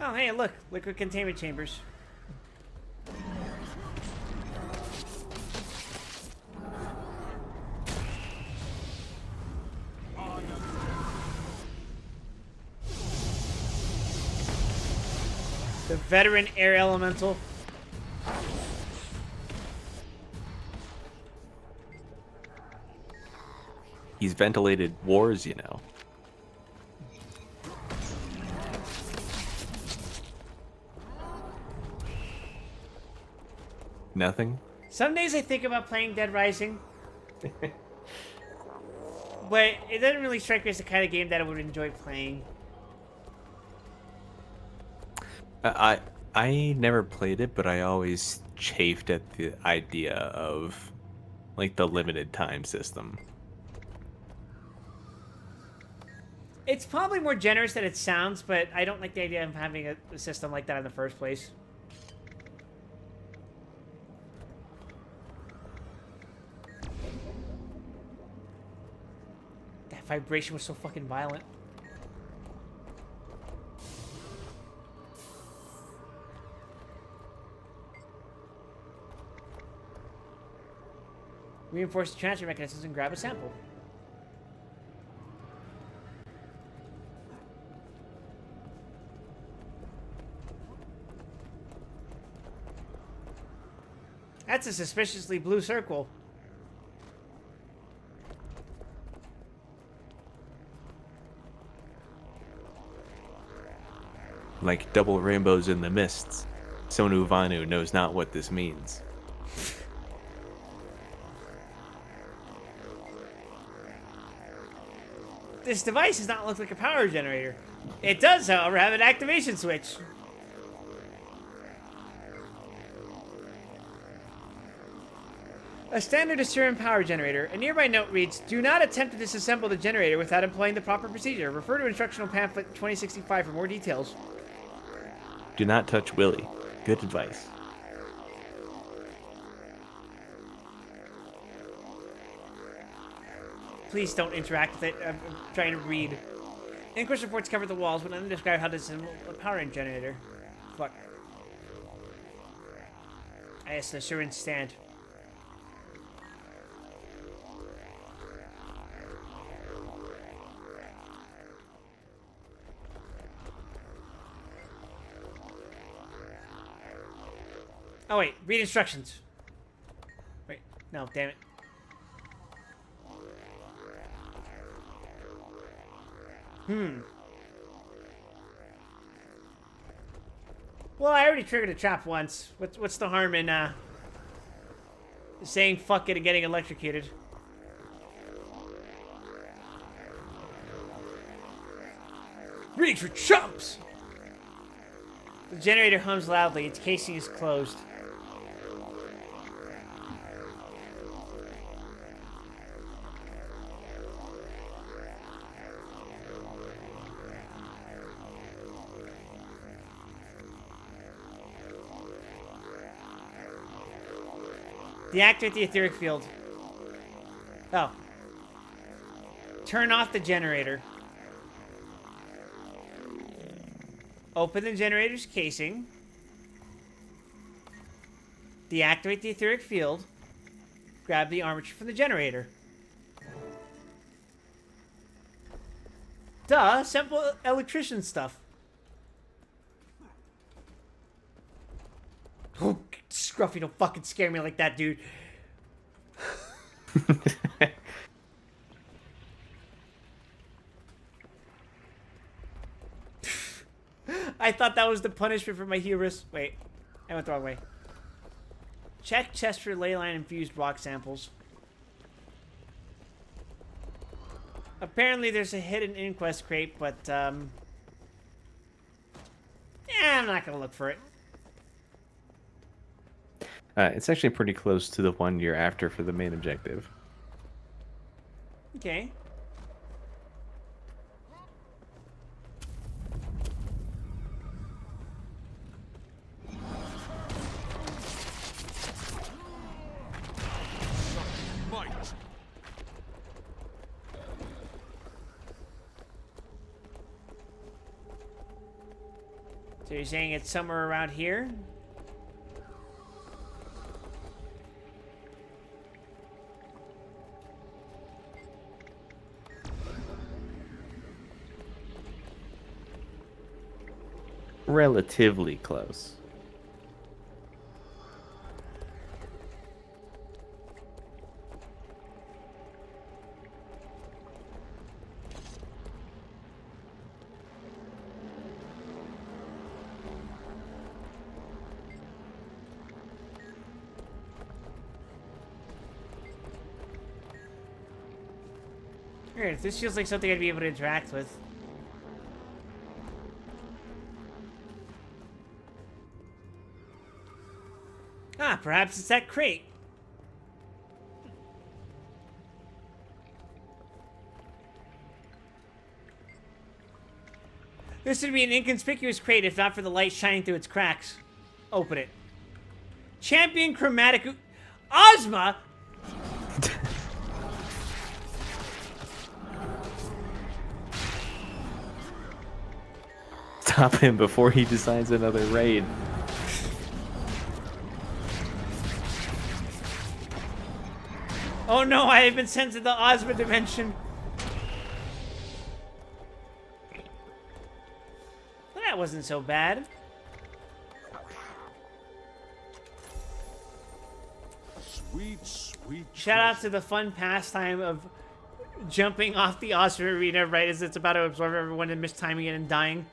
Oh, hey, look. Liquid containment chambers. The veteran air elemental. He's ventilated wars, you know. Nothing? Some days I think about playing Dead Rising. But it doesn't really strike me as the kind of game that I would enjoy playing. I never played it, but I always chafed at the idea of, like, the limited time system. It's probably more generous than it sounds, but I don't like the idea of having a system like that in the first place. That vibration was so fucking violent. Reinforce the transfer mechanisms and grab a sample. That's a suspiciously blue circle. Like double rainbows in the mists. Sonu Vanu knows not what this means. This device does not look like a power generator. It does, however, have an activation switch. A standard Asuran power generator. A nearby note reads, "Do not attempt to disassemble the generator without employing the proper procedure. Refer to instructional pamphlet 2065 for more details." Do not touch Willy. Good advice. Please don't interact with it. I'm trying to read. Inquest reports covered the walls, but none describe how to assemble a power generator. Fuck. I asked the assurance stand. Oh wait, read instructions. Wait, no, damn it. Well, I already triggered a trap once. What's the harm in saying fuck it and getting electrocuted? Reach for chumps! The generator hums loudly. Its casing is closed. Deactivate the etheric field. Oh. Turn off the generator. Open the generator's casing. Deactivate the etheric field. Grab the armature from the generator. Duh, simple electrician stuff. Oh, Scruffy, don't fucking scare me like that, dude. I thought that was the punishment for my hubris. Wait, I went the wrong way. Check chest for ley line infused rock samples. Apparently there's a hidden inquest crate, but yeah, I'm not gonna look for it. It's actually pretty close to the one you're after for the main objective. Okay. So you're saying it's somewhere around here? Relatively close. Weird, this feels like something I'd be able to interact with. Ah, perhaps it's that crate. This would be an inconspicuous crate if not for the light shining through its cracks. Open it. Champion chromatic... Ozma? Stop him before he designs another raid. Oh no, I have been sent to the Ozma dimension. Well, that wasn't so bad. Sweet, sweet. Shout out to the fun pastime of jumping off the Ozma arena right as it's about to absorb everyone and mistiming it and dying.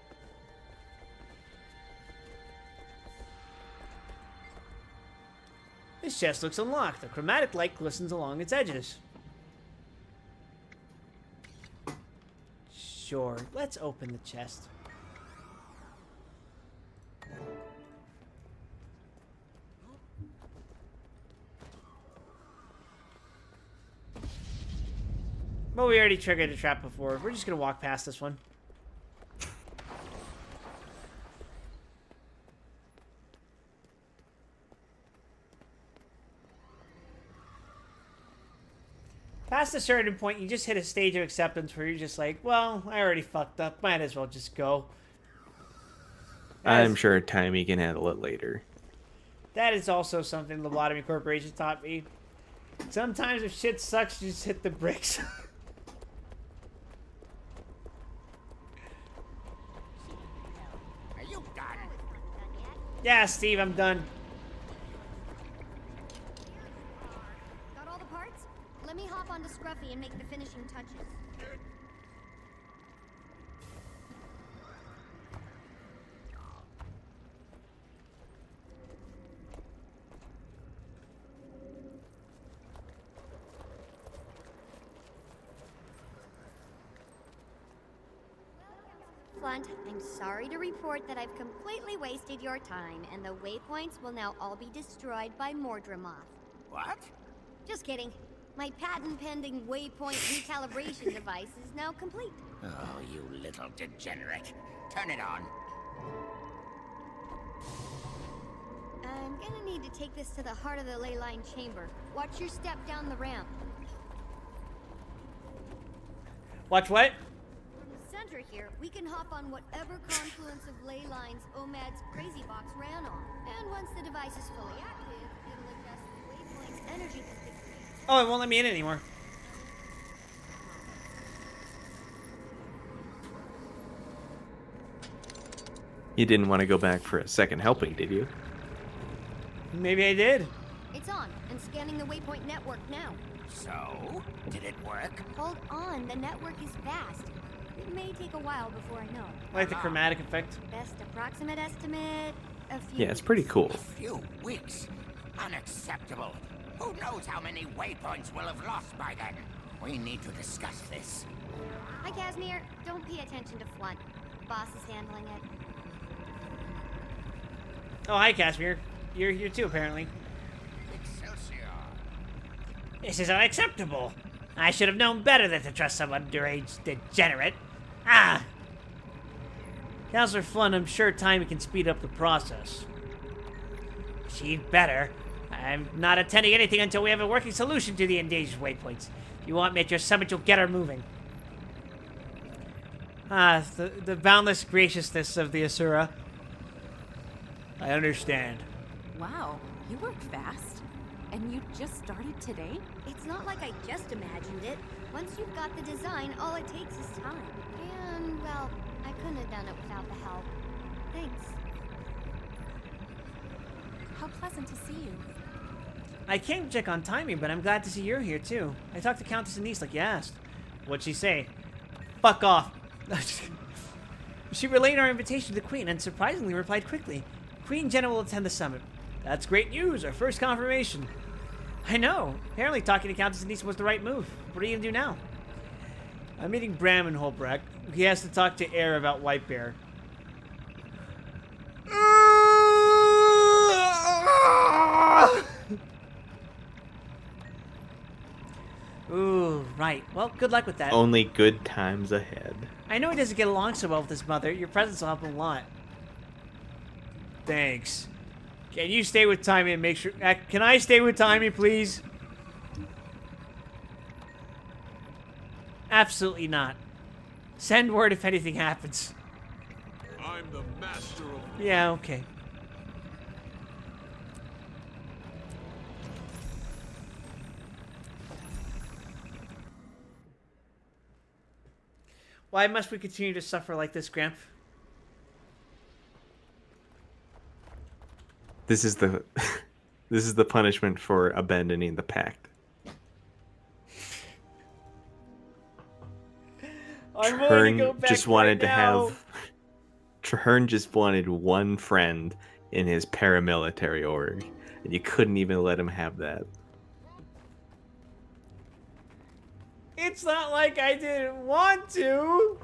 This chest looks unlocked. The chromatic light glistens along its edges. Sure, let's open the chest. Well, we already triggered a trap before. We're just gonna walk past this one. past a certain point, you just hit a stage of acceptance where you're just like, well, I already fucked up. Might as well just go. I'm sure Timey can handle it later. That is also something Lobotomy Corporation taught me. Sometimes if shit sucks, you just hit the bricks. Are you done? Yeah, Steve, I'm done. Got all the parts? Let me hop onto Scruffy and make the finishing touches. Flunt, I'm sorry to report that I've completely wasted your time, and the waypoints will now all be destroyed by Mordremoth. What? Just kidding. My patent-pending waypoint recalibration device is now complete. Oh, you little degenerate. Turn it on. I'm gonna need to take this to the heart of the ley line chamber. Watch your step down the ramp. Watch what? From the center here, we can hop on whatever confluence of ley lines OMAD's Crazy Box ran on. And once the device is fully active, it'll adjust the waypoint's energy configuration. Oh, it won't let me in anymore. You didn't want to go back for a second helping, did you? Maybe I did. It's on, and scanning the waypoint network now. So, did it work? Hold on, the network is vast. It may take a while before I know. I like the chromatic effect. Best approximate estimate, a few Yeah, it's pretty cool. A few weeks? Unacceptable. Who knows how many waypoints we'll have lost by then? We need to discuss this. Hi, Casimir. Don't pay attention to Flunt. Boss is handling it. Oh, hi, Casimir. You're here too, apparently. Excelsior. This is unacceptable. I should have known better than to trust some underage degenerate. Ah! Counselor Flynn, I'm sure Timey can speed up the process. She'd better. I'm not attending anything until we have a working solution to the endangered waypoints. If you want me at your summit, you'll get her moving. Ah, the boundless graciousness of the Asura. I understand. Wow, you work fast. And you just started today? It's not like I just imagined it. Once you've got the design, all it takes is time. And, well, I couldn't have done it without the help. Thanks. How pleasant to see you. I came to check on Timey, but I'm glad to see you're here too. I talked to Countess Anise like you asked. What'd she say? Fuck off. She relayed our invitation to the Queen and surprisingly replied quickly. Queen Jenna will attend the summit. That's great news, our first confirmation. I know. Apparently talking to Countess Anise was the right move. What are you gonna do now? I'm meeting Bram in Holbrook. He has to talk to Air about White Bear. Ooh, right. Well, good luck with that. Only good times ahead. I know he doesn't get along so well with his mother. Your presence will help him a lot. Thanks. Can you stay with Timey and make sure... can I stay with Timey, please? Absolutely not. Send word if anything happens. I'm the master of... Yeah, okay. Why must we continue to suffer like this, Gramp? This is the this is the punishment for abandoning the pact. Traherne just wanted to have Traherne just wanted one friend in his paramilitary org, and you couldn't even let him have that. It's not like I didn't want to.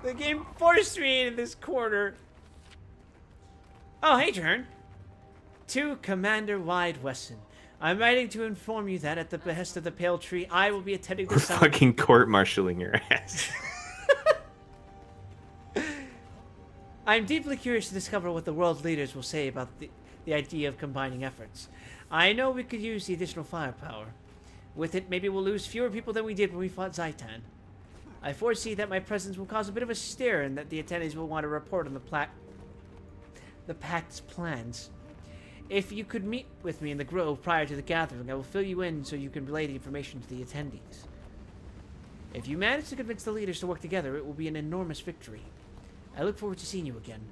The game forced me into this corner. Oh, hey, Traherne. To Commander Wide Wesson. I'm writing to inform you that at the behest of the Pale Tree, I will be attending We're the summit. fucking court-martialing your ass. I'm deeply curious to discover what the world leaders will say about the idea of combining efforts. I know we could use the additional firepower. With it, maybe we'll lose fewer people than we did when we fought Zaitan. I foresee that my presence will cause a bit of a stir and that the attendees will want to report on the Pact's plans. If you could meet with me in the Grove prior to the gathering, I will fill you in so you can relay the information to the attendees. If you manage to convince the leaders to work together, it will be an enormous victory. I look forward to seeing you again.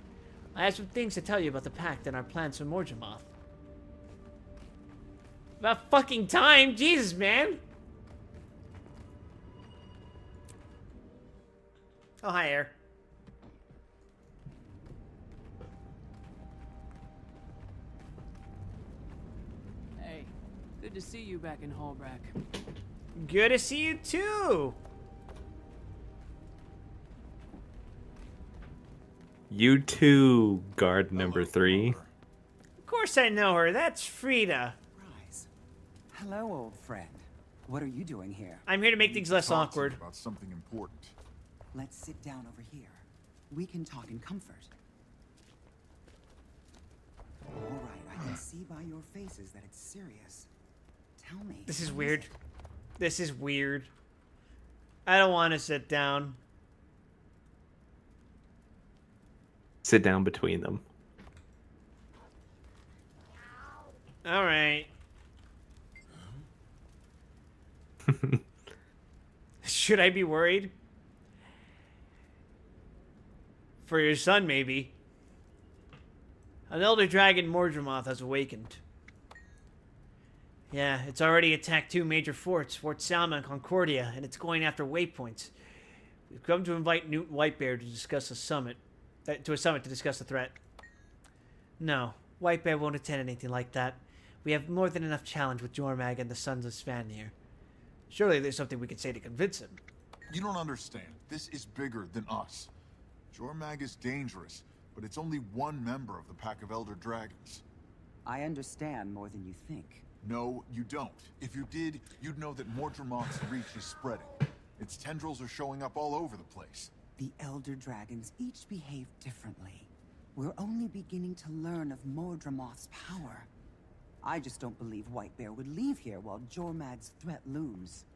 I have some things to tell you about the Pact and our plans for Morjamoth. About fucking time! Jesus, man! Oh, hi, Air. Hey, good to see you back in Hallbrack. Good to see you, too! You too, guard number 3. Of course I know her. That's Frida. Hello, old friend. What are you doing here? I'm here to make things less awkward. About something important. Let's sit down over here. We can talk in comfort. All right, I can see by your faces that it's serious. Tell me. This is weird. This is weird. I don't want to sit down. Sit down between them. All right. Should I be worried? For your son, maybe. An elder dragon, Morjamoth, has awakened. Yeah, it's already attacked 2 major forts, Fort Salma and Concordia, and it's going after waypoints. We've come to invite Newt Whitebear to discuss a summit, to discuss the threat. No, Whitebear won't attend anything like that. We have more than enough challenge with Jormag and the Sons of Svanir. Surely there's something we can say to convince him. You don't understand. This is bigger than us. Jormag is dangerous, but it's only one member of the Pack of Elder Dragons. I understand more than you think. No, you don't. If you did, you'd know that Mordramoth's reach is spreading. Its tendrils are showing up all over the place. The Elder Dragons each behave differently. We're only beginning to learn of Mordramoth's power. I just don't believe Whitebear would leave here while Jormag's threat looms.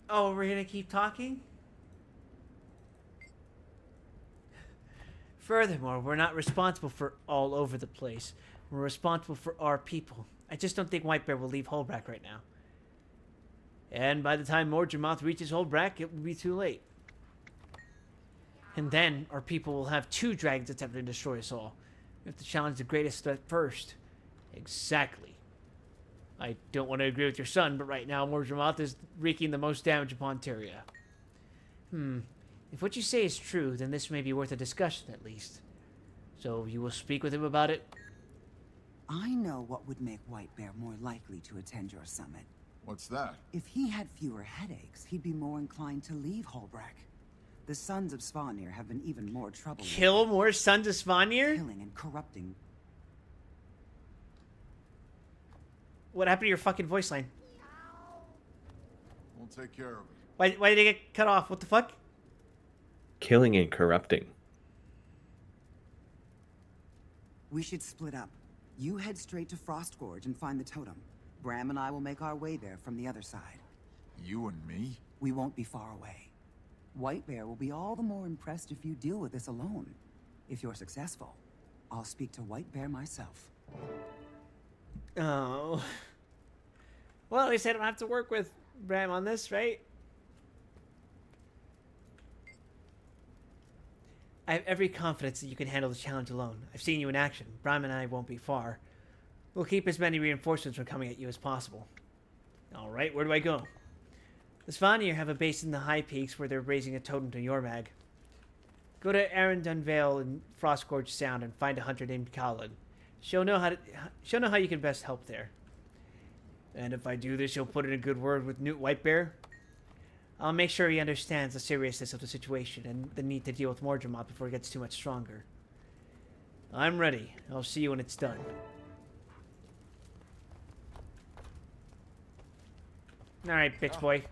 Oh, we're gonna keep talking? Furthermore, we're not responsible for all over the place. We're responsible for our people. I just don't think Whitebear will leave Holbrack right now. And by the time Morjamoth reaches Holbrack, it will be too late. And then our people will have 2 dragons attempting to destroy us all. We have to challenge the greatest threat first. Exactly. I don't want to agree with your son, but right now Morjamoth is wreaking the most damage upon Tyria. If what you say is true, then this may be worth a discussion at least. So you will speak with him about it? I know what would make Whitebear more likely to attend your summit. What's that? If he had fewer headaches, he'd be more inclined to leave Holbrack. The Sons of Svanir have been even more trouble. Kill more Sons of Svanir? Killing and corrupting. What happened to your fucking voice line? We'll take care of it. Why did it get cut off? What the fuck? Killing and corrupting. We should split up. You head straight to Frostgorge and find the totem. Bram and I will make our way there from the other side. You and me? We won't be far away. Whitebear will be all the more impressed if you deal with this alone. If you're successful, I'll speak to Whitebear myself. Oh. Well, at least I don't have to work with Bram on this, right? I have every confidence that you can handle the challenge alone. I've seen you in action. Bram and I won't be far. We'll keep as many reinforcements from coming at you as possible. Alright, where do I go? The Svanir have a base in the High Peaks where they're raising a totem to Jormag. Go to Arendon Vale and Frostgorge Sound and find a hunter named Khalid. She'll know how you can best help there. And if I do this, you'll put in a good word with Newt Whitebear. I'll make sure he understands the seriousness of the situation and the need to deal with Morjamoth before it gets too much stronger. I'm ready. I'll see you when it's done. Alright, bitch boy.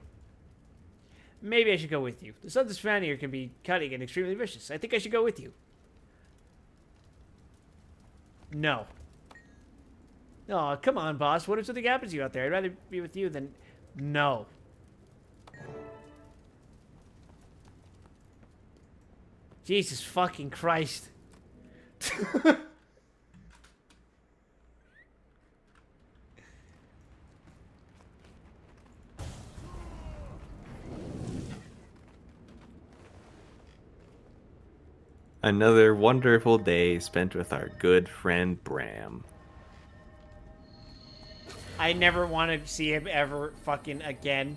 Maybe I should go with you. The Sons of Svanir can be cutting and extremely vicious. I think I should go with you. No. Oh, come on, boss. What if something happens to you out there? I'd rather be with you than... No. Jesus fucking Christ. Another wonderful day spent with our good friend Bram. I never want to see him ever fucking again.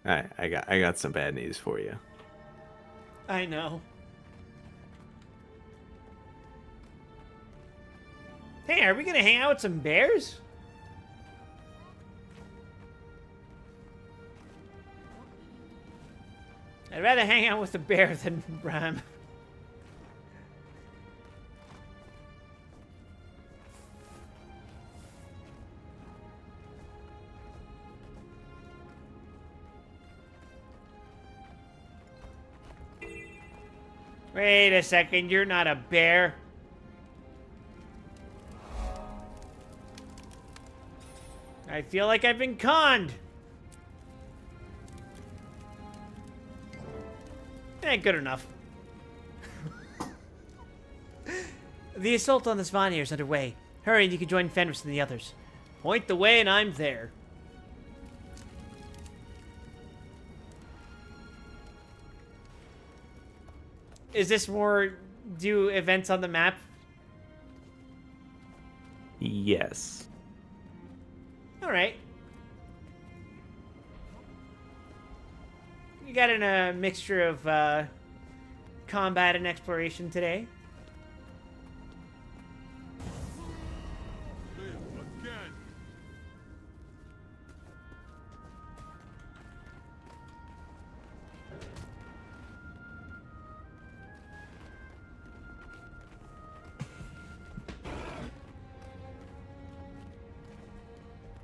I got some bad news for you. I know. Hey, are we gonna hang out with some bears? I'd rather hang out with a bear than Bram. Wait a second, you're not a bear. I feel like I've been conned. Good enough. The assault on the Svanir is underway. Hurry and you can join Fenris and the others. Point the way and I'm there. Is this more do events on the map? Yes. Alright. You got in a mixture of combat and exploration today.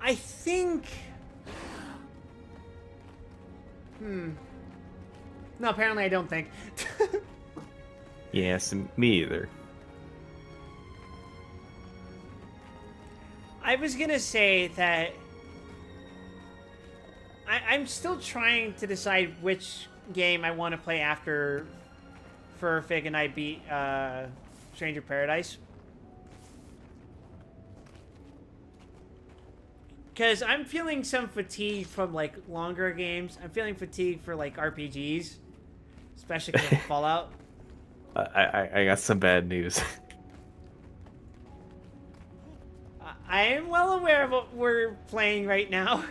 I think... No, apparently I don't think. Yes, me either. I was gonna say that... I'm still trying to decide which game I want to play after Fig and I beat Stranger Paradise. Because I'm feeling some fatigue from, like, longer games. I'm feeling fatigue for, like, RPGs. Especially because of Fallout. I got some bad news. I am well aware of what we're playing right now.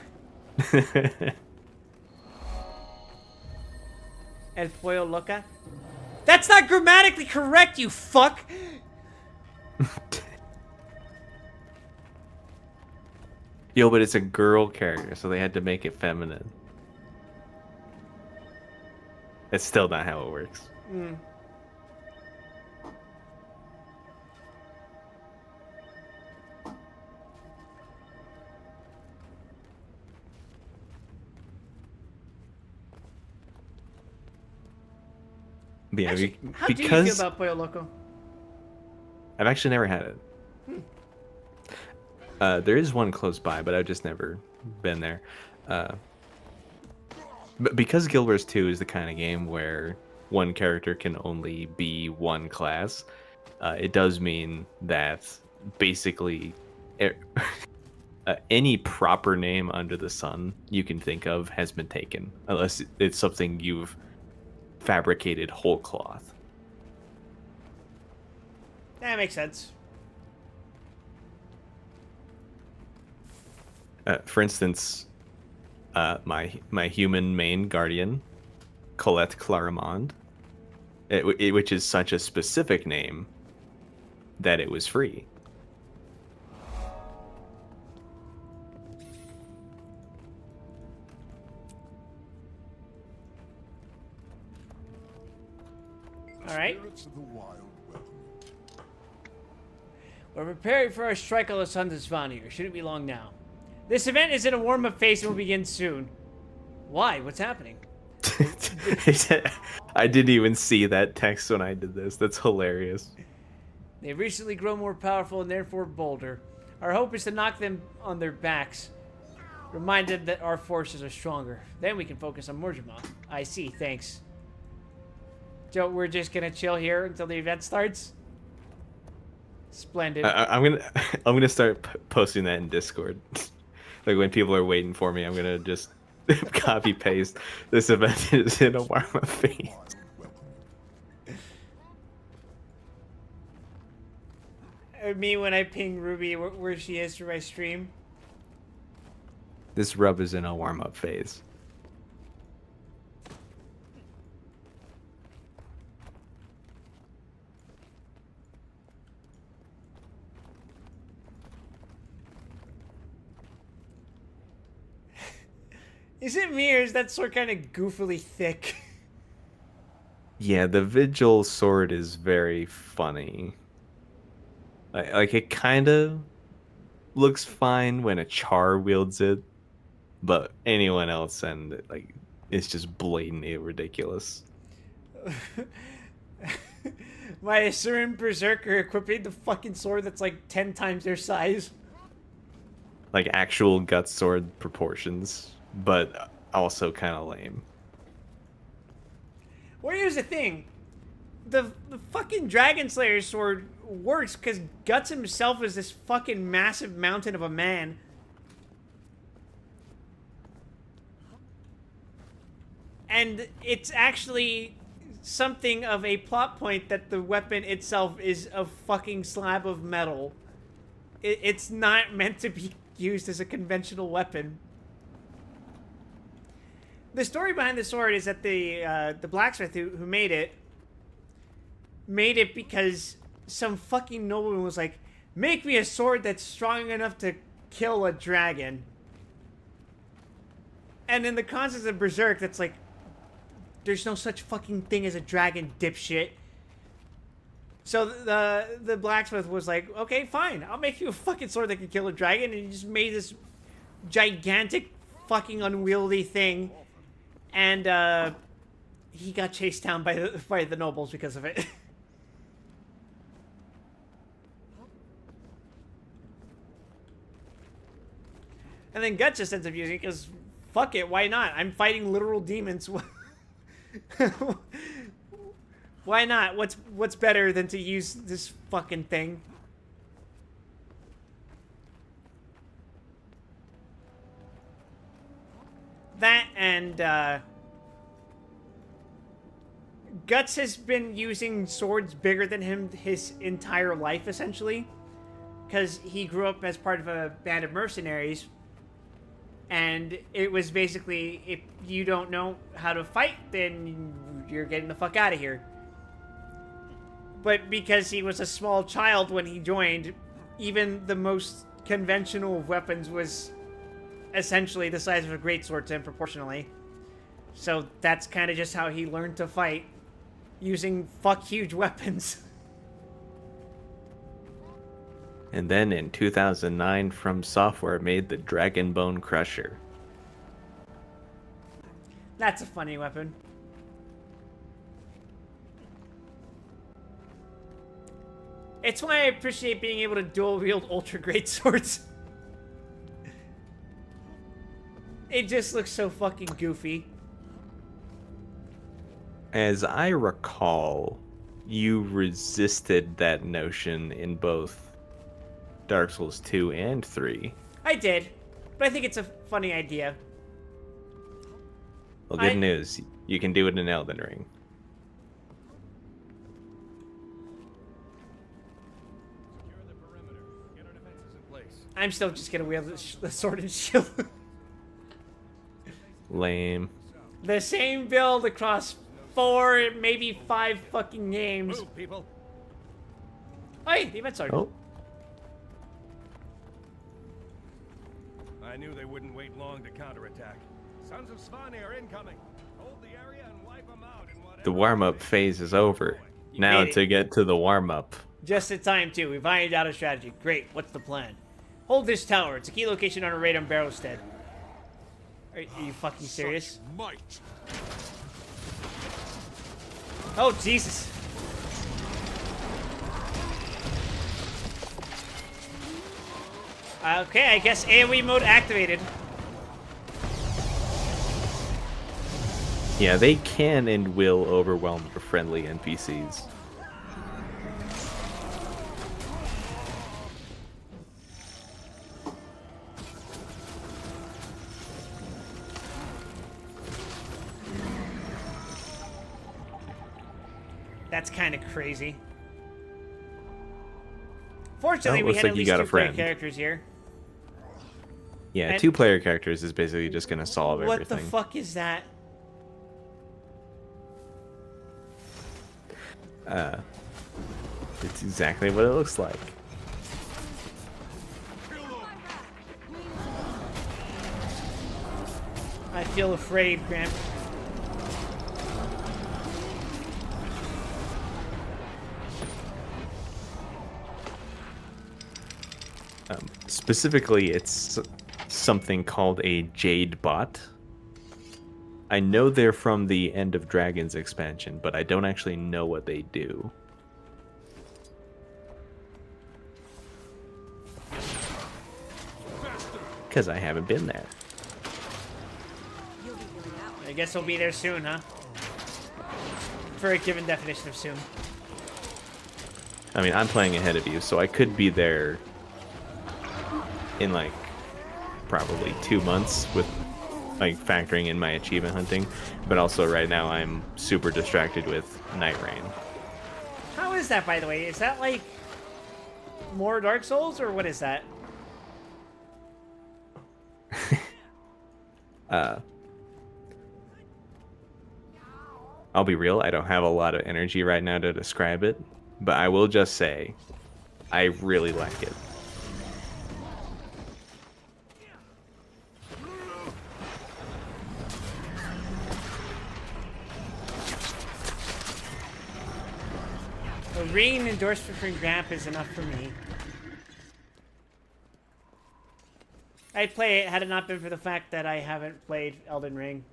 El Pollo Loca? That's not grammatically correct, you fuck! Yo, but it's a girl character, so they had to make it feminine. It's still not how it works. Mm. Yeah, Actually, how because do you feel about Pollo Loco? I've actually never had it. There is one close by, but I've just never been there. But because Guild Wars 2 is the kind of game where one character can only be one class, it does mean that basically any proper name under the sun you can think of has been taken, unless it's something you've fabricated whole cloth. That makes sense. For instance, my human main guardian, Colette Clarimond, which is such a specific name that it was free. All right. We're preparing for our strike on the Sons of Svanir. Shouldn't be long now. This event is in a warm-up phase and will begin soon. Why? What's happening? I didn't even see that text when I did this. That's hilarious. They've recently grown more powerful and therefore bolder. Our hope is to knock them on their backs, reminded that our forces are stronger. Then we can focus on Mordrima. I see, thanks. So we're just gonna chill here until the event starts? Splendid. I'm gonna start posting that in Discord. Like when people are waiting for me, I'm gonna just copy paste. This event is in a warm-up phase. Me when I ping Ruby where she is for my stream. This rub is in a warm-up phase. Is it me or is that sword kind of goofily thick? Yeah, the Vigil sword is very funny. Like it kind of looks fine when a Char wields it, but anyone else and like it's just blatantly ridiculous. My Asuran Berserker equipping the fucking sword that's like 10 times their size. Like actual gut sword proportions, but also kind of lame. Well, here's the thing. The fucking Dragon Slayer sword works because Guts himself is this fucking massive mountain of a man. And it's actually something of a plot point that the weapon itself is a fucking slab of metal. It's not meant to be used as a conventional weapon. The story behind the sword is that the blacksmith who made it because some fucking nobleman was like, make me a sword that's strong enough to kill a dragon. And in the concept of Berserk, that's like, there's no such fucking thing as a dragon, dipshit. So the blacksmith was like, okay, fine, I'll make you a fucking sword that can kill a dragon. And he just made this gigantic fucking unwieldy thing. And he got chased down by the nobles because of it. And then Guts just ends up using it because, fuck it, why not? I'm fighting literal demons. Why not? What's better than to use this fucking thing? That and, Guts has been using swords bigger than him his entire life, essentially. Because he grew up as part of a band of mercenaries. And it was basically, if you don't know how to fight, then you're getting the fuck out of here. But because he was a small child when he joined, even the most conventional of weapons was essentially the size of a greatsword to him proportionally. So that's kind of just how he learned to fight, using fuck huge weapons. And then in 2009, From Software made the Dragon Bone Crusher. That's a funny weapon. It's why I appreciate being able to dual wield ultra great swords. It just looks so fucking goofy. As I recall, you resisted that notion in both Dark Souls 2 and 3. I did, but I think it's a funny idea. Well, good news. You can do it in Elden Ring. I'm still just gonna wield the sword and shield. Lame. The same build across 4, maybe 5 fucking games. Move, people. Hey, the event started. Oh. I knew they wouldn't wait long to counterattack. Sons of Svanir incoming. Hold the area and wipe them out in whatever. The warm-up phase is over. Now to get to the warm-up. Just in time, too. We've ironed out a strategy. Great. What's the plan? Hold this tower. It's a key location on a raid on Barrowstead. Are you fucking serious? Might. Oh, Jesus. Okay, I guess AoE mode activated. Yeah, they can and will overwhelm your friendly NPCs. That's kind of crazy. Fortunately, Oh, we looks had like at you least got a 2 player friend. characters here. Yeah, And- 2-player characters is basically just gonna solve What everything. the fuck is that? It's exactly what it looks like. I feel afraid, Grant. Specifically, it's something called a Jade Bot. I know they're from the End of Dragons expansion, but I don't actually know what they do. Because I haven't been there. I guess we'll be there soon, huh? For a given definition of soon. I mean, I'm playing ahead of you, so I could be there in like probably 2 months with like factoring in my achievement hunting, but also right now I'm super distracted with Night Rain. How is that, by the way? Is that like more Dark Souls, or what is that? I'll be real, I don't have a lot of energy right now to describe it, but I will just say I really like it. A ring endorsement from Gramp is enough for me. I'd play it had it not been for the fact that I haven't played Elden Ring.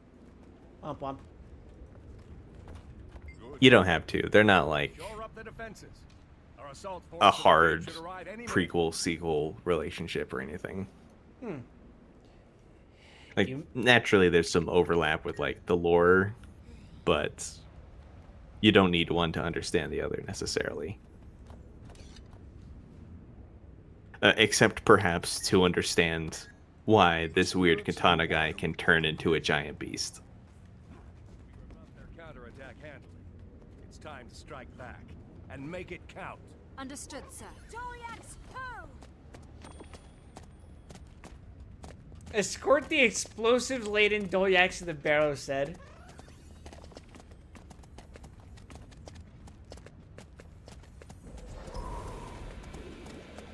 Womp womp. You don't have to. They're not like Shore up the defenses. Our assault force a of the hard should arrive any minute. prequel sequel relationship or anything. Hmm. Like naturally there's some overlap with like the lore, but you don't need one to understand the other necessarily. Except perhaps to understand why this weird katana guy can turn into a giant beast. Their counterattack handily. It's time to strike back and make it count. Understood, sir. Escort the explosives-laden Dolyaks to the barrow, said.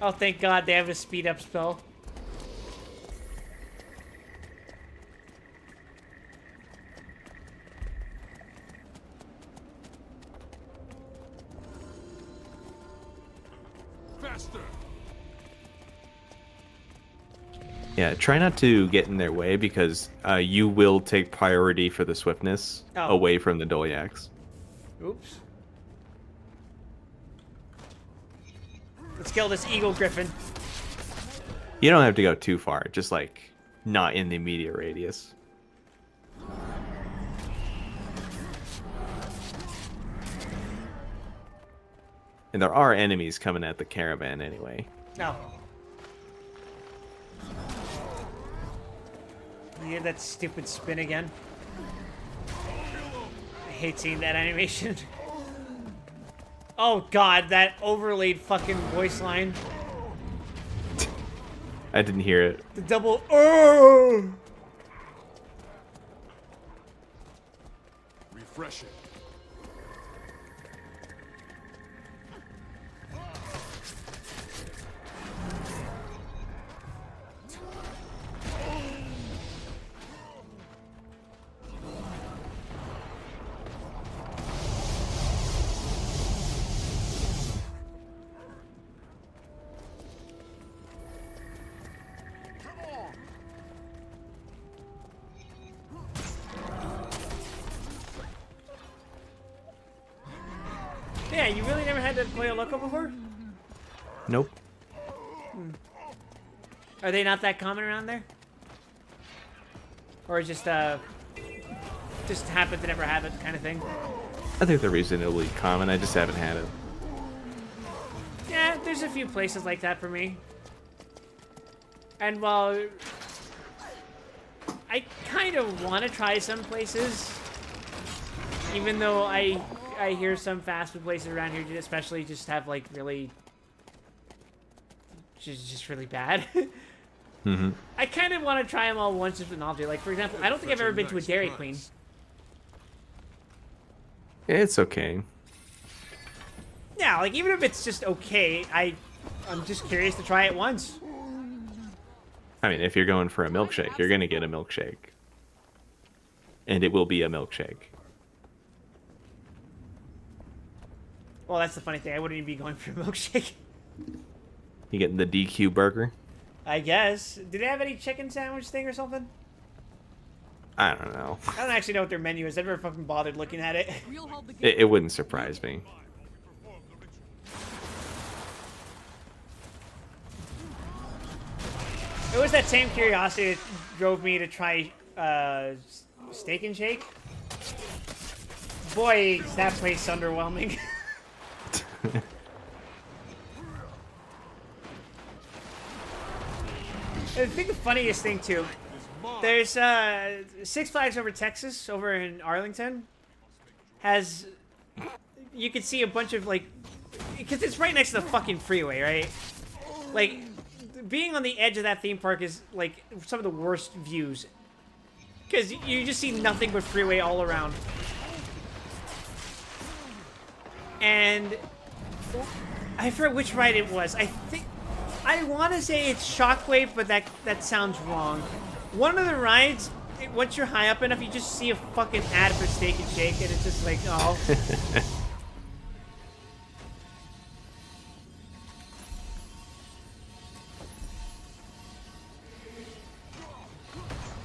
Oh, thank God they have a speed-up spell. Faster! Yeah, try not to get in their way because you will take priority for the swiftness away from the Dolyaks. Oops. Let's kill this Eagle Griffin. You don't have to go too far, just like not in the immediate radius. And there are enemies coming at the caravan anyway. No. You hear that stupid spin again? I hate seeing that animation. Oh God, that overlaid fucking voice line. I didn't hear it. The double oh! Refreshing. Yeah, you really never had to play a Loco before? Nope. Are they not that common around there? Or just happen to never have it kind of thing? I think they're reasonably common. I just haven't had it. Yeah, there's a few places like that for me. And while I kind of want to try some places, even though I hear some fast food places around here, especially just have like really, just really bad. Mm-hmm. I kind of want to try them all once just for novelty. Like, for example, I don't think I've ever been to a Dairy Queen. It's okay. Yeah, like, even if it's just okay, I'm just curious to try it once. I mean, if you're going for a milkshake, you're going to get a milkshake. And it will be a milkshake. Well, that's the funny thing. I wouldn't even be going for a milkshake. You getting the DQ burger? I guess. Did they have any chicken sandwich thing or something? I don't know. I don't actually know what their menu is. I've never fucking bothered looking at it. It wouldn't surprise me. It was that same curiosity that drove me to try Steak and Shake. Boy, is that place underwhelming. I think the funniest thing too, there's Six Flags Over Texas over in Arlington has, you can see a bunch of like, because it's right next to the fucking freeway, right? Like, being on the edge of that theme park is like some of the worst views, because you just see nothing but freeway all around. And I forget which ride it was. I want to say it's Shockwave, but that sounds wrong. One of the rides, once you're high up enough, you just see a fucking ad for Steak and Shake, and it's just like, oh.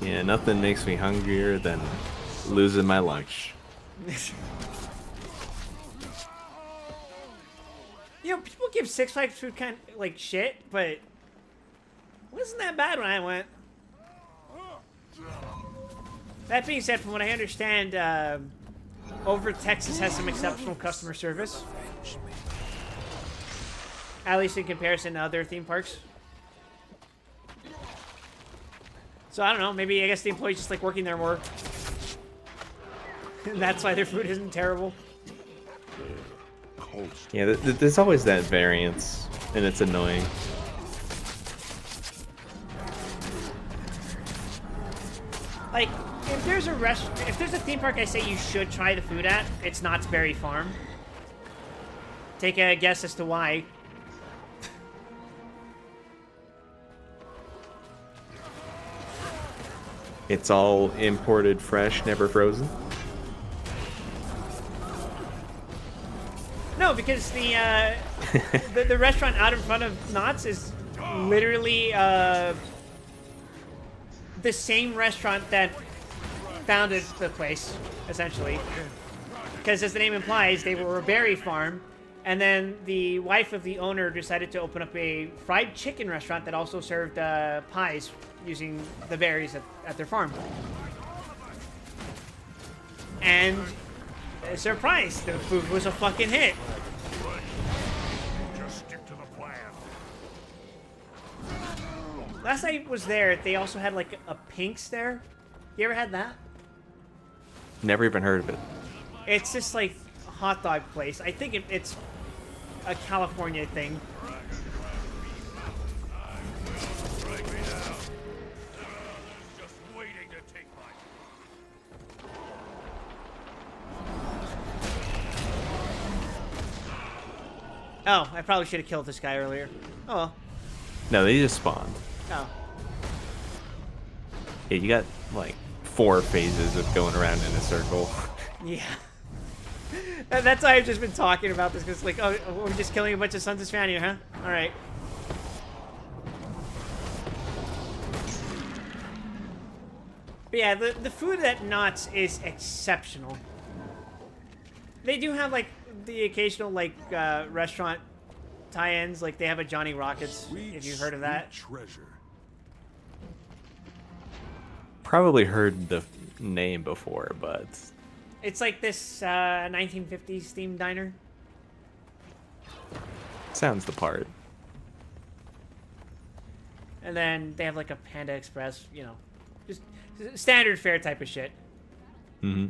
Yeah, nothing makes me hungrier than losing my lunch. You know, people give Six Flags food kind of like shit, but it wasn't that bad when I went. That being said, from what I understand, Over Texas has some exceptional customer service. At least in comparison to other theme parks. So I don't know, maybe I guess the employees just like working there more. And that's why their food isn't terrible. Yeah, there's always that variance, and it's annoying. Like, if there's a theme park I say you should try the food at, it's Knott's Berry Farm. Take a guess as to why. It's all imported, fresh, never frozen. No, because the restaurant out in front of Knott's is literally the same restaurant that founded the place, essentially. Because as the name implies, they were a berry farm, and then the wife of the owner decided to open up a fried chicken restaurant that also served pies using the berries at their farm. And surprise, the food was a fucking hit. Just stick to the plan. Last I was there, they also had like a Pink's there. You ever had that? Never even heard of it. It's just like a hot dog place. I think it's a California thing. Oh, I probably should have killed this guy earlier. Oh well. No, they just spawned. Oh. Yeah, you got like 4 phases of going around in a circle. Yeah. That's why I've just been talking about this, because like, oh, we're just killing a bunch of Sons of Spanier, huh? Alright. But yeah, the food at Knott's is exceptional. They do have like the occasional like restaurant tie-ins, like they have a Johnny Rockets, if you've heard of that. Treasure. probably heard the name before, but It's like this 1950s themed diner. sounds the part. And then they have like a Panda Express, you know, just standard fare type of shit. Mm-hmm.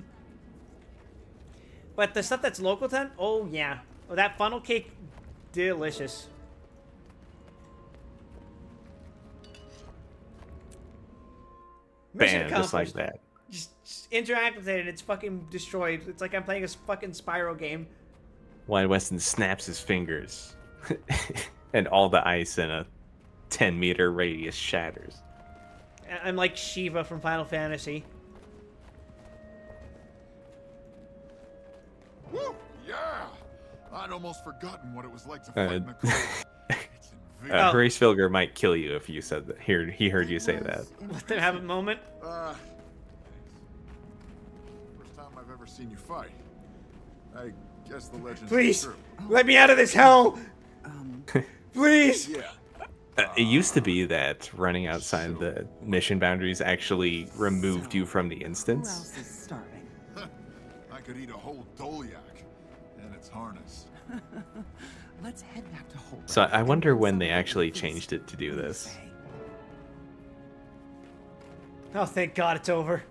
But the stuff that's local to them, oh yeah. Oh, that funnel cake, delicious. Mission Bam, just like accomplished. that. Just interact with it and it's fucking destroyed. It's like I'm playing a fucking Spyro game. Wyatt Weston snaps his fingers, and all the ice in a 10-meter radius shatters. I'm like Shiva from Final Fantasy. Woo! Yeah! I'd almost forgotten what it was like to fight in the cold. It's invigorating. Horace Vilger might kill you if you said that. He heard you say that. Let them have a moment. First time I've ever seen you fight. I guess the legend Please, is true. let me out of this hell. Please. Yeah. It used to be that running outside the mission boundaries actually removed you from the instance. Who else is starving? I could eat a whole Dolyak and its harness. Let's head back to Holbrook. So I wonder when they actually changed it to do this. Oh, thank God it's over.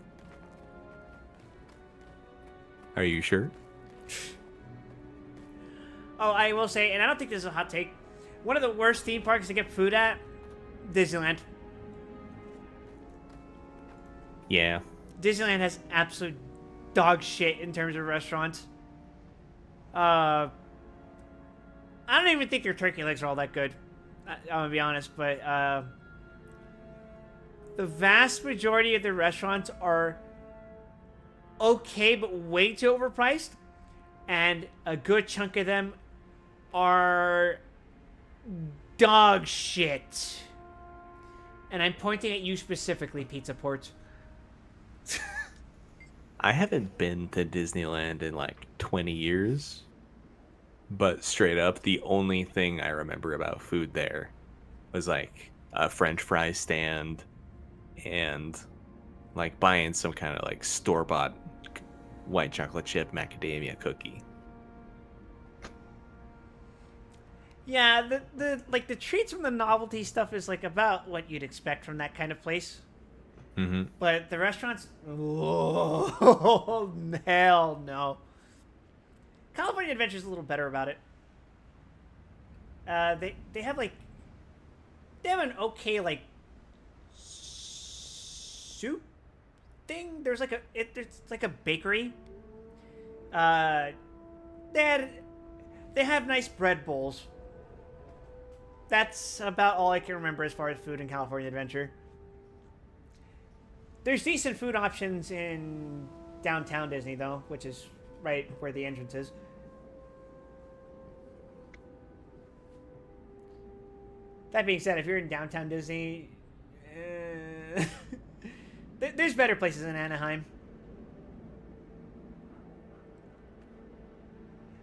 Are you sure? Oh, I will say, and I don't think this is a hot take, one of the worst theme parks to get food at, Disneyland. Yeah. Disneyland has absolute dog shit in terms of restaurants. I don't even think your turkey legs are all that good. I'm gonna be honest, but the vast majority of the restaurants are okay, but way too overpriced, and a good chunk of them are dog shit. And I'm pointing at you specifically, Pizza Port. I haven't been to Disneyland in like 20 years. But straight up, the only thing I remember about food there was like a French fry stand and like buying some kind of like store-bought white chocolate chip macadamia cookie. Yeah, the treats from the novelty stuff is like about what you'd expect from that kind of place. Mm-hmm. But the restaurants, oh, hell no. California Adventure's a little better about it. They have like, they have an okay like soup thing. There's like it's like a bakery. They have nice bread bowls. That's about all I can remember as far as food in California Adventure. There's decent food options in downtown Disney, though, which is right where the entrance is. That being said, if you're in downtown Disney, there's better places in Anaheim.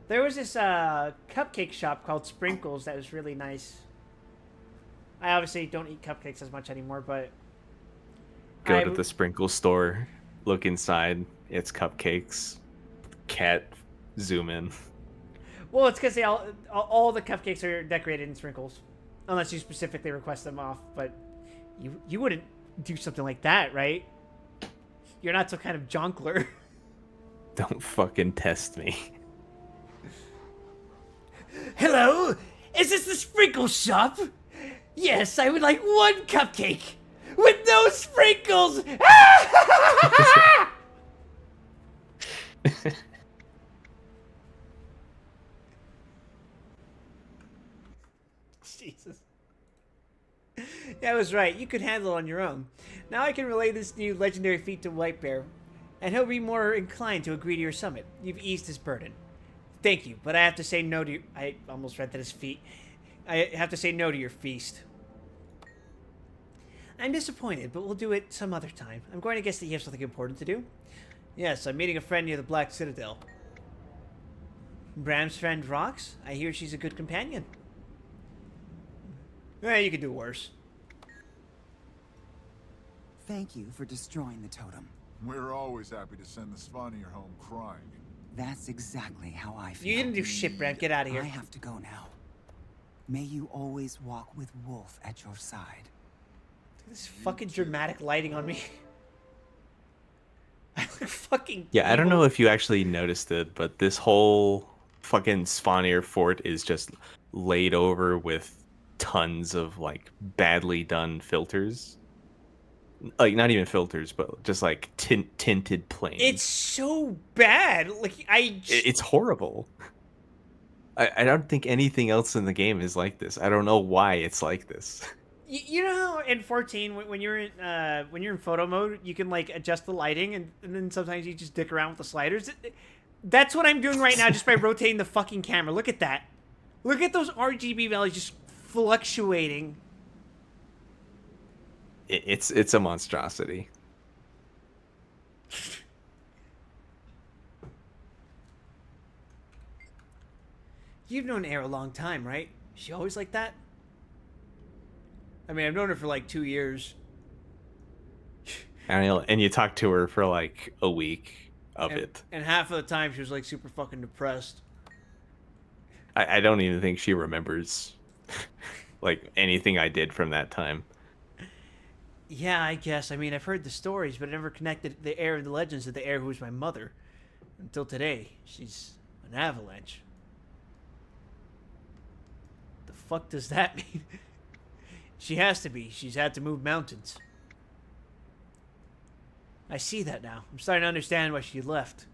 There was this cupcake shop called Sprinkles that was really nice. I obviously don't eat cupcakes as much anymore, but Go to the sprinkle store, look inside, it's cupcakes. Cat, zoom in. Well, it's because they all the cupcakes are decorated in sprinkles, unless you specifically request them off. But you wouldn't do something like that, right? You're not some kind of jonkler. Don't fucking test me. Hello, is this the sprinkle shop? Yes, I would like one cupcake with no sprinkles. Jesus. Yeah, I was right. You could handle it on your own. Now I can relay this new legendary feat to White Bear, and he'll be more inclined to agree to your summit. You've eased his burden. Thank you, but I have to say no to your... I almost read that his feet. I have to say no to your feast. I'm disappointed, but we'll do it some other time. I'm going to guess that you have something important to do. Yes, I'm meeting a friend near the Black Citadel. Bram's friend Rox? I hear she's a good companion. You could do worse. Thank you for destroying the totem. We're always happy to send the Svanir home crying. That's exactly how I feel. You didn't do shit, Brent. Get out of here. I have to go now. May you always walk with Wolf at your side. This fucking dramatic lighting on me. I look fucking Yeah, I don't evil. know if you actually noticed it, but this whole fucking Svanir fort is just laid over with tons of like badly done filters. Like not even filters, but just like tinted planes. It's so bad. Like It's horrible. I don't think anything else in the game is like this. I don't know why it's like this. You know how in 14 when you're in photo mode you can like adjust the lighting and then sometimes you just dick around with the sliders. That's what I'm doing right now just by rotating the fucking camera. Look at that. Look at those RGB values just fluctuating. It's a monstrosity. You've known Air a long time, right? Is she always like that? I mean, I've known her for like 2 years. And you talk to her for like a week of it. And half of the time she was like super fucking depressed. I don't even think she remembers like anything I did from that time. Yeah, I guess. I mean, I've heard the stories, but I never connected the Air of the legends to the Air who was my mother. Until today. She's an avalanche. The fuck does that mean? She has to be. She's had to move mountains. I see that now. I'm starting to understand why she left.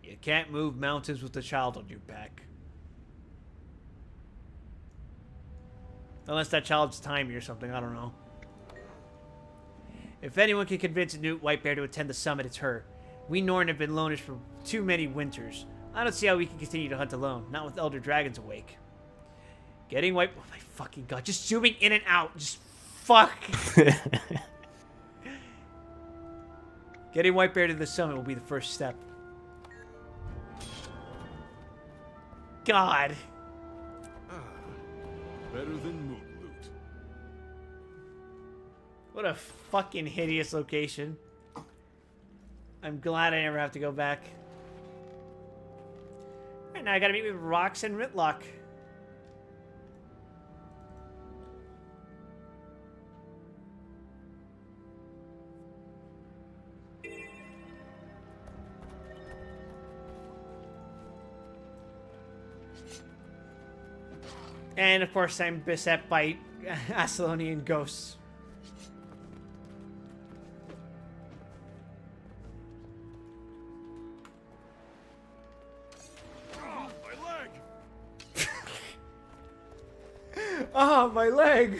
You can't move mountains with a child on your back. Unless that child's timey or something, I don't know. If anyone can convince Newt Whitebear to attend the summit, it's her. We Norn have been loners for too many winters. I don't see how we can continue to hunt alone, not with Elder Dragons awake. Getting White... Oh my fucking god, just zooming in and out. Just fuck. Getting Whitebear to the summit will be the first step. God. Better than Moot Loot. What a fucking hideous location. I'm glad I never have to go back. Alright, now I gotta meet with Rox and Ritlock. And of course I'm beset by Asolonian ghosts. Oh, my leg! Oh, my leg!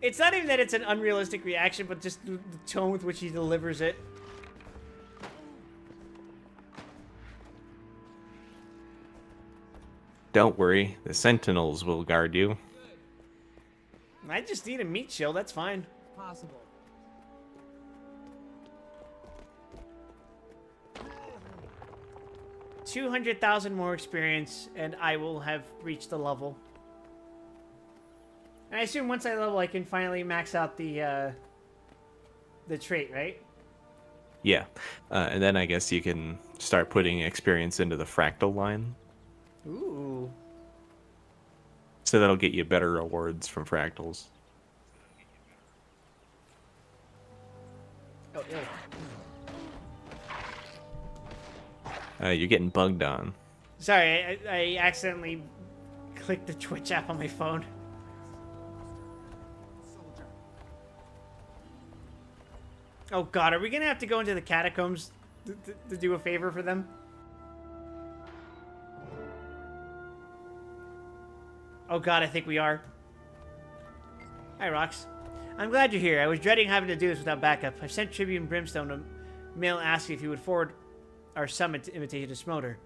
It's not even that it's an unrealistic reaction, but just the tone with which he delivers it. Don't worry, the Sentinels will guard you. I just need a meat shield, that's fine. Possible. $200,000 more experience, and I will have reached the level. And I assume once I level, I can finally max out the trait, right? Yeah, and then I guess you can start putting experience into the fractal line. Ooh. So that'll get you better rewards from fractals. Oh, You're getting bugged on. sorry, I accidentally clicked the Twitch app on my phone. Oh god, are we gonna have to go into the catacombs to do a favor for them? Oh god, I think we are. Hi, Rox. I'm glad you're here. I was dreading having to do this without backup. I've sent Tribune Brimstone a mail asking if he would forward our summit invitation to Smolder.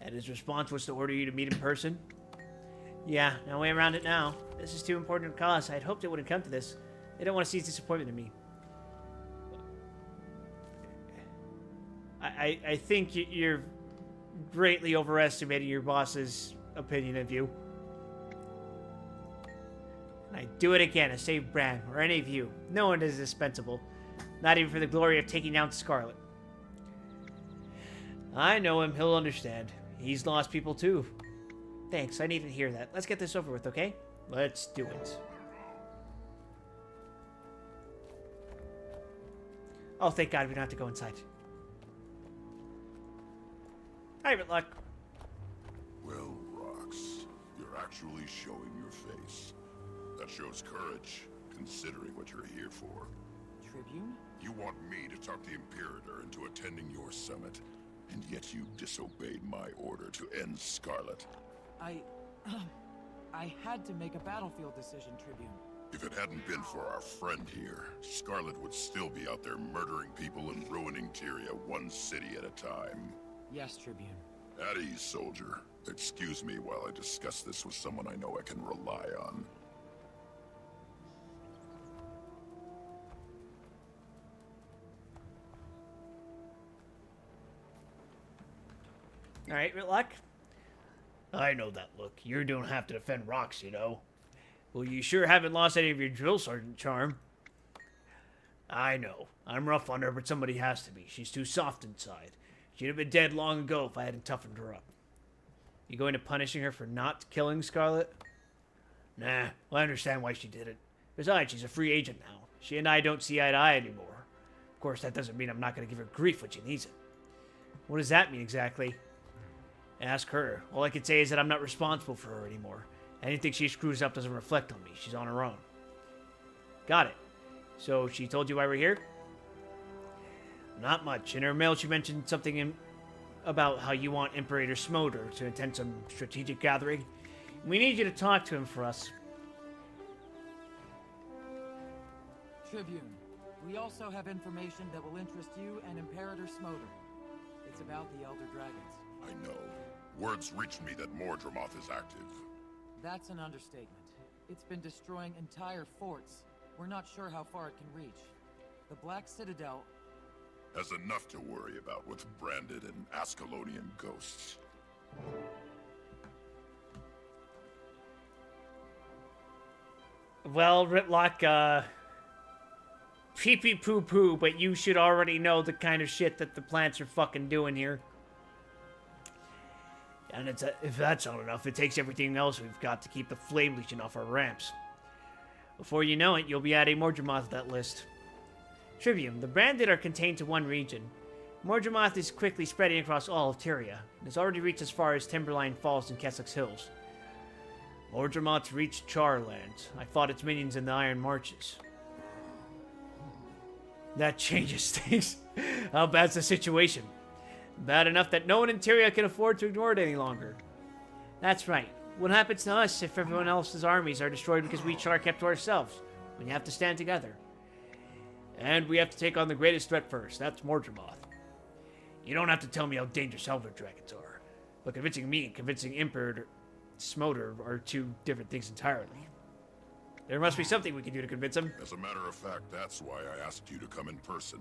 And his response was to order you to meet in person. Yeah, no way around it now. This is too important a cause. I'd hoped it wouldn't come to this. They don't want to see disappointment in me. I think you're greatly overestimating your boss's opinion of you. And I'd do it again to save Bran, or any of you. No one is dispensable. Not even for the glory of taking down Scarlet. I know him, he'll understand. He's lost people too. Thanks, I needed to hear that. Let's get this over with, okay? Let's do it. Oh, thank God we don't have to go inside. Hi, Whitlock. Well, Rox, you're actually showing your face. That shows courage, considering what you're here for. Tribune? You want me to talk the Imperator into attending your summit, and yet you disobeyed my order to end Scarlet. I had to make a battlefield decision, Tribune. If it hadn't been for our friend here, Scarlet would still be out there murdering people and ruining Tyria one city at a time. Yes, Tribune. At ease, soldier. Excuse me while I discuss this with someone I know I can rely on. Alright, Whitlock. I know that look. You don't have to defend rocks, you know. Well, you sure haven't lost any of your drill sergeant charm. I know. I'm rough on her, but somebody has to be. She's too soft inside. She'd have been dead long ago if I hadn't toughened her up. You going to punishing her for not killing Scarlet? Nah, well, I understand why she did it. Besides, she's a free agent now. She and I don't see eye to eye anymore. Of course, that doesn't mean I'm not going to give her grief when she needs it. What does that mean exactly? Ask her. All I can say is that I'm not responsible for her anymore. Anything she screws up doesn't reflect on me. She's on her own. Got it. So she told you why we're here? Not much. In her mail, she mentioned something about how you want Imperator Smoder to attend some strategic gathering. We need you to talk to him for us. Tribune, we also have information that will interest you and Imperator Smoder. It's about the Elder Dragons. I know. Words reached me that Mordremoth is active. That's an understatement. It's been destroying entire forts. We're not sure how far it can reach. The Black Citadel has enough to worry about with branded and Ascalonian ghosts. Well, Whitlock, pee-pee poo-poo, but you should already know the kind of shit that the plants are fucking doing here. And if that's not enough, it takes everything else we've got to keep the Flame Legion off our ramps. Before you know it, you'll be adding Mordremoth to that list. Tribune, the branded are contained to one region. Mordremoth is quickly spreading across all of Tyria, and has already reached as far as Timberline Falls and Keswick's Hills. Mordremoth's reached Charland. I fought its minions in the Iron Marches. That changes things. How bad's the situation? Bad enough that no one in Tyria can afford to ignore it any longer. That's right. What happens to us if everyone else's armies are destroyed because we Char kept to ourselves? When you have to stand together. And we have to take on the greatest threat first. That's Mordremoth. You don't have to tell me how dangerous Elder Dragons are. But convincing me and convincing Imperator Smoder are two different things entirely. There must be something we can do to convince him. As a matter of fact, that's why I asked you to come in person.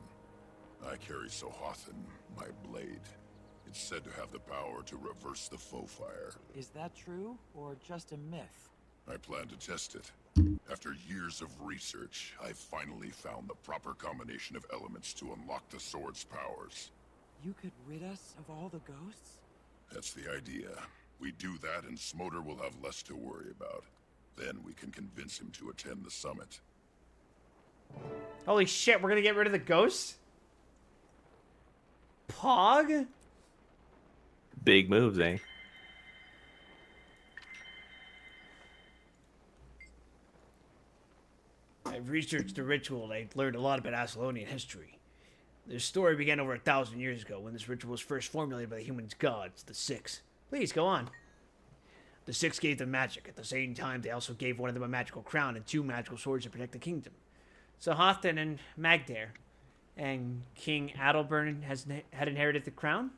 I carry Sohathan, my blade. It's said to have the power to reverse the foe fire. Is that true, or just a myth? I plan to test it. After years of research, I finally found the proper combination of elements to unlock the sword's powers. You could rid us of all the ghosts? That's the idea. We do that and Smoder will have less to worry about. Then we can convince him to attend the summit. Holy shit, we're gonna get rid of the ghosts? Pog? Big moves, eh? I've researched the ritual and I learned a lot about Ascalonian history. This story began over 1,000 years ago when this ritual was first formulated by the humans' gods, the Six. Please, go on. The Six gave them magic. At the same time, they also gave one of them a magical crown and 2 magical swords to protect the kingdom. Sohathan and Magdair. And King Adalbern had inherited the crown?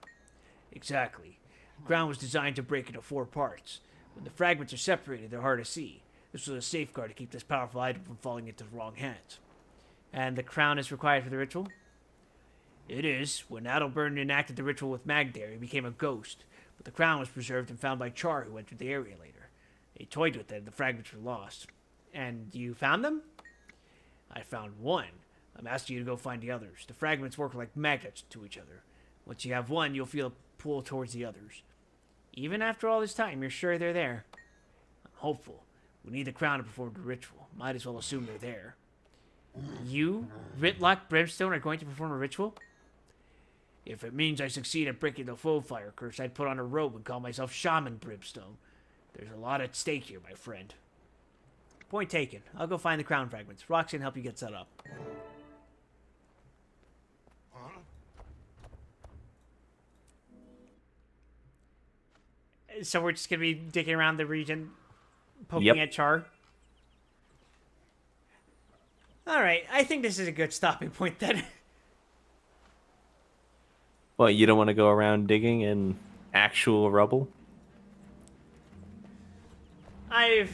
Exactly. The crown was designed to break into 4 parts. When the fragments are separated, they're hard to see. This was a safeguard to keep this powerful item from falling into the wrong hands. And the crown is required for the ritual? It is. When Adalbern enacted the ritual with Magdair, he became a ghost. But the crown was preserved and found by Char, who entered the area later. They toyed with it, and the fragments were lost. And you found them? I found one. I'm asking you to go find the others. The fragments work like magnets to each other. Once you have one, you'll feel a pull towards the others. Even after all this time, you're sure they're there. I'm hopeful. We need the crown to perform the ritual. Might as well assume they're there. You, Ritlock Brimstone, are going to perform a ritual? If it means I succeed at breaking the foe fire curse, I'd put on a robe and call myself Shaman Brimstone. There's a lot at stake here, my friend. Point taken. I'll go find the crown fragments. Roxy can help you get set up. So we're just going to be digging around the region, poking at Char. Alright, I think this is a good stopping point then. Well, you don't want to go around digging in actual rubble? I've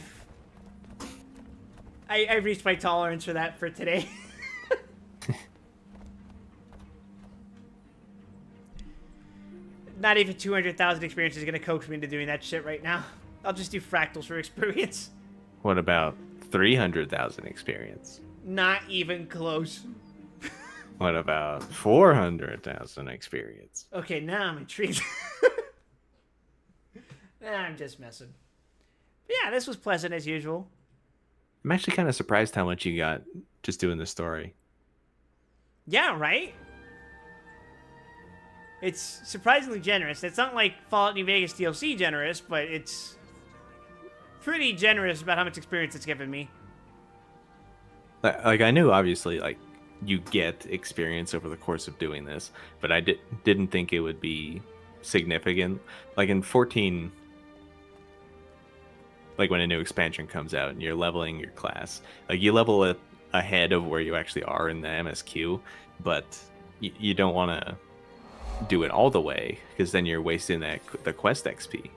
reached my tolerance for that for today. Not even 200,000 experience is going to coax me into doing that shit right now. I'll just do fractals for experience. What about 300,000 experience? Not even close. What about 400,000 experience? Okay, now I'm intrigued. I'm just messing. But yeah, this was pleasant as usual. I'm actually kind of surprised how much you got just doing the story. Yeah, right? It's surprisingly generous. It's not like Fallout New Vegas DLC generous, but it's pretty generous about how much experience it's given me. Like, I knew, obviously, like, you get experience over the course of doing this, but I didn't think it would be significant. Like, in 14, like, when a new expansion comes out and you're leveling your class, like, you level it ahead of where you actually are in the MSQ, but you don't want to do it all the way, because then you're wasting the quest XP.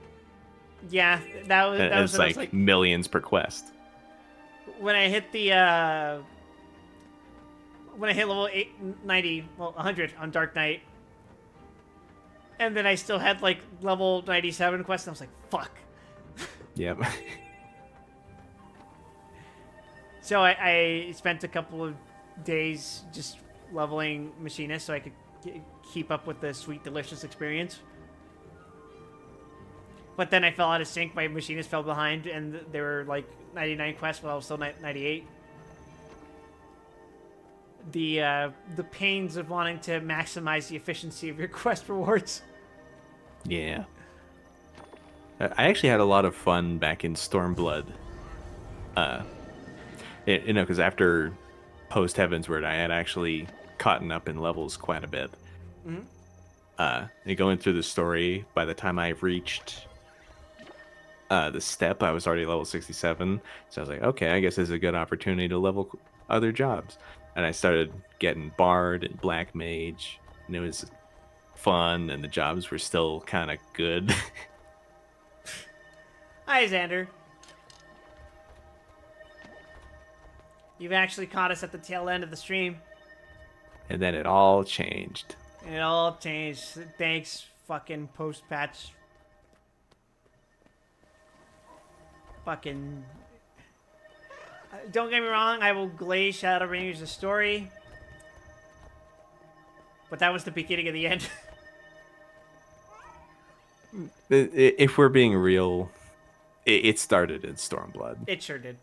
Yeah, that was like millions per quest. When I hit the when I hit level 100 on Dark Knight, and then I still had like level 97 quests, and I was like, fuck. Yep. So I spent a couple of days just leveling Machinist so I could keep up with the sweet, delicious experience. But then I fell out of sync. My Machinist fell behind, and there were like 99 quests while I was still 98. The pains of wanting to maximize the efficiency of your quest rewards. Yeah. I actually had a lot of fun back in Stormblood. You know, because after post Heavensward, I had actually caught up in levels quite a bit. Mm-hmm. And going through the story, by the time I reached the step, I was already level 67. So I was like, okay, I guess this is a good opportunity to level other jobs. And I started getting Bard and Black Mage, and it was fun, and the jobs were still kind of good. Hi, Xander. You've actually caught us at the tail end of the stream. And then it all changed. It all changed. Thanks, fucking post-patch. Fucking... Don't get me wrong, I will glaze Shadowbringers the story. But that was the beginning of the end. If we're being real, it started in Stormblood. It sure did.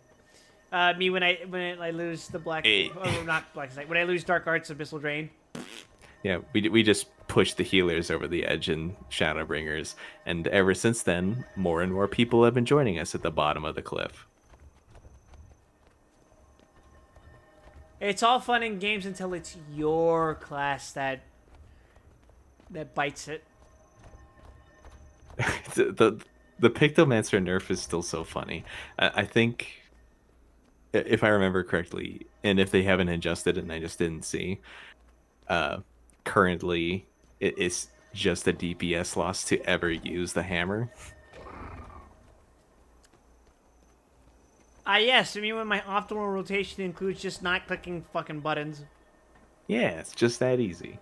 Me when I lose the black, not Black Knight, when I lose Dark Arts Abyssal Drain. Yeah, we just pushed the healers over the edge in Shadowbringers, and ever since then, more and more people have been joining us at the bottom of the cliff. It's all fun in games until it's your class that bites it. the Pictomancer nerf is still so funny. I think, if I remember correctly, and if they haven't adjusted it and I just didn't see, currently it is just a DPS loss to ever use the hammer. Yes, I mean when my optimal rotation includes just not clicking fucking buttons. Yeah, it's just that easy.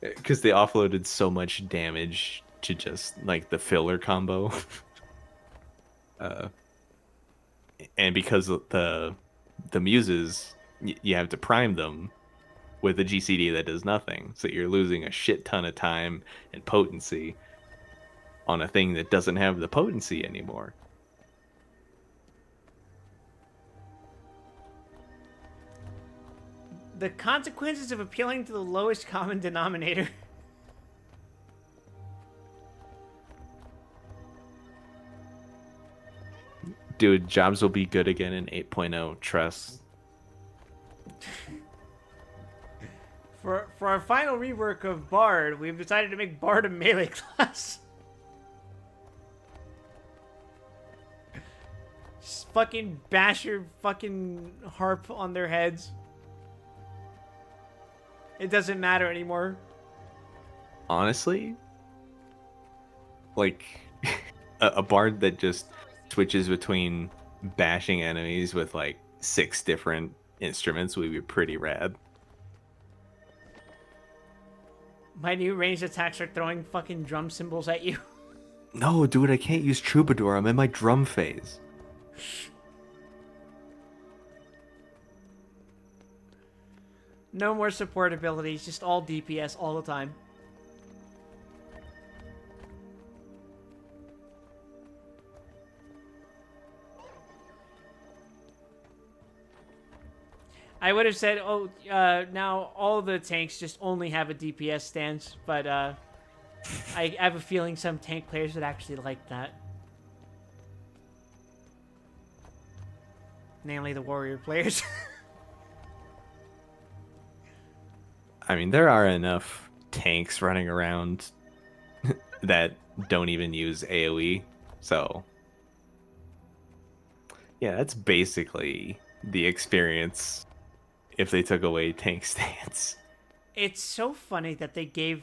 Because they offloaded so much damage to just, like, the filler combo. and because of the muses, you have to prime them with a GCD that does nothing. So you're losing a shit ton of time and potency on a thing that doesn't have the potency anymore. The consequences of appealing to the lowest common denominator. Dude, jobs will be good again in 8.0. Trust. For our final rework of Bard, we've decided to make Bard a melee class. Just fucking bash your fucking harp on their heads. It doesn't matter anymore. Honestly, like a bard that just switches between bashing enemies with like 6 different instruments would be pretty rad. My new ranged attacks are throwing fucking drum cymbals at you. No, dude, I can't use Troubadour. I'm in my drum phase. No more support abilities, just all DPS all the time. I would have said, oh, now all the tanks just only have a DPS stance, but I have a feeling some tank players would actually like that. Namely the warrior players. I mean, there are enough tanks running around that don't even use AoE, so yeah, that's basically the experience if they took away tank stance. It's so funny that they gave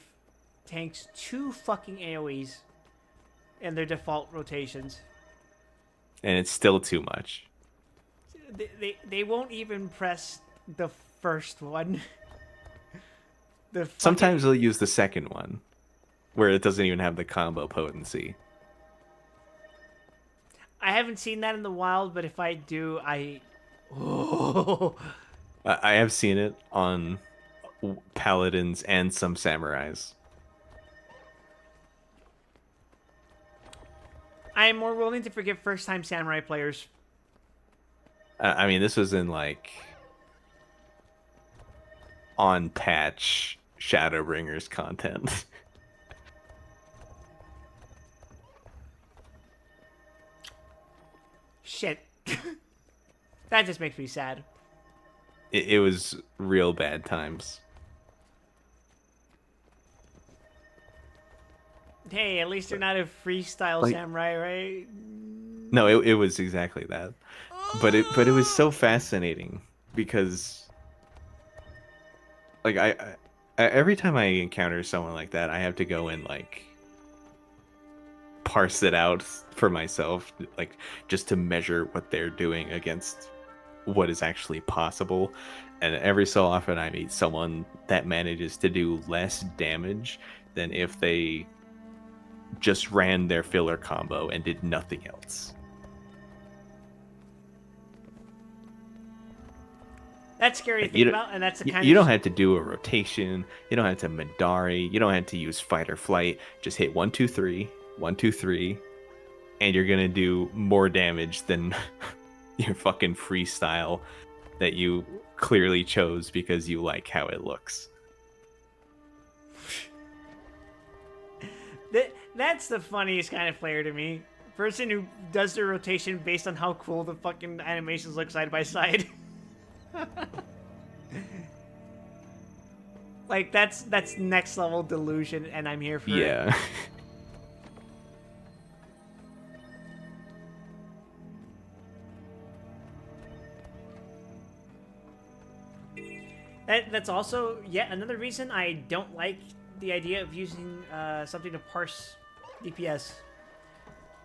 tanks 2 fucking AoEs in their default rotations. And it's still too much. They won't even press the first one. Sometimes they'll use the second one, where it doesn't even have the combo potency. I haven't seen that in the wild, but if I do, I have seen it on paladins and some samurais. I am more willing to forgive first-time samurai players. I mean, this was in like on patch Shadowbringers content. Shit. That just makes me sad. It was real bad times. Hey, at least you're not a freestyle Like- samurai, right? No, it was exactly that. But it was so fascinating because like I every time I encounter someone like that, I have to go and like parse it out for myself, like just to measure what they're doing against what is actually possible. And every so often I meet someone that manages to do less damage than if they just ran their filler combo and did nothing else. That's scary to think about, and that's the kind you of... don't have to do a rotation. You don't have to Midari. You don't have to use fight or flight. Just hit 1, 2, 3, 1, 2, 3, and you're gonna do more damage than your fucking freestyle that you clearly chose because you like how it looks. That's the funniest kind of player to me. Person who does their rotation based on how cool the fucking animations look side by side. Like that's next level delusion, and I'm here for it. Yeah. That's also yet another reason I don't like the idea of using something to parse DPS,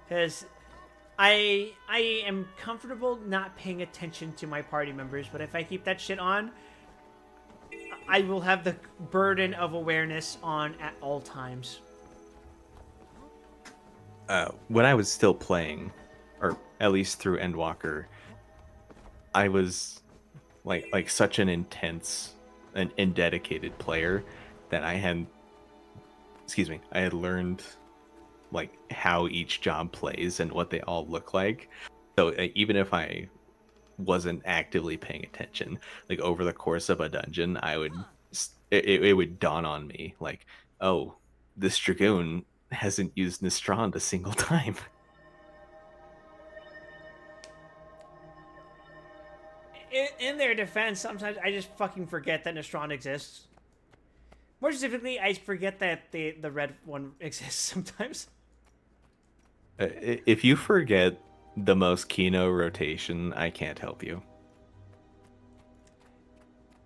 because I am comfortable not paying attention to my party members, but if I keep that shit on, I will have the burden of awareness on at all times. When I was still playing, or at least through Endwalker, I was like such an intense and dedicated player that I had learned like how each job plays and what they all look like. So even if I wasn't actively paying attention, like over the course of a dungeon, I would it would dawn on me like, oh, this dragoon hasn't used Nistrand a single time. In their defense, sometimes I just fucking forget that Nistrand exists. More specifically, I forget that the red one exists sometimes. If you forget the most Kino rotation, I can't help you.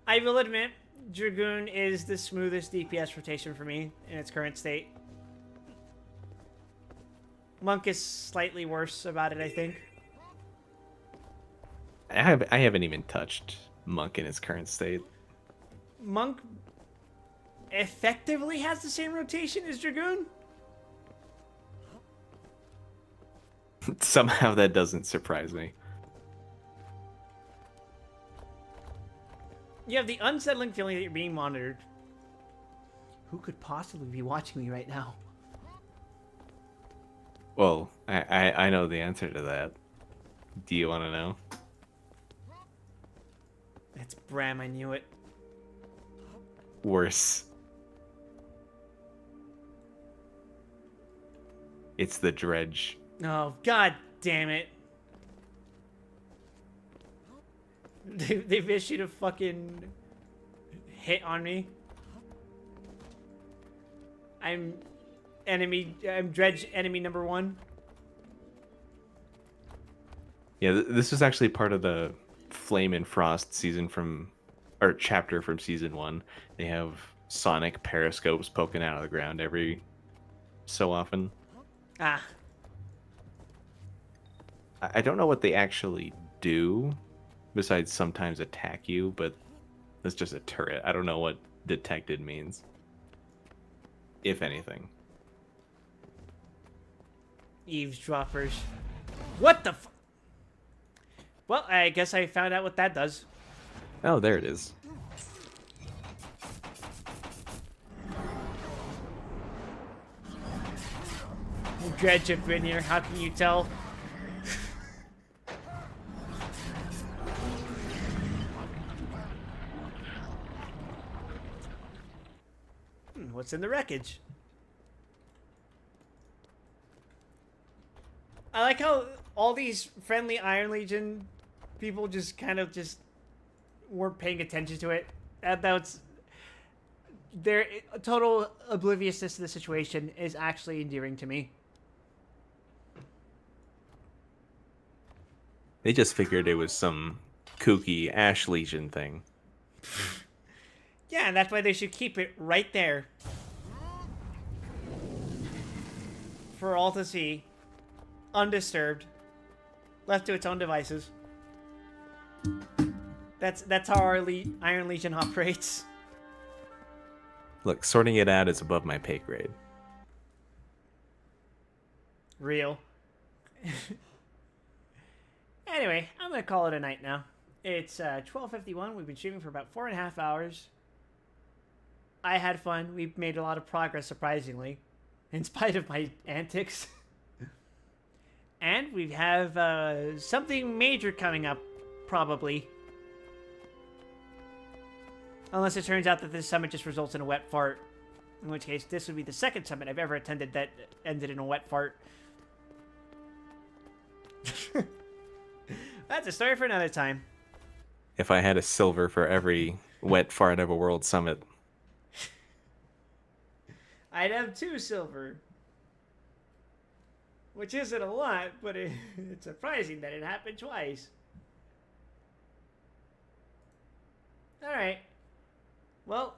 I will admit, Dragoon is the smoothest DPS rotation for me in its current state. Monk is slightly worse about it, I think. I haven't even touched Monk in its current state. Monk effectively has the same rotation as Dragoon. Somehow that doesn't surprise me. You have the unsettling feeling that you're being monitored. Who could possibly be watching me right now? Well, I know the answer to that. Do you want to know? It's Bram, I knew it. Worse. It's the Dredge. Oh, god damn it. They've issued a fucking hit on me. I'm Dredge enemy number 1. Yeah, this is actually part of the Flame and Frost chapter from season 1. They have sonic periscopes poking out of the ground every so often. Ah. I don't know what they actually do, besides sometimes attack you, but it's just a turret. I don't know what detected means, if anything. Eavesdroppers. What the f- Well, I guess I found out what that does. Oh, there it is. Dredge have been here, how can you tell? What's in the wreckage? I like how all these friendly Iron Legion people just kind of just weren't paying attention to it. That's their total obliviousness to the situation is actually endearing to me. They just figured it was some kooky Ash Legion thing. Yeah, and that's why they should keep it right there. For all to see. Undisturbed. Left to its own devices. That's how our Iron Legion operates. Look, sorting it out is above my pay grade. Real. Anyway, I'm going to call it a night now. It's 12:51. We've been streaming for about 4.5 hours. I had fun. We've made a lot of progress, surprisingly, in spite of my antics. And we have something major coming up, probably. Unless it turns out that this summit just results in a wet fart. In which case, this would be the second summit I've ever attended that ended in a wet fart. That's a story for another time. If I had a silver for every wet fart of a world summit. I'd have 2 silver. Which isn't a lot, but it's surprising that it happened twice. Alright. Well,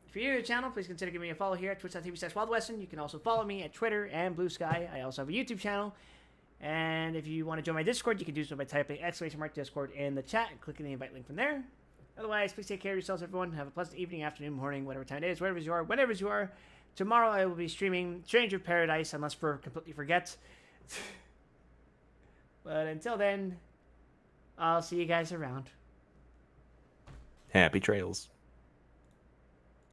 if you're new to the channel, please consider giving me a follow here at twitch.tv/WildWestern. You can also follow me at Twitter and Blue Sky. I also have a YouTube channel. And if you want to join my Discord, you can do so by typing !Discord in the chat and clicking the invite link from there. Otherwise, please take care of yourselves, everyone. Have a pleasant evening, afternoon, morning, whatever time it is, wherever you are, whenever you are. Tomorrow I will be streaming Stranger of Paradise, unless Fur completely forgets. But until then, I'll see you guys around. Happy trails.